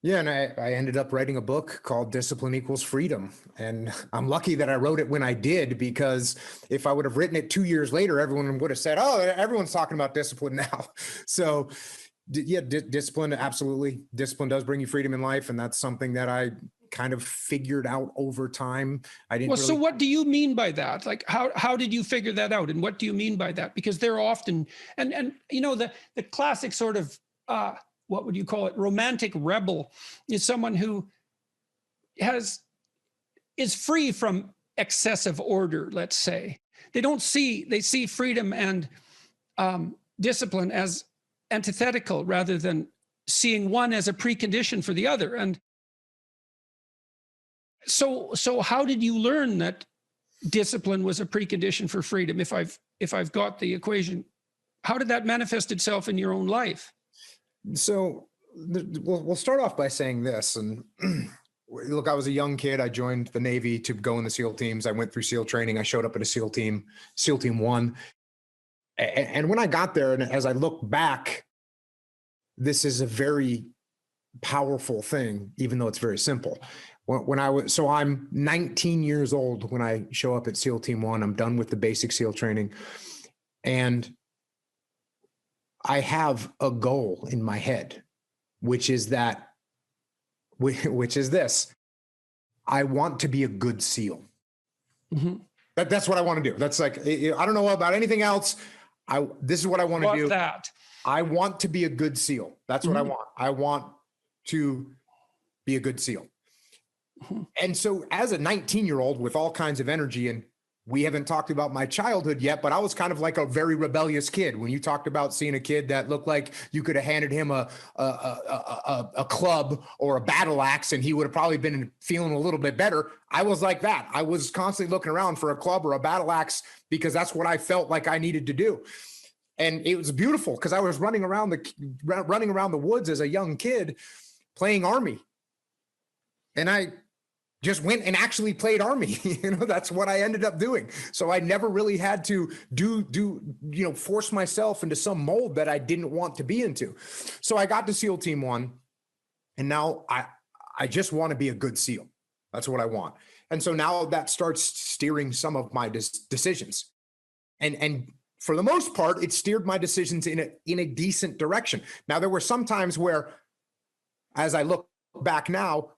Yeah, and I ended up writing a book called Discipline Equals Freedom. And I'm lucky that I wrote it when I did, because if I would have written it 2 years later, everyone would have said, oh, everyone's talking about discipline now. So yeah, discipline, absolutely. Discipline does bring you freedom in life. And that's something that I kind of figured out over time. So what do you mean by that? Like, how did you figure that out? And what do you mean by that? Because they're often, and you know, the classic sort of, what would you call it? Romantic rebel is someone who is free from excessive order, let's say. They see freedom and discipline as antithetical rather than seeing one as a precondition for the other. And so how did you learn that discipline was a precondition for freedom? If I've got the equation, how did that manifest itself in your own life? So we'll start off by saying this. And look, I was a young kid. I joined the Navy to go in the SEAL teams. I went through SEAL training. I showed up at a SEAL team 1. And when I got there, and as I look back, this is a very powerful thing, even though it's very simple. So I'm 19 years old when I show up at SEAL Team 1. I'm done with the basic SEAL training. And I have a goal in my head, which is this. I want to be a good SEAL. Mm-hmm. That's what I want to do. That's like, I don't know about anything else. This is what I want to do. I want to be a good SEAL. That's what I want. I want to be a good SEAL. And so as a 19-year-old with all kinds of energy, and we haven't talked about my childhood yet, but I was kind of like a very rebellious kid. When you talked about seeing a kid that looked like you could have handed him a club or a battle axe and he would have probably been feeling a little bit better, I was like that. I was constantly looking around for a club or a battle axe because that's what I felt like I needed to do. And it was beautiful because I was running around the woods as a young kid playing Army. And I just went and actually played Army. That's what I ended up doing. So I never really had to force myself into some mold that I didn't want to be into. So I got to SEAL Team 1, and now I just want to be a good SEAL. That's what I want. And so now that starts steering some of my decisions. And for the most part, it steered my decisions in a decent direction. Now, there were some times where, as I look back now,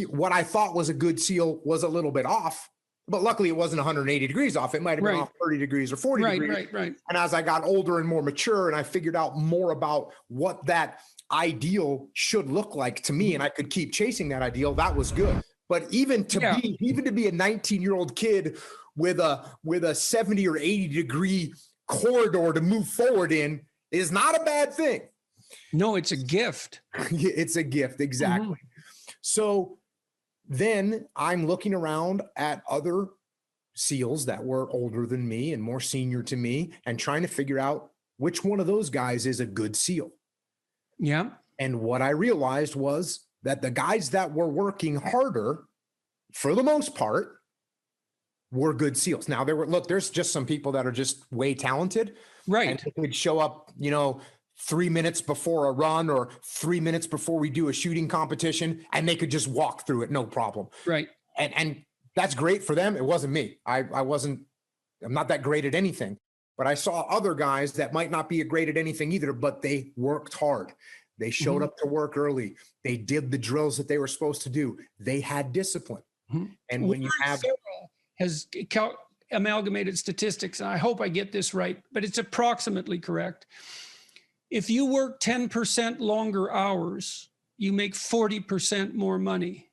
what I thought was a good SEAL was a little bit off, but luckily it wasn't 180 degrees off. It might've been off 30 degrees or 40 degrees. Right. And as I got older and more mature and I figured out more about what that ideal should look like to me, and I could keep chasing that ideal, that was good. But even to be a 19-year-old kid with a 70 or 80 degree corridor to move forward in is not a bad thing. No, it's a gift. It's a gift. Exactly. Mm-hmm. So then I'm looking around at other SEALs that were older than me and more senior to me and trying to figure out which one of those guys is a good SEAL. Yeah. And what I realized was that the guys that were working harder, for the most part, were good SEALs. Now there's just some people that are just way talented. Right. And they could show up, 3 minutes before a run or 3 minutes before we do a shooting competition, and they could just walk through it, no problem. Right. And that's great for them. It wasn't me. I'm not that great at anything, but I saw other guys that might not be great at anything either, but they worked hard. They showed up to work early. They did the drills that they were supposed to do. They had discipline. And when you have has amalgamated statistics, and I hope I get this right, but it's approximately correct. If you work 10% longer hours, you make 40% more money.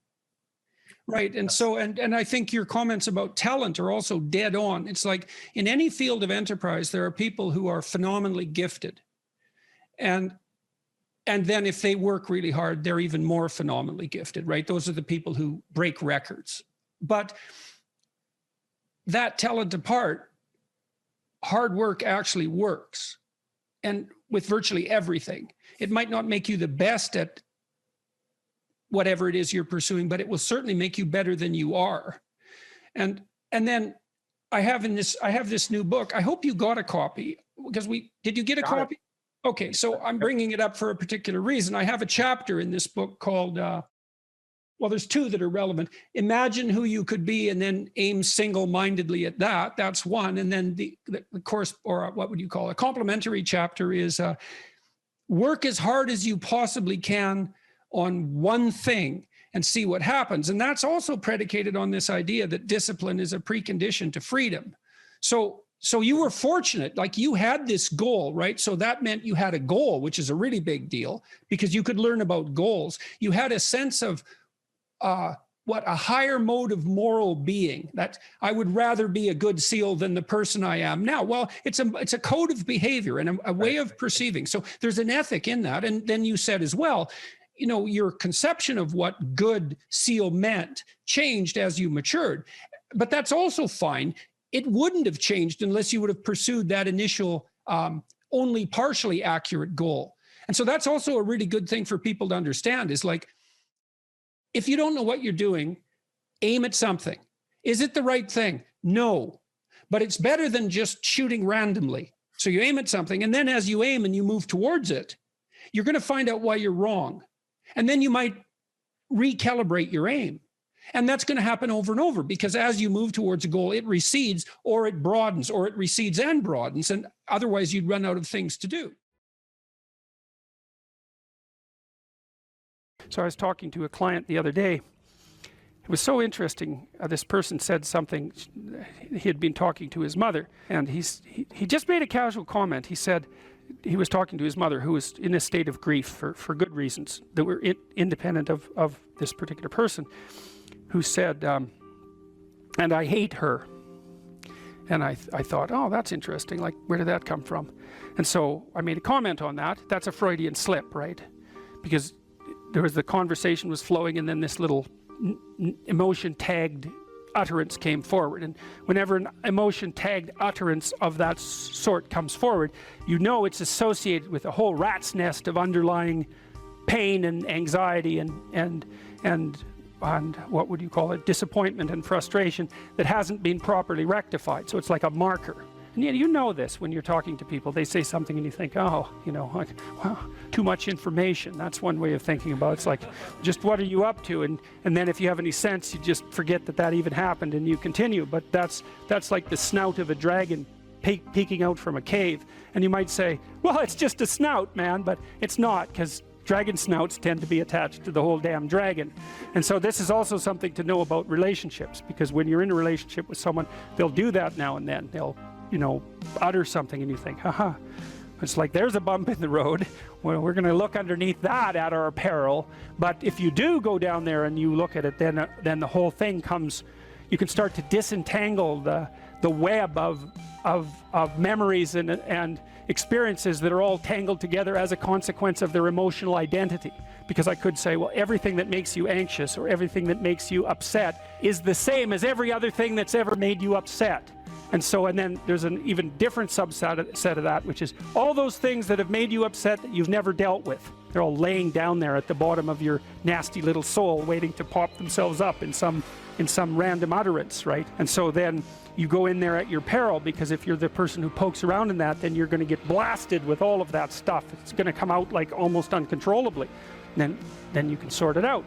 Right. And so, and I think your comments about talent are also dead on. It's like in any field of enterprise, there are people who are phenomenally gifted. And then if they work really hard, they're even more phenomenally gifted, right? Those are the people who break records. But that talent apart, hard work actually works. And with virtually everything, it might not make you the best at whatever it is you're pursuing, but it will certainly make you better than you are. And then I have this new book. I hope you got a copy because did you get a copy? Okay. So I'm bringing it up for a particular reason. I have a chapter in this book called, there's two that are relevant. Imagine who you could be and then aim single-mindedly at that. That's one. And then the course, or what would you call it? A complementary chapter is work as hard as you possibly can on one thing and see what happens. And that's also predicated on this idea that discipline is a precondition to freedom. So you were fortunate, like you had this goal, right? So that meant you had a goal, which is a really big deal because you could learn about goals. You had a sense of a higher mode of moral being, that I would rather be a good SEAL than the person I am now. Well, it's a code of behavior and a way of perceiving. So there's an ethic in that. And then you said as well, you know, your conception of what good SEAL meant changed as you matured. But that's also fine. It wouldn't have changed unless you would have pursued that initial only partially accurate goal. And so that's also a really good thing for people to understand, is like, if you don't know what you're doing, aim at something. Is it the right thing? No, but it's better than just shooting randomly. So you aim at something, and then as you aim and you move towards it, you're going to find out why you're wrong. And then you might recalibrate your aim. And that's going to happen over and over, because as you move towards a goal, it recedes or it broadens, or it recedes and broadens, and otherwise you'd run out of things to do. So I was talking to a client the other day. It was so interesting. This person said something. He had been talking to his mother, and he just made a casual comment. He said he was talking to his mother, who was in a state of grief for good reasons that were independent of this particular person, who said, and I hate her. And I thought, oh, that's interesting. Like, where did that come from? And so I made a comment on that. That's a Freudian slip, right? Because there was the conversation was flowing, and then this little emotion tagged utterance came forward. And whenever an emotion tagged utterance of that sort comes forward, you know it's associated with a whole rat's nest of underlying pain and anxiety and what would you call it, disappointment and frustration that hasn't been properly rectified. So it's like a marker. And you know this when you're talking to people. They say something and you think, oh, you know, like, wow, too much information. That's one way of thinking about it. It's like, just what are you up to? And then if you have any sense, you just forget that even happened and you continue. But that's like the snout of a dragon peeking out from a cave. And you might say, well, it's just a snout, man. But it's not, because dragon snouts tend to be attached to the whole damn dragon. And so this is also something to know about relationships, because when you're in a relationship with someone, they'll do that now and then. They'll, you know, utter something and you think, haha, it's like, there's a bump in the road. Well, we're going to look underneath that at our peril. But if you do go down there and you look at it, then the whole thing comes, you can start to disentangle the web of memories and experiences that are all tangled together as a consequence of their emotional identity. Because I could say, well, everything that makes you anxious or everything that makes you upset is the same as every other thing that's ever made you upset. And then there's an even different subset of that, which is all those things that have made you upset that you've never dealt with. They're all laying down there at the bottom of your nasty little soul, waiting to pop themselves up in some random utterance, right? And so then you go in there at your peril, because if you're the person who pokes around in that, then you're going to get blasted with all of that stuff. It's going to come out like almost uncontrollably. Then you can sort it out.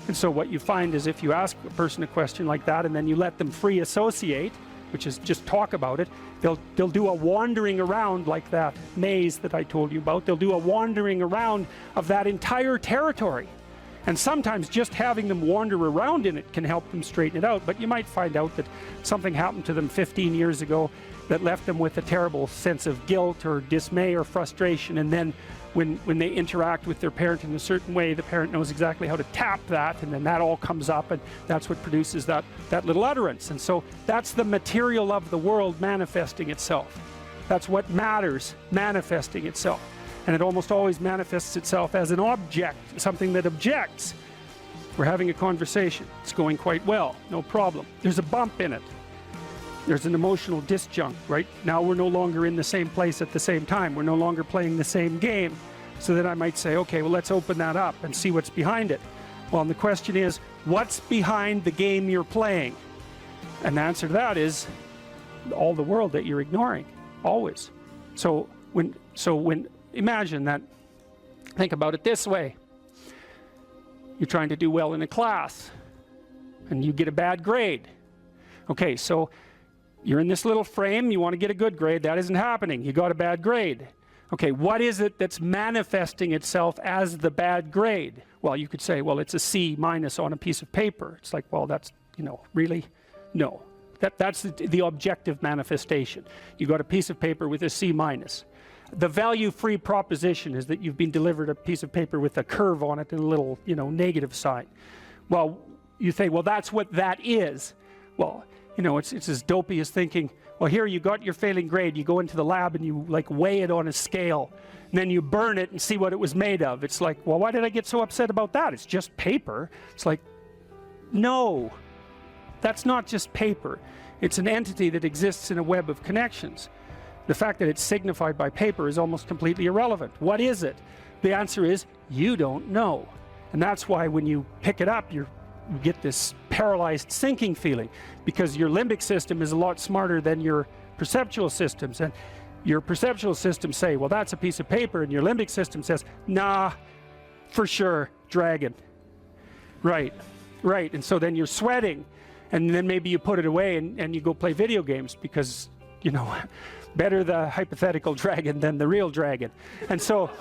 And so what you find is, if you ask a person a question like that and then you let them free associate, which is just talk about it, they'll do a wandering around, like that maze that I told you about. They'll do a wandering around of that entire territory. And sometimes just having them wander around in it can help them straighten it out. But you might find out that something happened to them 15 years ago that left them with a terrible sense of guilt or dismay or frustration. And then when they interact with their parent in a certain way, the parent knows exactly how to tap that, and then that all comes up, and that's what produces that little utterance. And so that's the material of the world manifesting itself. That's what matters manifesting itself. And it almost always manifests itself as an object, something that objects. We're having a conversation. It's going quite well, no problem. There's a bump in it. There's an emotional disjunct, right? Now we're no longer in the same place at the same time. We're no longer playing the same game. So then I might say, okay, well, let's open that up and see what's behind it. Well, and the question is, what's behind the game you're playing? And the answer to that is all the world that you're ignoring, always. So when imagine that, think about it this way. You're trying to do well in a class and you get a bad grade. Okay, so you're in this little frame, you want to get a good grade, that isn't happening, you got a bad grade. Okay, what is it that's manifesting itself as the bad grade? Well, you could say, well, it's a C- on a piece of paper. It's like, well, that's, really? No. That's the objective manifestation. You got a piece of paper with a C-. The value-free proposition is that you've been delivered a piece of paper with a curve on it and a little, negative sign. Well, you think, well, that's what that is. Well, you know, it's as dopey as thinking, well, here you got your failing grade, you go into the lab and you like weigh it on a scale, and then you burn it and see what it was made of. It's like, well, why did I get so upset about that? It's just paper. It's like, no, that's not just paper. It's an entity that exists in a web of connections. The fact that it's signified by paper is almost completely irrelevant. What is it? The answer is, you don't know. And that's why when you pick it up, you get this paralyzed sinking feeling, because your limbic system is a lot smarter than your perceptual systems. And your perceptual systems say, well, that's a piece of paper, and your limbic system says, nah, for sure, dragon. Right, right. And so then you're sweating, and then maybe you put it away and you go play video games, because, you know, better the hypothetical dragon than the real dragon. And so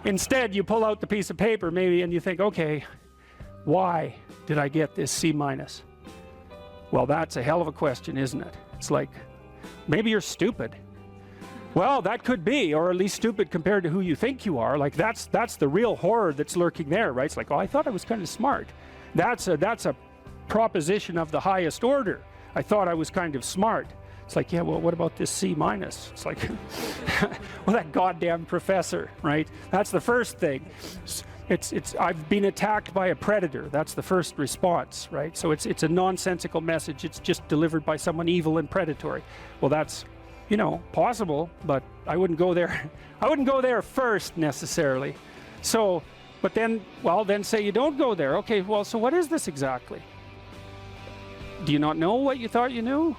instead you pull out the piece of paper maybe and you think, okay, why did I get this C-? Well, that's a hell of a question, isn't it? It's like, maybe you're stupid. Well, that could be, or at least stupid compared to who you think you are. Like, that's the real horror that's lurking there, right? It's like, oh, I thought I was kind of smart. That's a proposition of the highest order. I thought I was kind of smart. It's like, yeah, well, what about this C-? It's like, well, that goddamn professor, right? That's the first thing. I've been attacked by a predator. That's the first response, right? So it's a nonsensical message. It's just delivered by someone evil and predatory. Well, that's, you know, possible, but I wouldn't go there. I wouldn't go there first necessarily. So, but then, well, then say you don't go there. Okay, well, so what is this exactly? Do you not know what you thought you knew?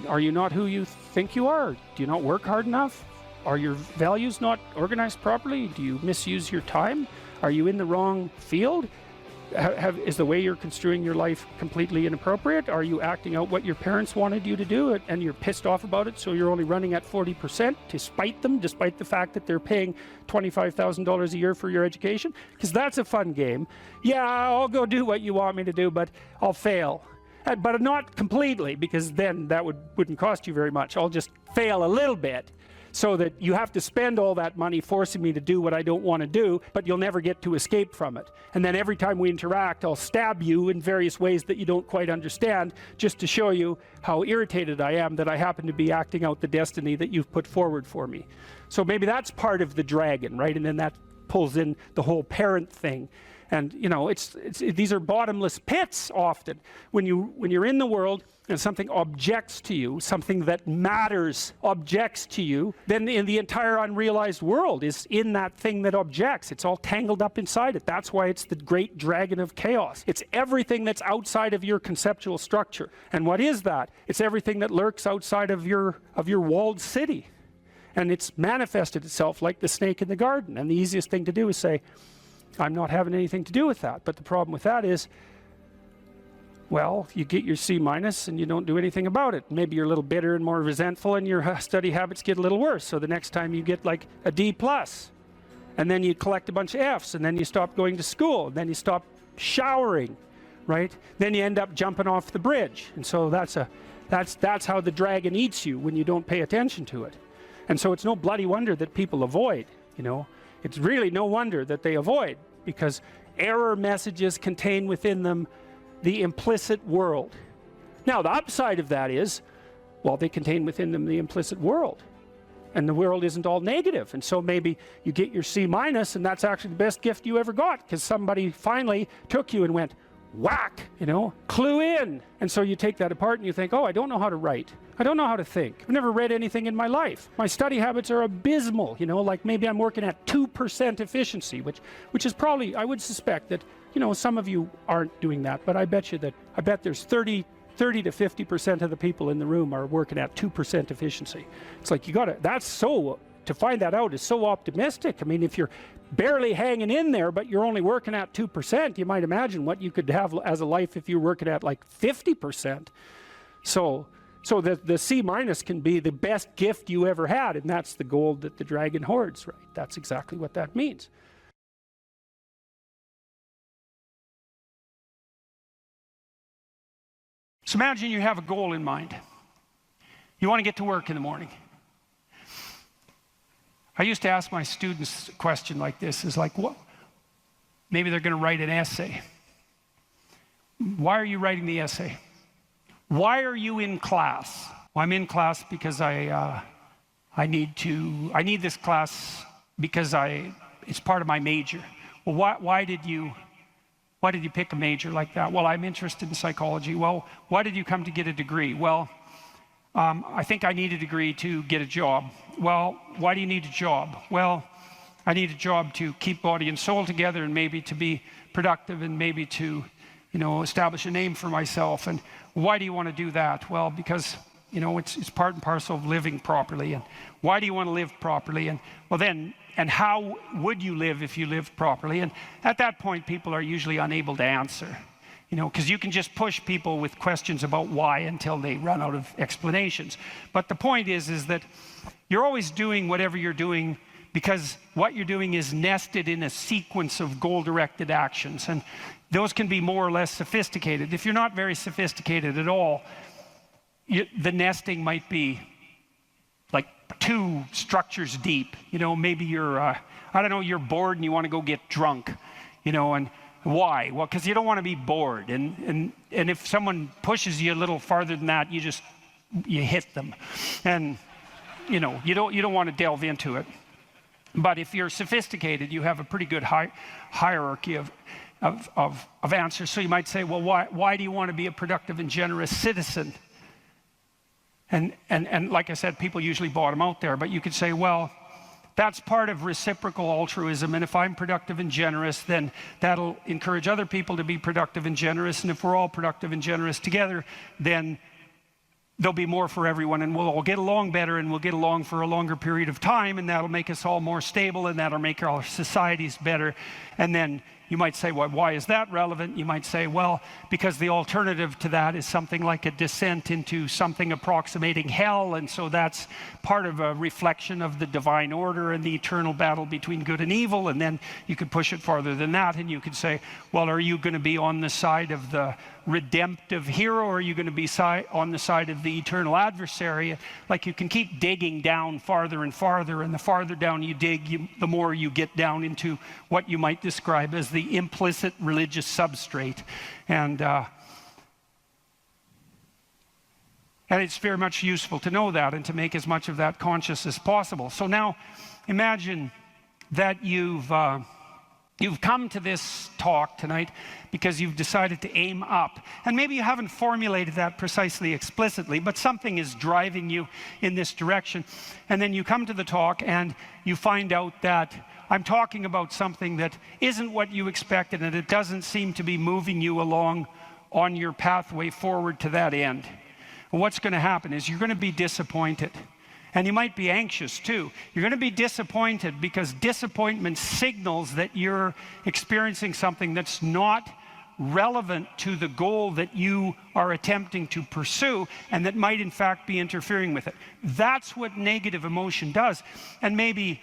Are you not who you think you are? Do you not work hard enough? Are your values not organized properly? Do you misuse your time? Are you in the wrong field? Is the way you're construing your life completely inappropriate? Are you acting out what your parents wanted you to do and you're pissed off about it, so you're only running at 40% to spite them, despite the fact that they're paying $25,000 a year for your education? Because that's a fun game. Yeah, I'll go do what you want me to do, but I'll fail. But not completely, because then that wouldn't cost you very much. I'll just fail a little bit, so that you have to spend all that money forcing me to do what I don't want to do, but you'll never get to escape from it. And then every time we interact, I'll stab you in various ways that you don't quite understand, just to show you how irritated I am that I happen to be acting out the destiny that you've put forward for me. So maybe that's part of the dragon, right? And then that pulls in the whole parent thing. And, you know, these are bottomless pits often. When you're in the world and something objects to you, something that matters objects to you, then the entire unrealized world is in that thing that objects. It's all tangled up inside it. That's why it's the great dragon of chaos. It's everything that's outside of your conceptual structure. And what is that? It's everything that lurks outside of your walled city. And it's manifested itself like the snake in the garden. And the easiest thing to do is say, I'm not having anything to do with that. But the problem with that is, well, you get your C- and you don't do anything about it. Maybe you're a little bitter and more resentful, and your study habits get a little worse. So the next time you get like a D+, and then you collect a bunch of Fs, and then you stop going to school, and then you stop showering, right? Then you end up jumping off the bridge. And so that's how the dragon eats you when you don't pay attention to it. And so it's no bloody wonder that people avoid, you know. It's really no wonder that they avoid, because error messages contain within them the implicit world. Now, the upside of that is, well, they contain within them the implicit world. And the world isn't all negative. And so maybe you get your C-, and that's actually the best gift you ever got, because somebody finally took you and went, whack, you know, clue in. And so you take that apart and you think, oh, I don't know how to write. I don't know how to think. I've never read anything in my life. My study habits are abysmal, you know, like maybe I'm working at 2% efficiency, which is probably, I would suspect that, you know, some of you aren't doing that, but I bet there's 30 to 50% of the people in the room are working at 2% efficiency. It's like, to find that out is so optimistic. I mean, if you're barely hanging in there, but you're only working at 2%, you might imagine what you could have as a life if you're working at like 50%. So the C- can be the best gift you ever had, and that's the gold that the dragon hoards, right? That's exactly what that means. So imagine you have a goal in mind. You want to get to work in the morning. I used to ask my students a question like this, is like, what? Maybe they're going to write an essay. Why are you writing the essay? Why are you in class? Well, I'm in class because I need this class because it's part of my major. Well, why did you pick a major like that? Well, I'm interested in psychology. Well, why did you come to get a degree? Well, I think I need a degree to get a job. Well, why do you need a job? Well, I need a job to keep body and soul together, and maybe to be productive, and maybe to, establish a name for myself. And why do you want to do that? Well, because, it's part and parcel of living properly. And why do you want to live properly? And well, then, and how would you live if you lived properly? And at that point, people are usually unable to answer, because you can just push people with questions about why until they run out of explanations. But the point is that you're always doing whatever you're doing because what you're doing is nested in a sequence of goal-directed actions. And those can be more or less sophisticated. If you're not very sophisticated at all, the nesting might be like 2 structures deep. Maybe you're, you're bored and you want to go get drunk, and why? Well, because you don't want to be bored. And if someone pushes you a little farther than that, you hit them. And, you don't want to delve into it. But if you're sophisticated, you have a pretty good hierarchy of answers. So you might say, well, why do you want to be a productive and generous citizen? And like I said, people usually bottom out there, but you could say, well, that's part of reciprocal altruism, and if I'm productive and generous, then that'll encourage other people to be productive and generous, and if we're all productive and generous together, then there'll be more for everyone, and we'll all get along better, and we'll get along for a longer period of time, and that'll make us all more stable, and that'll make our societies better. And then you might say, well, why is that relevant? You might say, well, because the alternative to that is something like a descent into something approximating hell, and so that's part of a reflection of the divine order and the eternal battle between good and evil. And then you could push it farther than that, and you could say, well, are you going to be on the side of the redemptive hero, or are you going to be on the side of the eternal adversary? Like, you can keep digging down farther and farther, and the farther down you dig, the more you get down into what you might describe as the implicit religious substrate. And it's very much useful to know that and to make as much of that conscious as possible. So now imagine that you've come to this talk tonight because you've decided to aim up. And maybe you haven't formulated that precisely explicitly, but something is driving you in this direction. And then you come to the talk and you find out that I'm talking about something that isn't what you expected, and it doesn't seem to be moving you along on your pathway forward to that end. And what's going to happen is you're going to be disappointed. And you might be anxious too. You're going to be disappointed because disappointment signals that you're experiencing something that's not relevant to the goal that you are attempting to pursue, and that might in fact be interfering with it. That's what negative emotion does. And maybe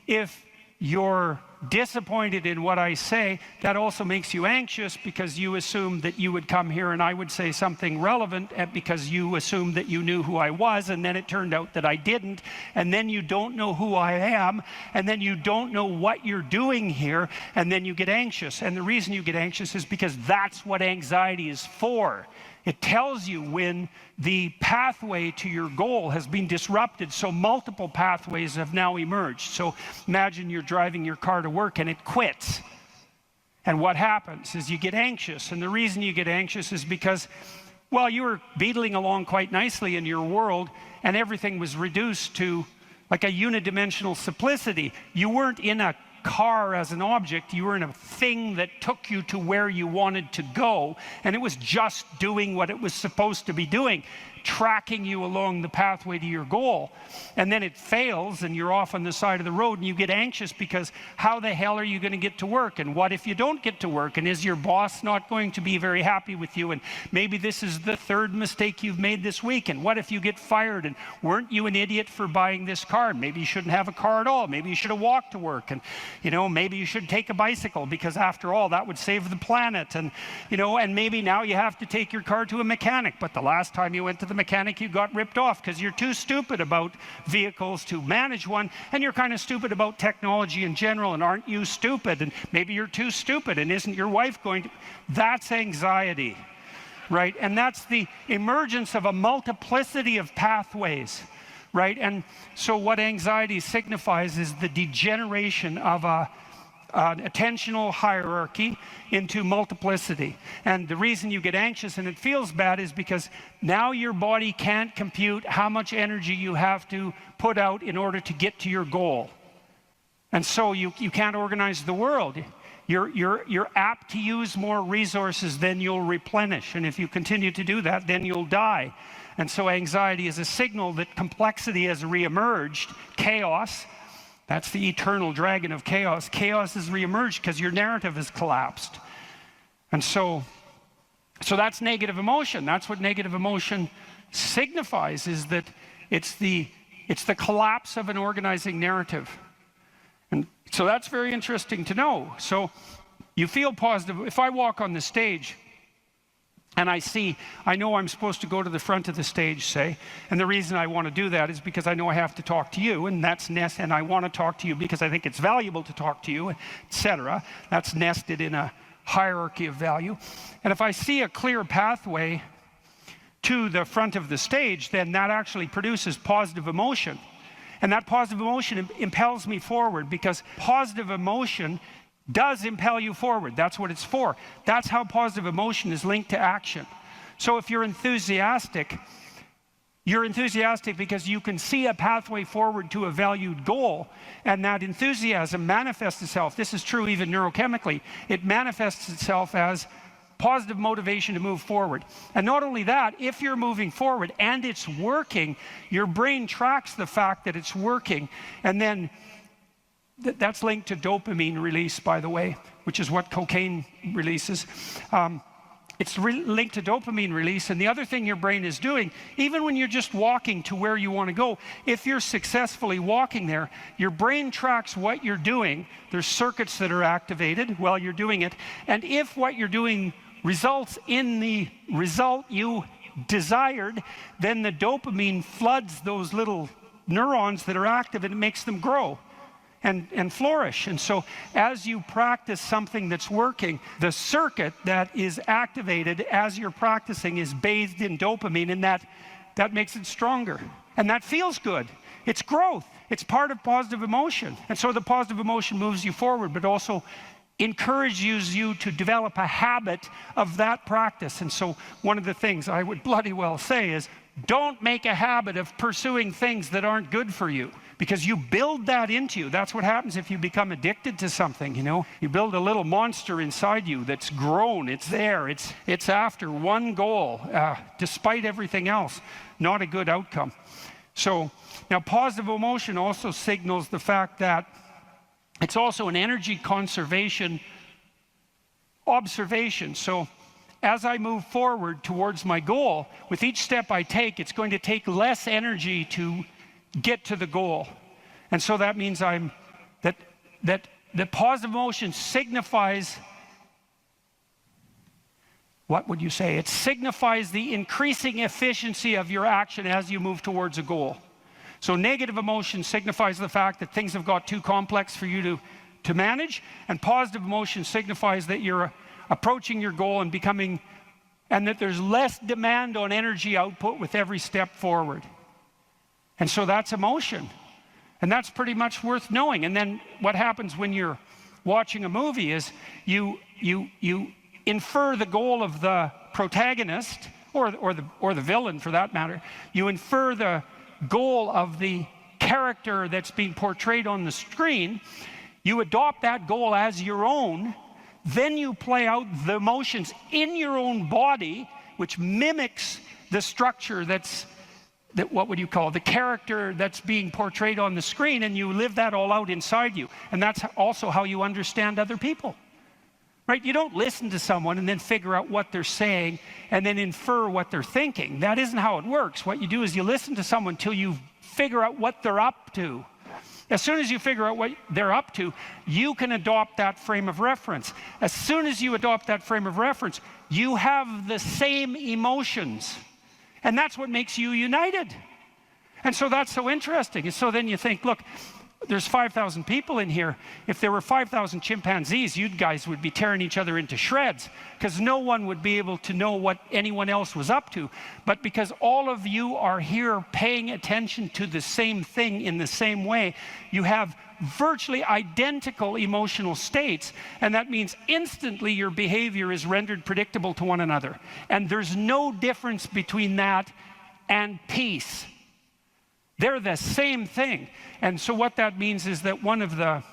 if you're disappointed in what I say, that also makes you anxious because you assumed that you would come here and I would say something relevant, because you assumed that you knew who I was, and then it turned out that I didn't, and then you don't know who I am, and then you don't know what you're doing here, and then you get anxious. And the reason you get anxious is because that's what anxiety is for. It tells you when the pathway to your goal has been disrupted. So multiple pathways have now emerged. So imagine you're driving your car to work and it quits. And what happens is you get anxious. And the reason you get anxious is because, well, you were beetling along quite nicely in your world, and everything was reduced to like a unidimensional simplicity. You weren't in a car as an object, you were in a thing that took you to where you wanted to go, and it was just doing what it was supposed to be doing, tracking you along the pathway to your goal. And then it fails and you're off on the side of the road, and you get anxious because how the hell are you going to get to work? And what if you don't get to work? And is your boss not going to be very happy with you? And maybe this is the 3rd mistake you've made this week. And what if you get fired? And weren't you an idiot for buying this car? Maybe you shouldn't have a car at all. Maybe you should have walked to work. And maybe you should take a bicycle, because after all, that would save the planet. And and maybe now you have to take your car to a mechanic, but the last time you went to the the mechanic, you got ripped off because you're too stupid about vehicles to manage one, and you're kind of stupid about technology in general, and aren't you stupid? And maybe you're too stupid, and isn't your wife going to... That's anxiety, right? And that's the emergence of a multiplicity of pathways, right? And so what anxiety signifies is the degeneration of an attentional hierarchy into multiplicity. And the reason you get anxious and it feels bad is because now your body can't compute how much energy you have to put out in order to get to your goal. And so you can't organize the world. You're apt to use more resources than you'll replenish. And if you continue to do that, then you'll die. And so anxiety is a signal that complexity has reemerged, chaos. That's the eternal dragon of chaos. Chaos has reemerged because your narrative has collapsed. And so that's negative emotion. That's what negative emotion signifies, is that it's the collapse of an organizing narrative. And so that's very interesting to know. So you feel positive. If I walk on the stage and I know I'm supposed to go to the front of the stage, say, and the reason I want to do that is because I know I have to talk to you, and that's and I want to talk to you because I think it's valuable to talk to you, etc. That's nested in a hierarchy of value. And if I see a clear pathway to the front of the stage, then that actually produces positive emotion. And that positive emotion impels me forward, because positive emotion does impel you forward. That's what it's for. That's how positive emotion is linked to action. So if you're enthusiastic because you can see a pathway forward to a valued goal, and that enthusiasm manifests itself. This is true even neurochemically. It manifests itself as positive motivation to move forward. And not only that, if you're moving forward and it's working, your brain tracks the fact that it's working, and then that's linked to dopamine release, by the way, which is what cocaine releases. It's linked to dopamine release. And the other thing your brain is doing, even when you're just walking to where you want to go, if you're successfully walking there, your brain tracks what you're doing. There's circuits that are activated while you're doing it. And if what you're doing results in the result you desired, then the dopamine floods those little neurons that are active, and it makes them grow and flourish. And so as you practice something that's working, the circuit that is activated as you're practicing is bathed in dopamine, and that makes it stronger. And that feels good. It's growth. It's part of positive emotion. And so the positive emotion moves you forward, but also encourages you to develop a habit of that practice. And so one of the things I would bloody well say is, don't make a habit of pursuing things that aren't good for you, because you build that into you. That's what happens if you become addicted to something, you know. You build a little monster inside you that's grown. It's there. It's after one goal, despite everything else. Not a good outcome. So now positive emotion also signals the fact that it's also an energy conservation observation. So as I move forward towards my goal, with each step I take, it's going to take less energy to get to the goal. And so that means that the positive emotion signifies, what would you say? It signifies the increasing efficiency of your action as you move towards a goal. So negative emotion signifies the fact that things have got too complex for you to manage, and positive emotion signifies that you're approaching your goal and that there's less demand on energy output with every step forward. And so that's emotion. And that's pretty much worth knowing. And then what happens when you're watching a movie is you infer the goal of the protagonist, or the villain for that matter. You infer the goal of the character that's being portrayed on the screen. You adopt that goal as your own. Then you play out the emotions in your own body, which mimics the structure what would you call the character that's being portrayed on the screen, and you live that all out inside you. And that's also how you understand other people, right? You don't listen to someone and then figure out what they're saying and then infer what they're thinking. That isn't how it works. What you do is you listen to someone till you figure out what they're up to. As soon as you figure out what they're up to, you can adopt that frame of reference. As soon as you adopt that frame of reference, you have the same emotions. And that's what makes you united. And so that's so interesting. And so then you think, look, there's 5,000 people in here. If there were 5,000 chimpanzees, you guys would be tearing each other into shreds, because no one would be able to know what anyone else was up to. But because all of you are here paying attention to the same thing in the same way, you have virtually identical emotional states, and that means instantly your behavior is rendered predictable to one another. And there's no difference between that and peace. They're the same thing. And so what that means is that one of the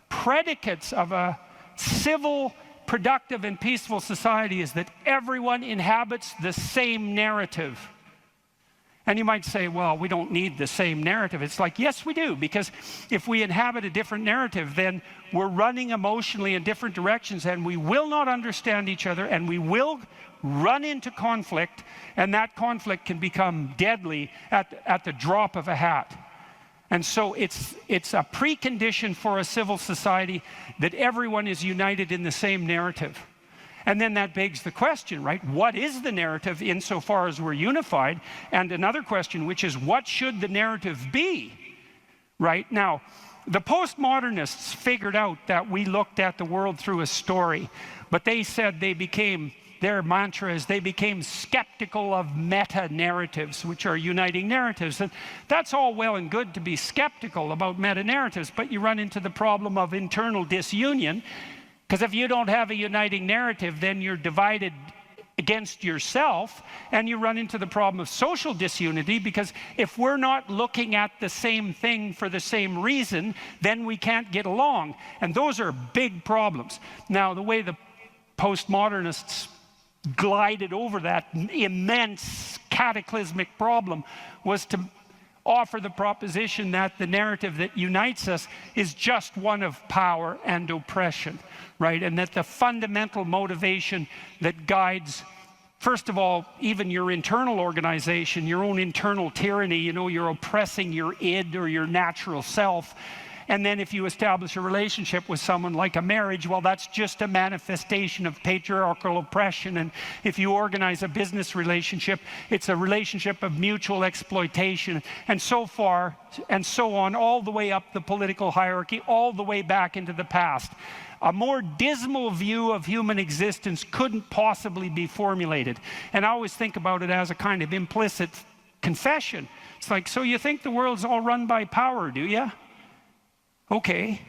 predicates of a civil, productive, and peaceful society is that everyone inhabits the same narrative. And you might say, well, we don't need the same narrative. It's like, yes, we do, because if we inhabit a different narrative, then we're running emotionally in different directions, and we will not understand each other, and we will run into conflict, and that conflict can become deadly at the drop of a hat. And so it's a precondition for a civil society that everyone is united in the same narrative. And then that begs the question, right? What is the narrative insofar as we're unified? And another question, which is, what should the narrative be? Right? Now, the postmodernists figured out that we looked at the world through a story, but they said their mantra is they became skeptical of meta-narratives, which are uniting narratives. And that's all well and good to be skeptical about meta-narratives, but you run into the problem of internal disunion, because if you don't have a uniting narrative, then you're divided against yourself, and you run into the problem of social disunity, because if we're not looking at the same thing for the same reason, then we can't get along. And those are big problems. Now, the way the postmodernists glided over that immense cataclysmic problem was to offer the proposition that the narrative that unites us is just one of power and oppression, right? And that the fundamental motivation that guides, first of all, even your internal organization, your own internal tyranny, you're oppressing your id or your natural self. And then if you establish a relationship with someone like a marriage, well, that's just a manifestation of patriarchal oppression. And if you organize a business relationship, it's a relationship of mutual exploitation, and so far and so on, all the way up the political hierarchy, all the way back into the past. A more dismal view of human existence couldn't possibly be formulated. And I always think about it as a kind of implicit confession. It's like, so you think the world's all run by power, do you? Okay,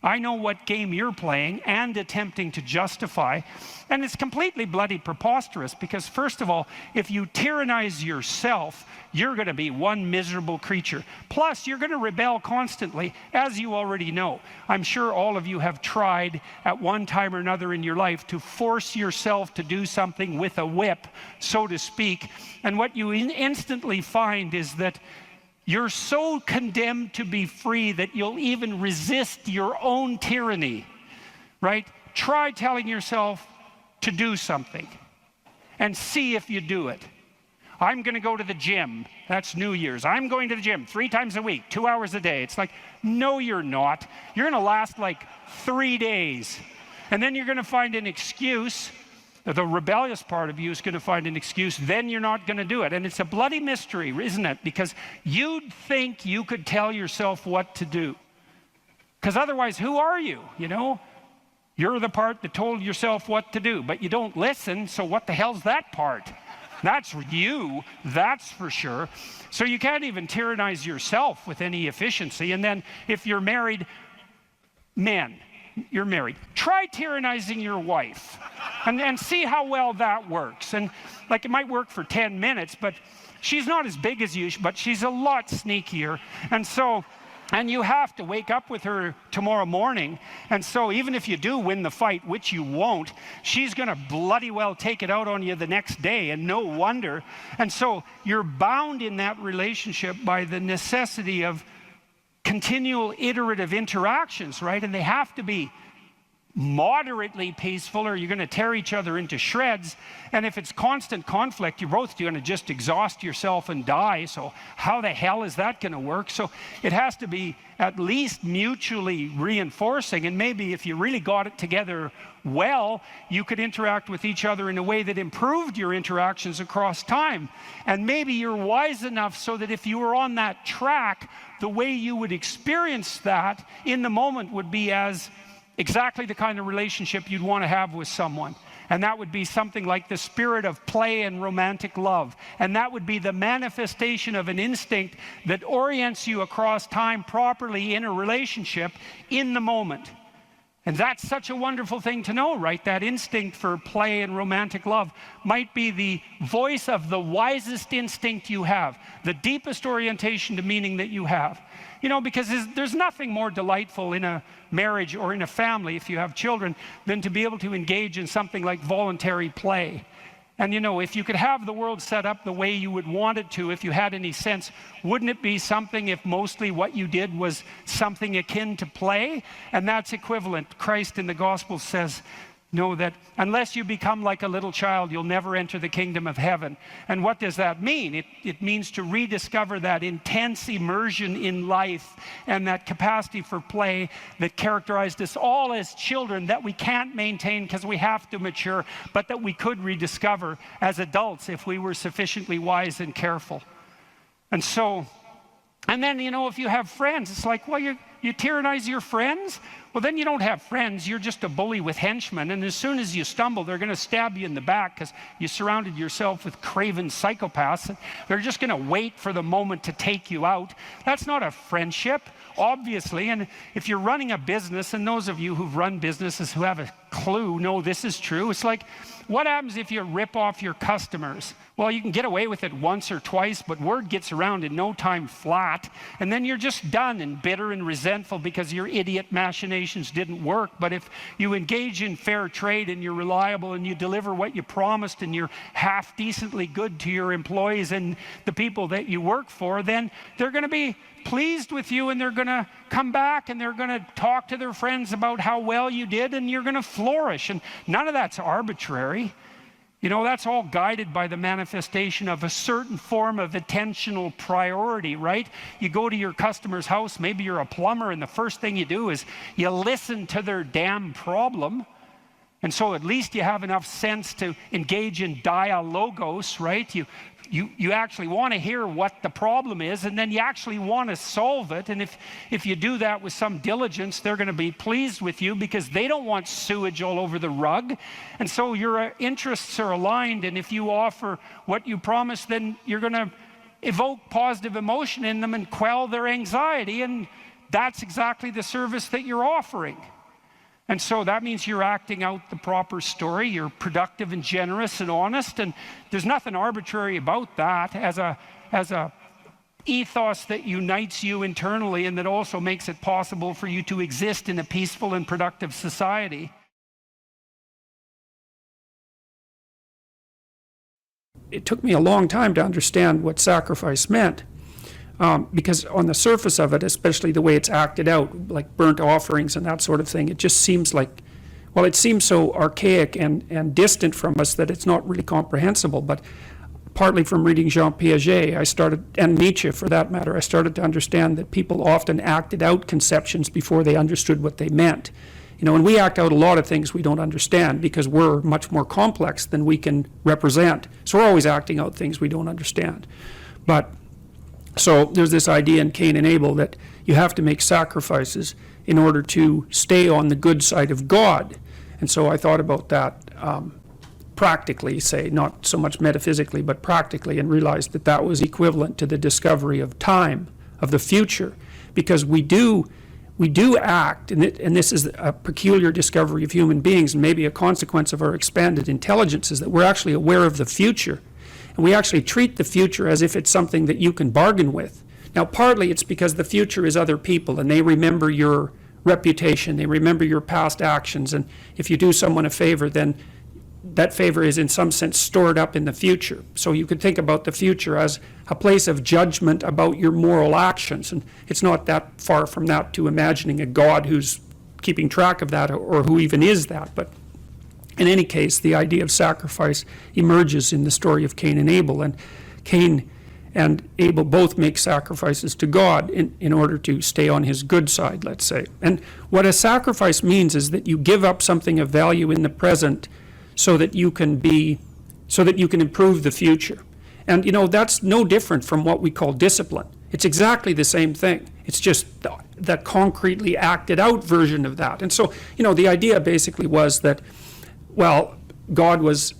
I know what game you're playing and attempting to justify, and it's completely bloody preposterous, because first of all, if you tyrannize yourself, you're going to be one miserable creature. Plus, you're going to rebel constantly, as you already know. I'm sure all of you have tried at one time or another in your life to force yourself to do something with a whip, so to speak, and what you instantly find is that you're so condemned to be free that you'll even resist your own tyranny, right? Try telling yourself to do something and see if you do it. I'm going to go to the gym. That's New Year's. I'm going to the gym 3 times a week, 2 hours a day. It's like, no, you're not. You're going to last like 3 days. And then you're going to find an excuse. The rebellious part of you is going to find an excuse, then you're not going to do it. And it's a bloody mystery, isn't it? Because you'd think you could tell yourself what to do. Because otherwise, who are you? You're the part that told yourself what to do, but you don't listen, so what the hell's that part? That's you, that's for sure. So you can't even tyrannize yourself with any efficiency. And then if you're married, men, you're married, try tyrannizing your wife and see how well that works. And like, it might work for 10 minutes, but she's not as big as you, but she's a lot sneakier. And you have to wake up with her tomorrow morning. And so even if you do win the fight, which you won't, she's going to bloody well take it out on you the next day, and no wonder. And so you're bound in that relationship by the necessity of continual iterative interactions, right? And they have to be moderately peaceful, or you're going to tear each other into shreds. And if it's constant conflict, you're both going to just exhaust yourself and die. So how the hell is that going to work? So it has to be at least mutually reinforcing. And maybe if you really got it together well, you could interact with each other in a way that improved your interactions across time. And maybe you're wise enough so that if you were on that track, the way you would experience that in the moment would be as exactly the kind of relationship you'd want to have with someone. And that would be something like the spirit of play and romantic love. And that would be the manifestation of an instinct that orients you across time properly in a relationship in the moment. And that's such a wonderful thing to know, right? That instinct for play and romantic love might be the voice of the wisest instinct you have, the deepest orientation to meaning that you have. You know, because there's nothing more delightful in a marriage or in a family, if you have children, than to be able to engage in something like voluntary play. And you know, if you could have the world set up the way you would want it to, if you had any sense, wouldn't it be something if mostly what you did was something akin to play? And that's equivalent. Christ in the gospel says, know that unless you become like a little child, you'll never enter the kingdom of heaven. And what does that mean? It means to rediscover that intense immersion in life and that capacity for play that characterized us all as children, that we can't maintain because we have to mature, but that we could rediscover as adults if we were sufficiently wise and careful. And so, and then, you know, if you have friends, it's like, well, you tyrannize your friends? Well, then you don't have friends. You're just a bully with henchmen. And as soon as you stumble, they're going to stab you in the back because you surrounded yourself with craven psychopaths. They're just going to wait for the moment to take you out. That's not a friendship, obviously. And if you're running a business, and those of you who've run businesses who have a clue know this is true, it's like, what happens if you rip off your customers? Well, you can get away with it once or twice, but word gets around in no time flat, and then you're just done and bitter and resentful because your idiot machinations didn't work. But if you engage in fair trade and you're reliable and you deliver what you promised and you're half decently good to your employees and the people that you work for, then they're going to be pleased with you, and they're going to come back and they're going to talk to their friends about how well you did, and you're going to flourish. And none of that's arbitrary. You know, that's all guided by the manifestation of a certain form of attentional priority, right? You go to your customer's house, maybe you're a plumber, and the first thing you do is you listen to their damn problem. And so at least you have enough sense to engage in dialogos, right? You actually want to hear what the problem is, and then you actually want to solve it. And if you do that with some diligence, they're going to be pleased with you because they don't want sewage all over the rug. And so your interests are aligned, and if you offer what you promise, then you're going to evoke positive emotion in them and quell their anxiety, and that's exactly the service that you're offering. And so that means you're acting out the proper story, you're productive and generous and honest, and there's nothing arbitrary about that as a ethos that unites you internally and that also makes it possible for you to exist in a peaceful and productive society. It took me a long time to understand what sacrifice meant. Because on the surface of it, especially the way it's acted out, like burnt offerings and that sort of thing, it just seems like, well, it seems so archaic and distant from us that it's not really comprehensible. But partly from reading Jean Piaget, and Nietzsche for that matter, I started to understand that people often acted out conceptions before they understood what they meant. You know, and we act out a lot of things we don't understand because we're much more complex than we can represent. So we're always acting out things we don't understand. So there's this idea in Cain and Abel that you have to make sacrifices in order to stay on the good side of God. And so I thought about that practically, say, not so much metaphysically, but practically, and realized that that was equivalent to the discovery of time, of the future, because we do act, and this is a peculiar discovery of human beings, and maybe a consequence of our expanded intelligence, is that we're actually aware of the future. And we actually treat the future as if it's something that you can bargain with. Now, partly it's because the future is other people, and they remember your reputation, they remember your past actions, and if you do someone a favor, then that favor is in some sense stored up in the future. So you could think about the future as a place of judgment about your moral actions, and it's not that far from that to imagining a God who's keeping track of that or who even is that. But in any case, the idea of sacrifice emerges in the story of Cain and Abel. And Cain and Abel both make sacrifices to God in order to stay on his good side, let's say. And what a sacrifice means is that you give up something of value in the present so that you can improve the future. And that's no different from what we call discipline. It's exactly the same thing. It's just the concretely acted out version of that. And so, the idea basically was that, well, God was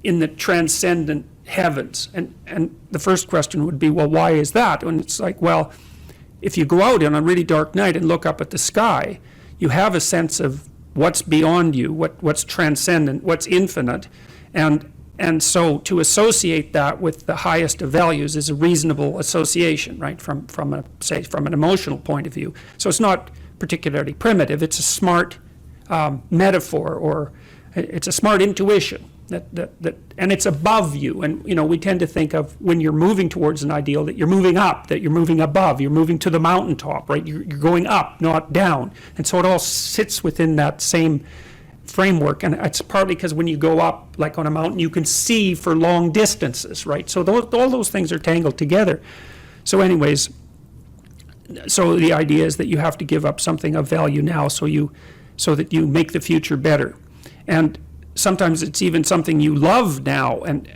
in the transcendent heavens. And the first question would be, well, why is that? And it's like, well, if you go out on a really dark night and look up at the sky, you have a sense of what's beyond you, what's transcendent, what's infinite. And so to associate that with the highest of values is a reasonable association, right, from an emotional point of view. So it's not particularly primitive. It's a smart metaphor, or it's a smart intuition that and it's above you. And we tend to think of when you're moving towards an ideal that you're moving up, that you're moving above, you're moving to the mountaintop, right? You're going up, not down. And so it all sits within that same framework. And it's partly because when you go up, like on a mountain, you can see for long distances, right? So all those things are tangled together. So anyways, so the idea is that you have to give up something of value now so that you make the future better. And sometimes it's even something you love now, and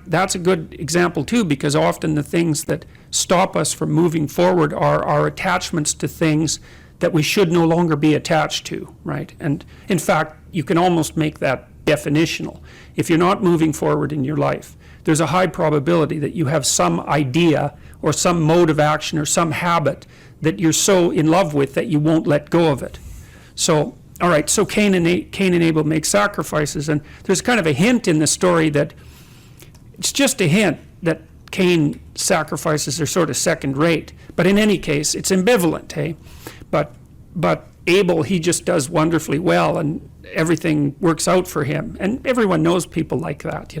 that's a good example too, because often the things that stop us from moving forward are our attachments to things that we should no longer be attached to, right? And in fact, you can almost make that definitional. If you're not moving forward in your life, there's a high probability that you have some idea or some mode of action or some habit that you're so in love with that you won't let go of it. So, all right, so Cain and Abel make sacrifices, and there's kind of a hint in the story that it's just a hint that Cain's sacrifices are sort of second rate. But in any case, it's ambivalent, hey? But Abel, he just does wonderfully well, and everything works out for him. And everyone knows people like that,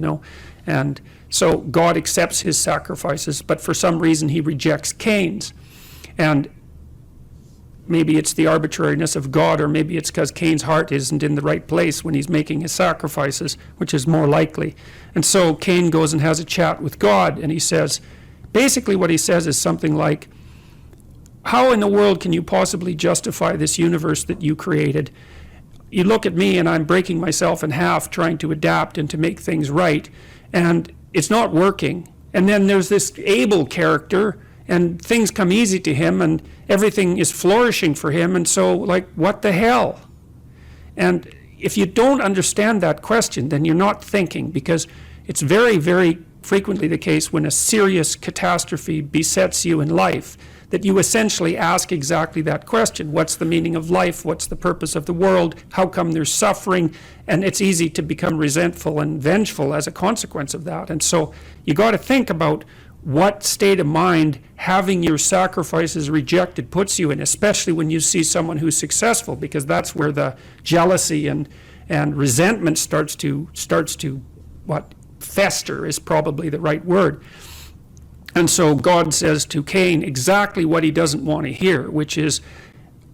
And so God accepts his sacrifices, but for some reason he rejects Cain's. And maybe it's the arbitrariness of God, or maybe it's because Cain's heart isn't in the right place when he's making his sacrifices, which is more likely. And so Cain goes and has a chat with God, and he says, basically what he says is something like, how in the world can you possibly justify this universe that you created? You look at me and I'm breaking myself in half trying to adapt and to make things right, and it's not working. And then there's this Abel character, and things come easy to him, and everything is flourishing for him, and so, like, what the hell? And if you don't understand that question, then you're not thinking, because it's very, very frequently the case when a serious catastrophe besets you in life that you essentially ask exactly that question. What's the meaning of life? What's the purpose of the world? How come there's suffering? And it's easy to become resentful and vengeful as a consequence of that. And so you got to think about what state of mind having your sacrifices rejected puts you in, especially when you see someone who's successful, because that's where the jealousy and resentment starts to fester is probably the right word. And so God says to Cain exactly what he doesn't want to hear, which is,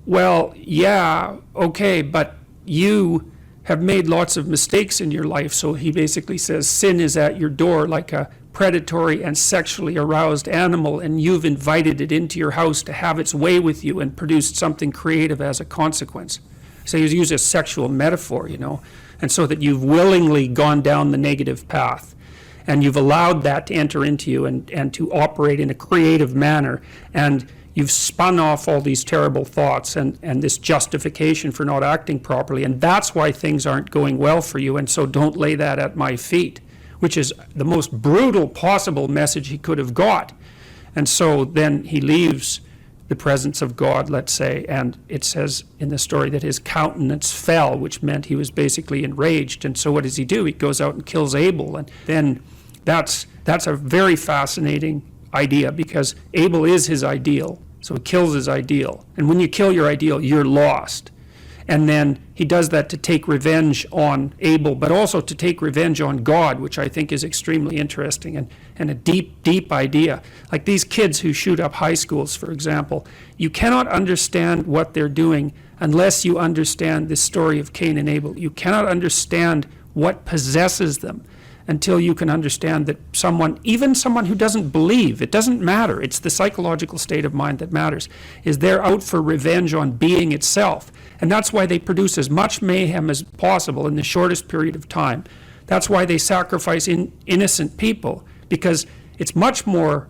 well, yeah, okay, but you have made lots of mistakes in your life. So he basically says sin is at your door like a predatory and sexually aroused animal, and you've invited it into your house to have its way with you and produced something creative as a consequence. So he uses a sexual metaphor, and so that you've willingly gone down the negative path. And you've allowed that to enter into you and to operate in a creative manner. And you've spun off all these terrible thoughts and this justification for not acting properly. And that's why things aren't going well for you. And so don't lay that at my feet, which is the most brutal possible message he could have got. And so then he leaves the presence of God, let's say, and it says in the story that his countenance fell, which meant he was basically enraged. And so what does he do? He goes out and kills Abel. And then that's a very fascinating idea, because Abel is his ideal. So he kills his ideal. And when you kill your ideal, you're lost. And then he does that to take revenge on Abel, but also to take revenge on God, which I think is extremely interesting and a deep, deep idea. Like these kids who shoot up high schools, for example, you cannot understand what they're doing unless you understand this story of Cain and Abel. You cannot understand what possesses them until you can understand that someone, even someone who doesn't believe, it doesn't matter, it's the psychological state of mind that matters, is they're out for revenge on being itself. And that's why they produce as much mayhem as possible in the shortest period of time. That's why they sacrifice innocent people, because it's much more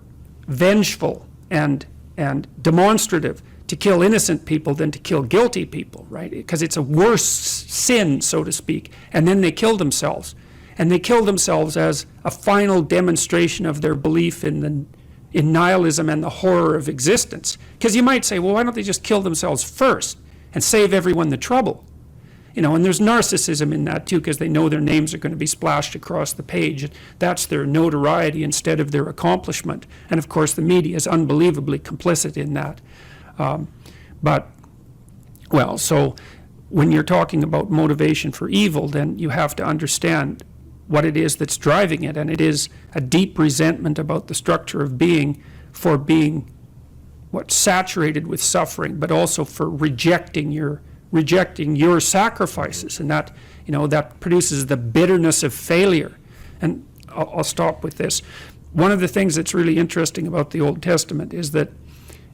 vengeful and demonstrative to kill innocent people than to kill guilty people, right? Because it's a worse sin, so to speak. And then they kill themselves. And they kill themselves as a final demonstration of their belief in nihilism and the horror of existence. Because you might say, well, why don't they just kill themselves first and save everyone the trouble? You know, and there's narcissism in that too, because they know their names are going to be splashed across the page. That's their notoriety instead of their accomplishment. And of course, the media is unbelievably complicit in that. So when you're talking about motivation for evil, then you have to understand what it is that's driving it, and it is a deep resentment about the structure of being, for being saturated with suffering, but also for rejecting your sacrifices, and that, you know, that produces the bitterness of failure. And I'll stop with this. One of the things that's really interesting about the Old Testament is that,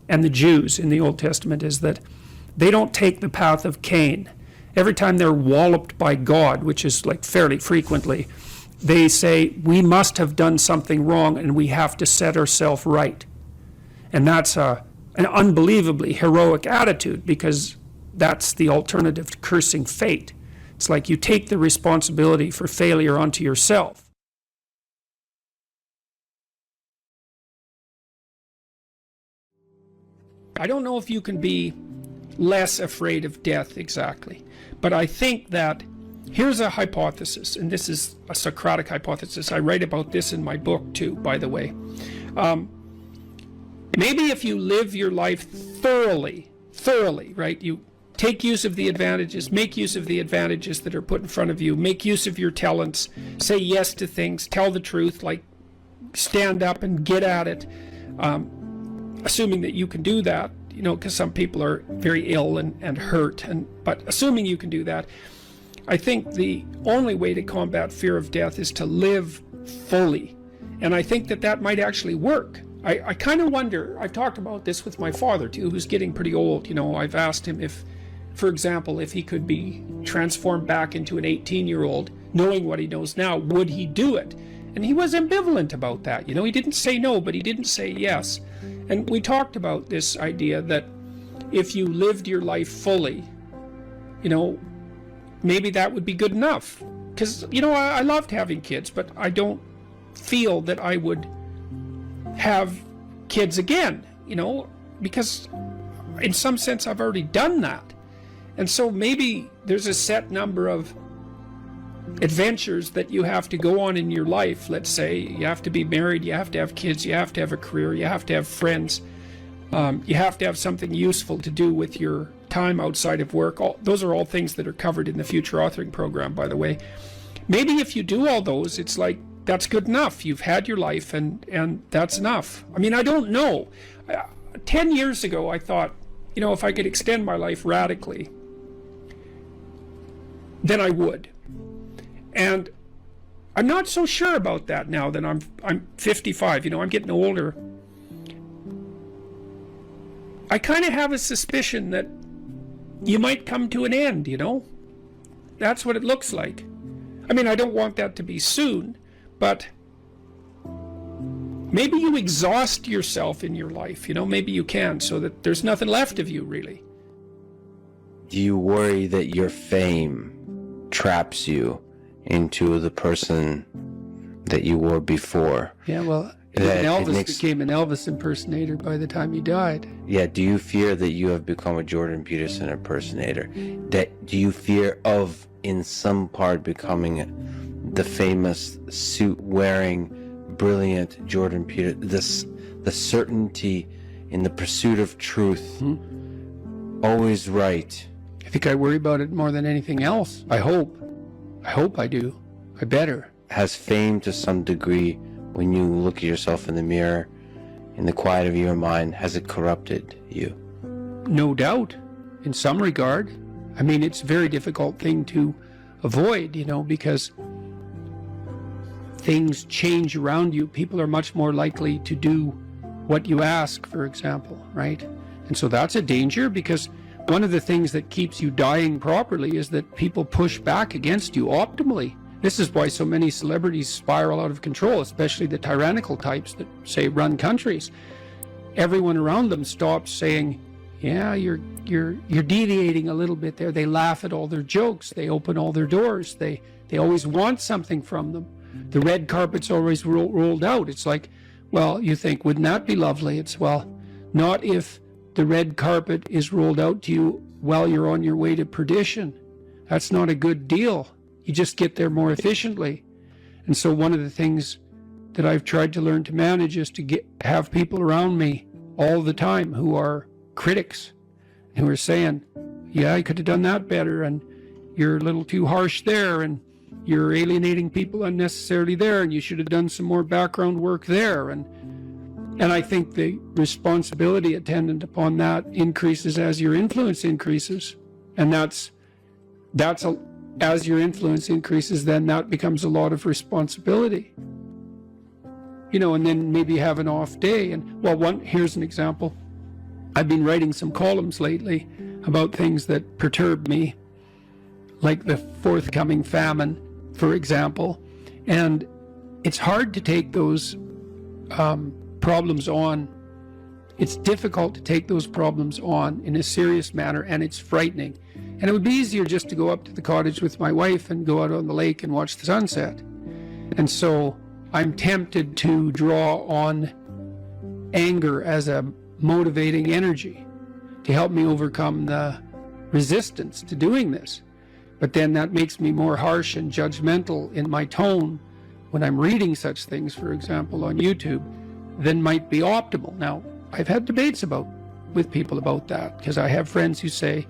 and the Jews in the Old Testament, is that they don't take the path of Cain. Every time they're walloped by God, which is like fairly frequently, they say, we must have done something wrong and we have to set ourselves right. And that's an unbelievably heroic attitude, because that's the alternative to cursing fate. It's like you take the responsibility for failure onto yourself. I don't know if you can be less afraid of death exactly, but I think that here's a hypothesis, and this is a Socratic hypothesis. I write about this in my book too, by the way. Maybe if you live your life thoroughly, right? You take use of the advantages, make use of the advantages that are put in front of you, make use of your talents, say yes to things, tell the truth, like stand up and get at it, assuming that you can do that, you know, because some people are very ill and hurt, but assuming you can do that, I think the only way to combat fear of death is to live fully. And I think that might actually work. I kind of wonder, I've talked about this with my father too, who's getting pretty old. You know, I've asked him if, for example, if he could be transformed back into an 18-year-old, knowing what he knows now, would he do it? And he was ambivalent about that. You know, he didn't say no, but he didn't say yes. And we talked about this idea that if you lived your life fully, you know, maybe that would be good enough. Because, you know, I loved having kids, but I don't feel that I would have kids again, you know, because in some sense I've already done that. And so maybe there's a set number of adventures that you have to go on in your life. Let's say you have to be married, you have to have kids, you have to have a career, you have to have friends, you have to have something useful to do with your time outside of work. Those are all things that are covered in the future authoring program, by the way. Maybe if you do all those, it's like, that's good enough. You've had your life and that's enough. I mean, I don't know. 10 years ago, I thought, you know, if I could extend my life radically, then I would. And I'm not so sure about that now that I'm 55, you know, I'm getting older. I kind of have a suspicion that you might come to an end, you know? That's what it looks like. I mean, I don't want that to be soon, but maybe you exhaust yourself in your life, you know, maybe you can, so that there's nothing left of you, really. Do you worry that your fame traps you into the person that you were before? Yeah, well, Elvis became an Elvis impersonator by the time he died. Yeah, do you fear that you have become a Jordan Peterson impersonator? Do you fear of, in some part, becoming the famous suit-wearing, brilliant Jordan Peterson, the certainty in the pursuit of truth, always right? I think I worry about it more than anything else. I hope I do. I better. Has fame to some degree, when you look at yourself in the mirror, in the quiet of your mind, has it corrupted you? No doubt. in some regard. I mean, it's a very difficult thing to avoid, because things change around you. People are much more likely to do what you ask, for example, right? And so that's a danger, because one of the things that keeps you dying properly is that people push back against you optimally. This is why so many celebrities spiral out of control, especially the tyrannical types that, say, run countries. Everyone around them stops saying, yeah, you're deviating a little bit there. They laugh at all their jokes. They open all their doors. They always want something from them. The red carpet's always rolled out. It's like, well, you think, wouldn't that be lovely? It's, well, not if the red carpet is rolled out to you while you're on your way to perdition. That's not a good deal. You just get there more efficiently. And so one of the things that I've tried to learn to manage is to have people around me all the time who are critics, who are saying, yeah, I could have done that better, and you're a little too harsh there, and you're alienating people unnecessarily there, and you should have done some more background work there. And I think the responsibility attendant upon that increases as your influence increases. And as your influence increases, then that becomes a lot of responsibility. And then maybe have an off day. And here's an example. I've been writing some columns lately about things that perturb me, like the forthcoming famine, for example. And it's hard to take those problems on. It's difficult to take those problems on in a serious manner, and it's frightening. And it would be easier just to go up to the cottage with my wife and go out on the lake and watch the sunset. And so I'm tempted to draw on anger as a motivating energy to help me overcome the resistance to doing this. But then that makes me more harsh and judgmental in my tone when I'm reading such things, for example, on YouTube, than might be optimal. Now, I've had debates with people about that, because I have friends who say,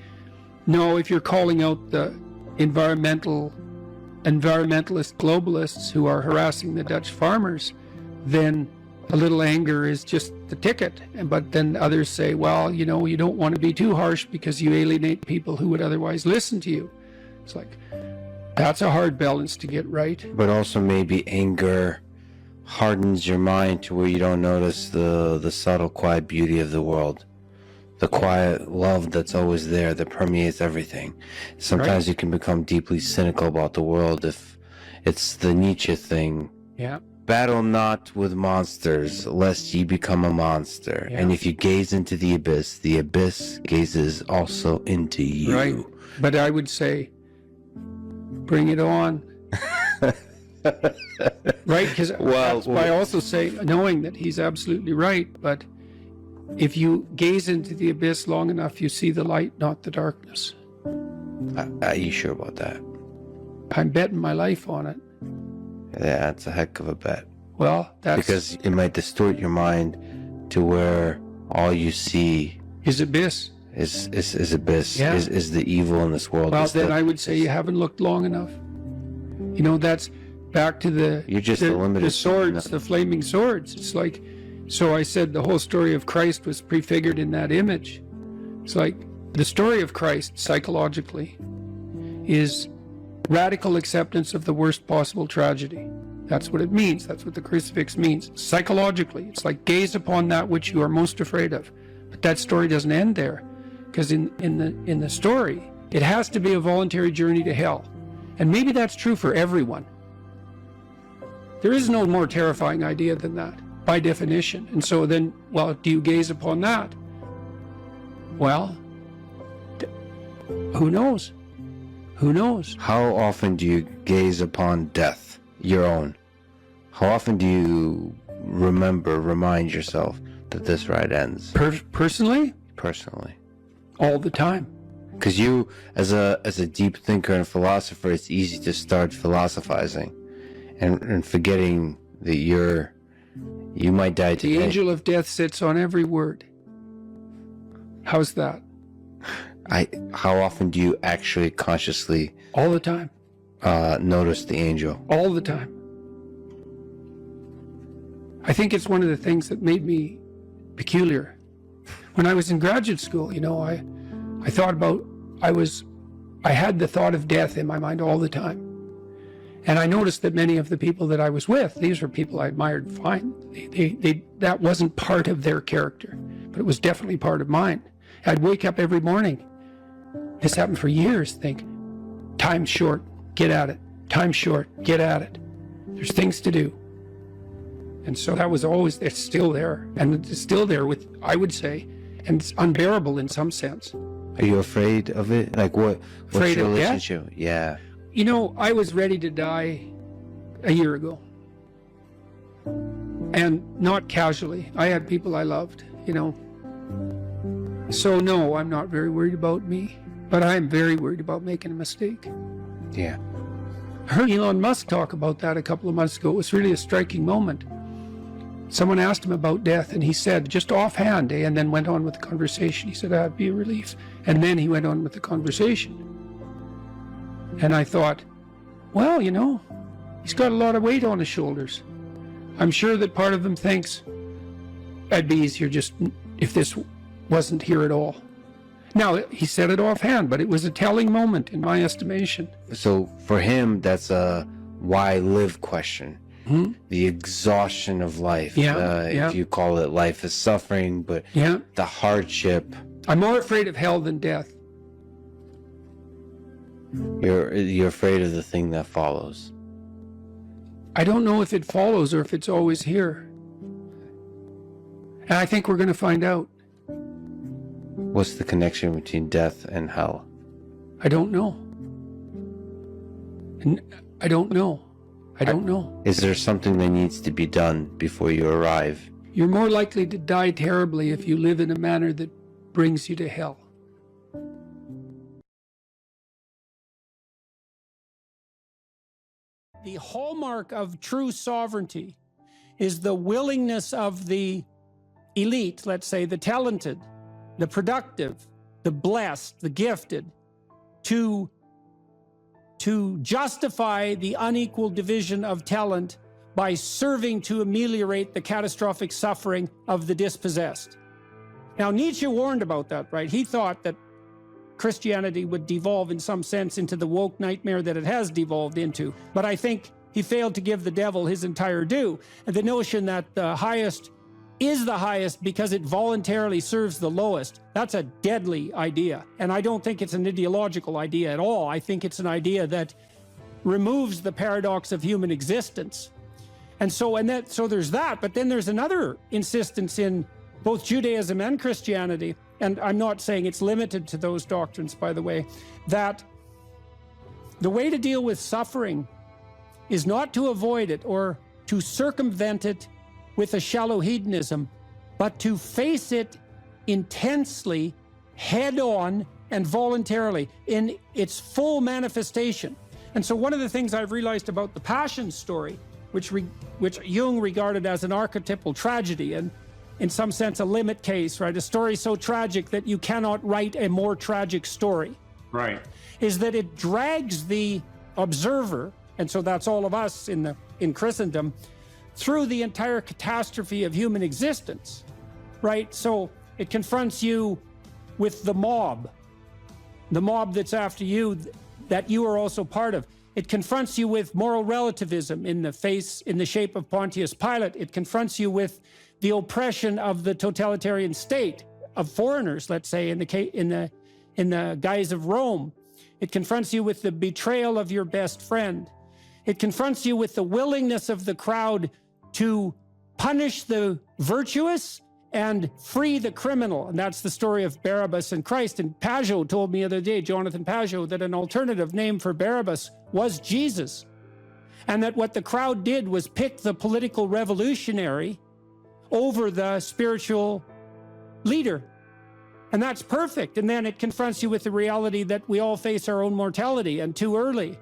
no, if you're calling out the environmentalist globalists who are harassing the Dutch farmers, then a little anger is just the ticket. But then others say, well, you don't want to be too harsh because you alienate people who would otherwise listen to you. It's like, that's a hard balance to get right. But also maybe anger hardens your mind to where you don't notice the subtle, quiet beauty of the world. The quiet love that's always there, that permeates everything. Sometimes you can become deeply cynical about the world if it's the Nietzsche thing. Yeah. Battle not with monsters, lest ye become a monster. Yeah. And if you gaze into the abyss gazes also into you. Right. But I would say, bring it on. Right? Because that's why I also say, knowing that he's absolutely right, but if you gaze into the abyss long enough, you see the light, not the darkness. Are you sure about that? I'm betting my life on it. Yeah, that's a heck of a bet. Well, that's... Because it might distort your mind to where all you see... is abyss. Is abyss. Yeah. Is the evil in this world. Well, then I would say you haven't looked long enough. That's back to the... You're just the limited... the swords, the flaming swords. It's like... So I said the whole story of Christ was prefigured in that image. It's like the story of Christ, psychologically, is radical acceptance of the worst possible tragedy. That's what it means. That's what the crucifix means. Psychologically, it's like gaze upon that which you are most afraid of. But that story doesn't end there, because in the story, it has to be a voluntary journey to hell. And maybe that's true for everyone. There is no more terrifying idea than that, by definition. And so then, well, do you gaze upon that? Well, who knows? Who knows? How often do you gaze upon death, your own? How often do you remind yourself that this ride ends? Personally? Personally. All the time. Because you, as a deep thinker and philosopher, it's easy to start philosophizing and forgetting that you might die today. The angel of death sits on every word. How's that? How often do you actually consciously... All the time. Notice the angel? All the time. I think it's one of the things that made me peculiar. When I was in graduate school, I I had the thought of death in my mind all the time. And I noticed that many of the people that I was with, these were people I admired fine. That wasn't part of their character, but it was definitely part of mine. I'd wake up every morning. This happened for years. Think, time's short, get at it. Time's short, get at it. There's things to do. And so that was always, it's still there. And it's still there with, I would say, and it's unbearable in some sense. Are you afraid of it? Like what's Afraid your of death? relationship? Yeah. You know, I was ready to die a year ago. And not casually. I had people I loved, you know. So no, I'm not very worried about me, but I'm very worried about making a mistake. Yeah. I heard Elon Musk talk about that a couple of months ago. It was really a striking moment. Someone asked him about death, and he said, just offhand, and then went on with the conversation. He said, that'd be a relief. And then he went on with the conversation. And I thought, well, you know, he's got a lot of weight on his shoulders. I'm sure that part of him thinks, it'd be easier just if this wasn't here at all. Now, he said it offhand, but it was a telling moment in my estimation. So for him, that's a why live question. Hmm? The exhaustion of life. Yeah. If you call it life is suffering, but Yeah. the hardship. I'm more afraid of hell than death. You're afraid of the thing that follows. I don't know if it follows or if it's always here. And I think we're going to find out. What's the connection between death and hell? I don't know. And I don't know. I don't know. Is there something that needs to be done before you arrive? You're more likely to die terribly if you live in a manner that brings you to hell. The hallmark of true sovereignty is the willingness of the elite, let's say the talented, the productive, the blessed, the gifted, to justify the unequal division of talent by serving to ameliorate the catastrophic suffering of the dispossessed. Now, Nietzsche warned about that, right? He thought that Christianity would devolve in some sense into the woke nightmare that it has devolved into. But I think he failed to give the devil his entire due. And the notion that the highest is the highest because it voluntarily serves the lowest, that's a deadly idea. And I don't think it's an ideological idea at all. I think it's an idea that removes the paradox of human existence. And so there's that, but then there's another insistence in both Judaism and Christianity, and I'm not saying it's limited to those doctrines, by the way, that the way to deal with suffering is not to avoid it or to circumvent it with a shallow hedonism, but to face it intensely, head on, and voluntarily in its full manifestation. And so one of the things I've realized about the Passion story, which Jung regarded as an archetypal tragedy, and in some sense a limit case, right? A story so tragic that you cannot write a more tragic story. Right. Is that it drags the observer, and so that's all of us in Christendom, through the entire catastrophe of human existence, right? So it confronts you with the mob that's after you, that you are also part of. It confronts you with moral relativism in the shape of Pontius Pilate. It confronts you with the oppression of the totalitarian state of foreigners, let's say, in the guise of Rome. It confronts you with the betrayal of your best friend. It confronts you with the willingness of the crowd to punish the virtuous and free the criminal. And that's the story of Barabbas and Christ. And Pajot told me the other day, Jonathan Pajot, that an alternative name for Barabbas was Jesus. And that what the crowd did was pick the political revolutionary over the spiritual leader. And that's perfect. And then it confronts you with the reality that we all face our own mortality, and too early.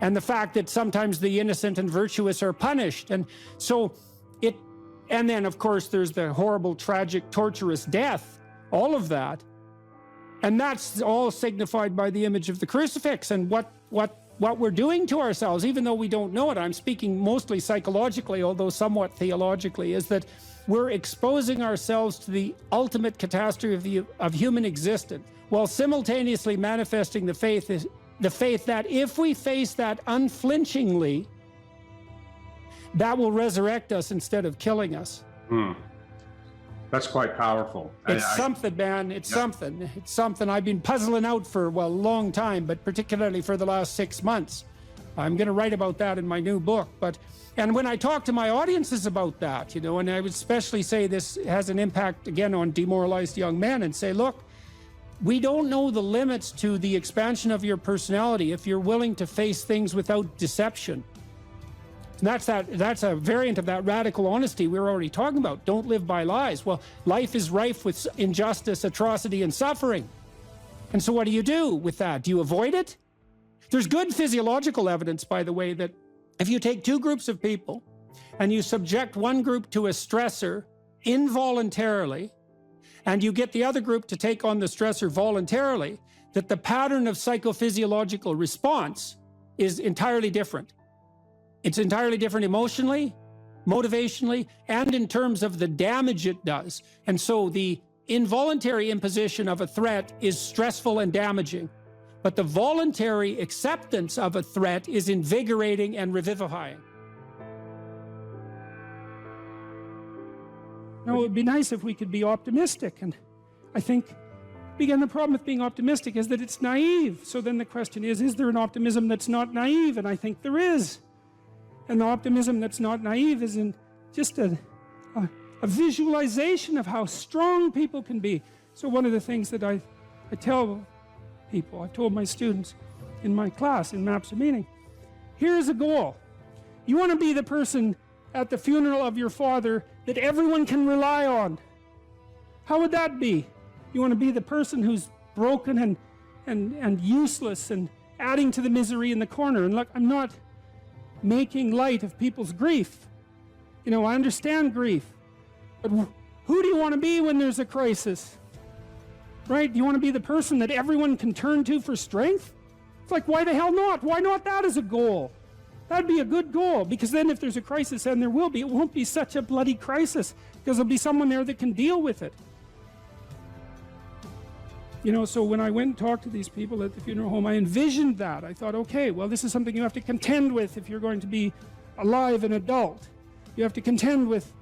And the fact that sometimes the innocent and virtuous are punished. And so and then of course there's the horrible, tragic, torturous death, all of that. And that's all signified by the image of the crucifix. And what what we're doing to ourselves, even though we don't know it, I'm speaking mostly psychologically, although somewhat theologically, is that we're exposing ourselves to the ultimate catastrophe of human existence, while simultaneously manifesting the faith that if we face that unflinchingly, that will resurrect us instead of killing us. That's quite powerful. It's something, man. It's something. It's something I've been puzzling out for, well, a long time, but particularly for the last 6 months. I'm going to write about that in my new book. And when I talk to my audiences about that, you know, and I would especially say this has an impact, again, on demoralized young men, and say, look, we don't know the limits to the expansion of your personality if you're willing to face things without deception. And that's a variant of that radical honesty we were already talking about. Don't live by lies. Well, life is rife with injustice, atrocity, and suffering. And so what do you do with that? Do you avoid it? There's good physiological evidence, by the way, that if you take two groups of people and you subject one group to a stressor involuntarily, and you get the other group to take on the stressor voluntarily, that the pattern of psychophysiological response is entirely different. It's entirely different emotionally, motivationally, and in terms of the damage it does. And so the involuntary imposition of a threat is stressful and damaging, but the voluntary acceptance of a threat is invigorating and revivifying. Now, it would be nice if we could be optimistic, and I think, again, the problem with being optimistic is that it's naive. So then the question is there an optimism that's not naive? And I think there is. And the optimism that's not naive is in just a visualization of how strong people can be. So one of the things that I tell people, I've told my students in my class, in Maps of Meaning, here's a goal. You want to be the person at the funeral of your father that everyone can rely on. How would that be? You want to be the person who's broken and useless and adding to the misery in the corner. And look, I'm not making light of people's grief. You know, I understand grief. But who do you want to be when there's a crisis? Right? Do you want to be the person that everyone can turn to for strength? It's like, why the hell not? Why not that as a goal? That'd be a good goal, because then if there's a crisis, and there will be, it won't be such a bloody crisis, because there'll be someone there that can deal with it. You know, so when I went and talked to these people at the funeral home, I envisioned that. I thought, okay, well, this is something you have to contend with if you're going to be alive and adult. You have to contend with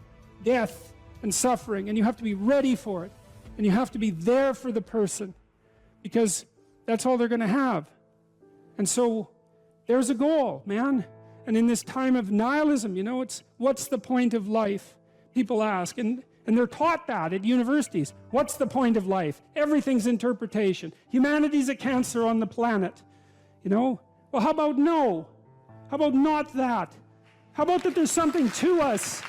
death and suffering, and you have to be ready for it. And you have to be there for the person, because that's all they're going to have. And so there's a goal, man. And in this time of nihilism, you know, it's what's the point of life? People ask, and they're taught that at universities. What's the point of life? Everything's interpretation. Humanity's a cancer on the planet. You know? Well, how about no? How about not that? How about that there's something to us?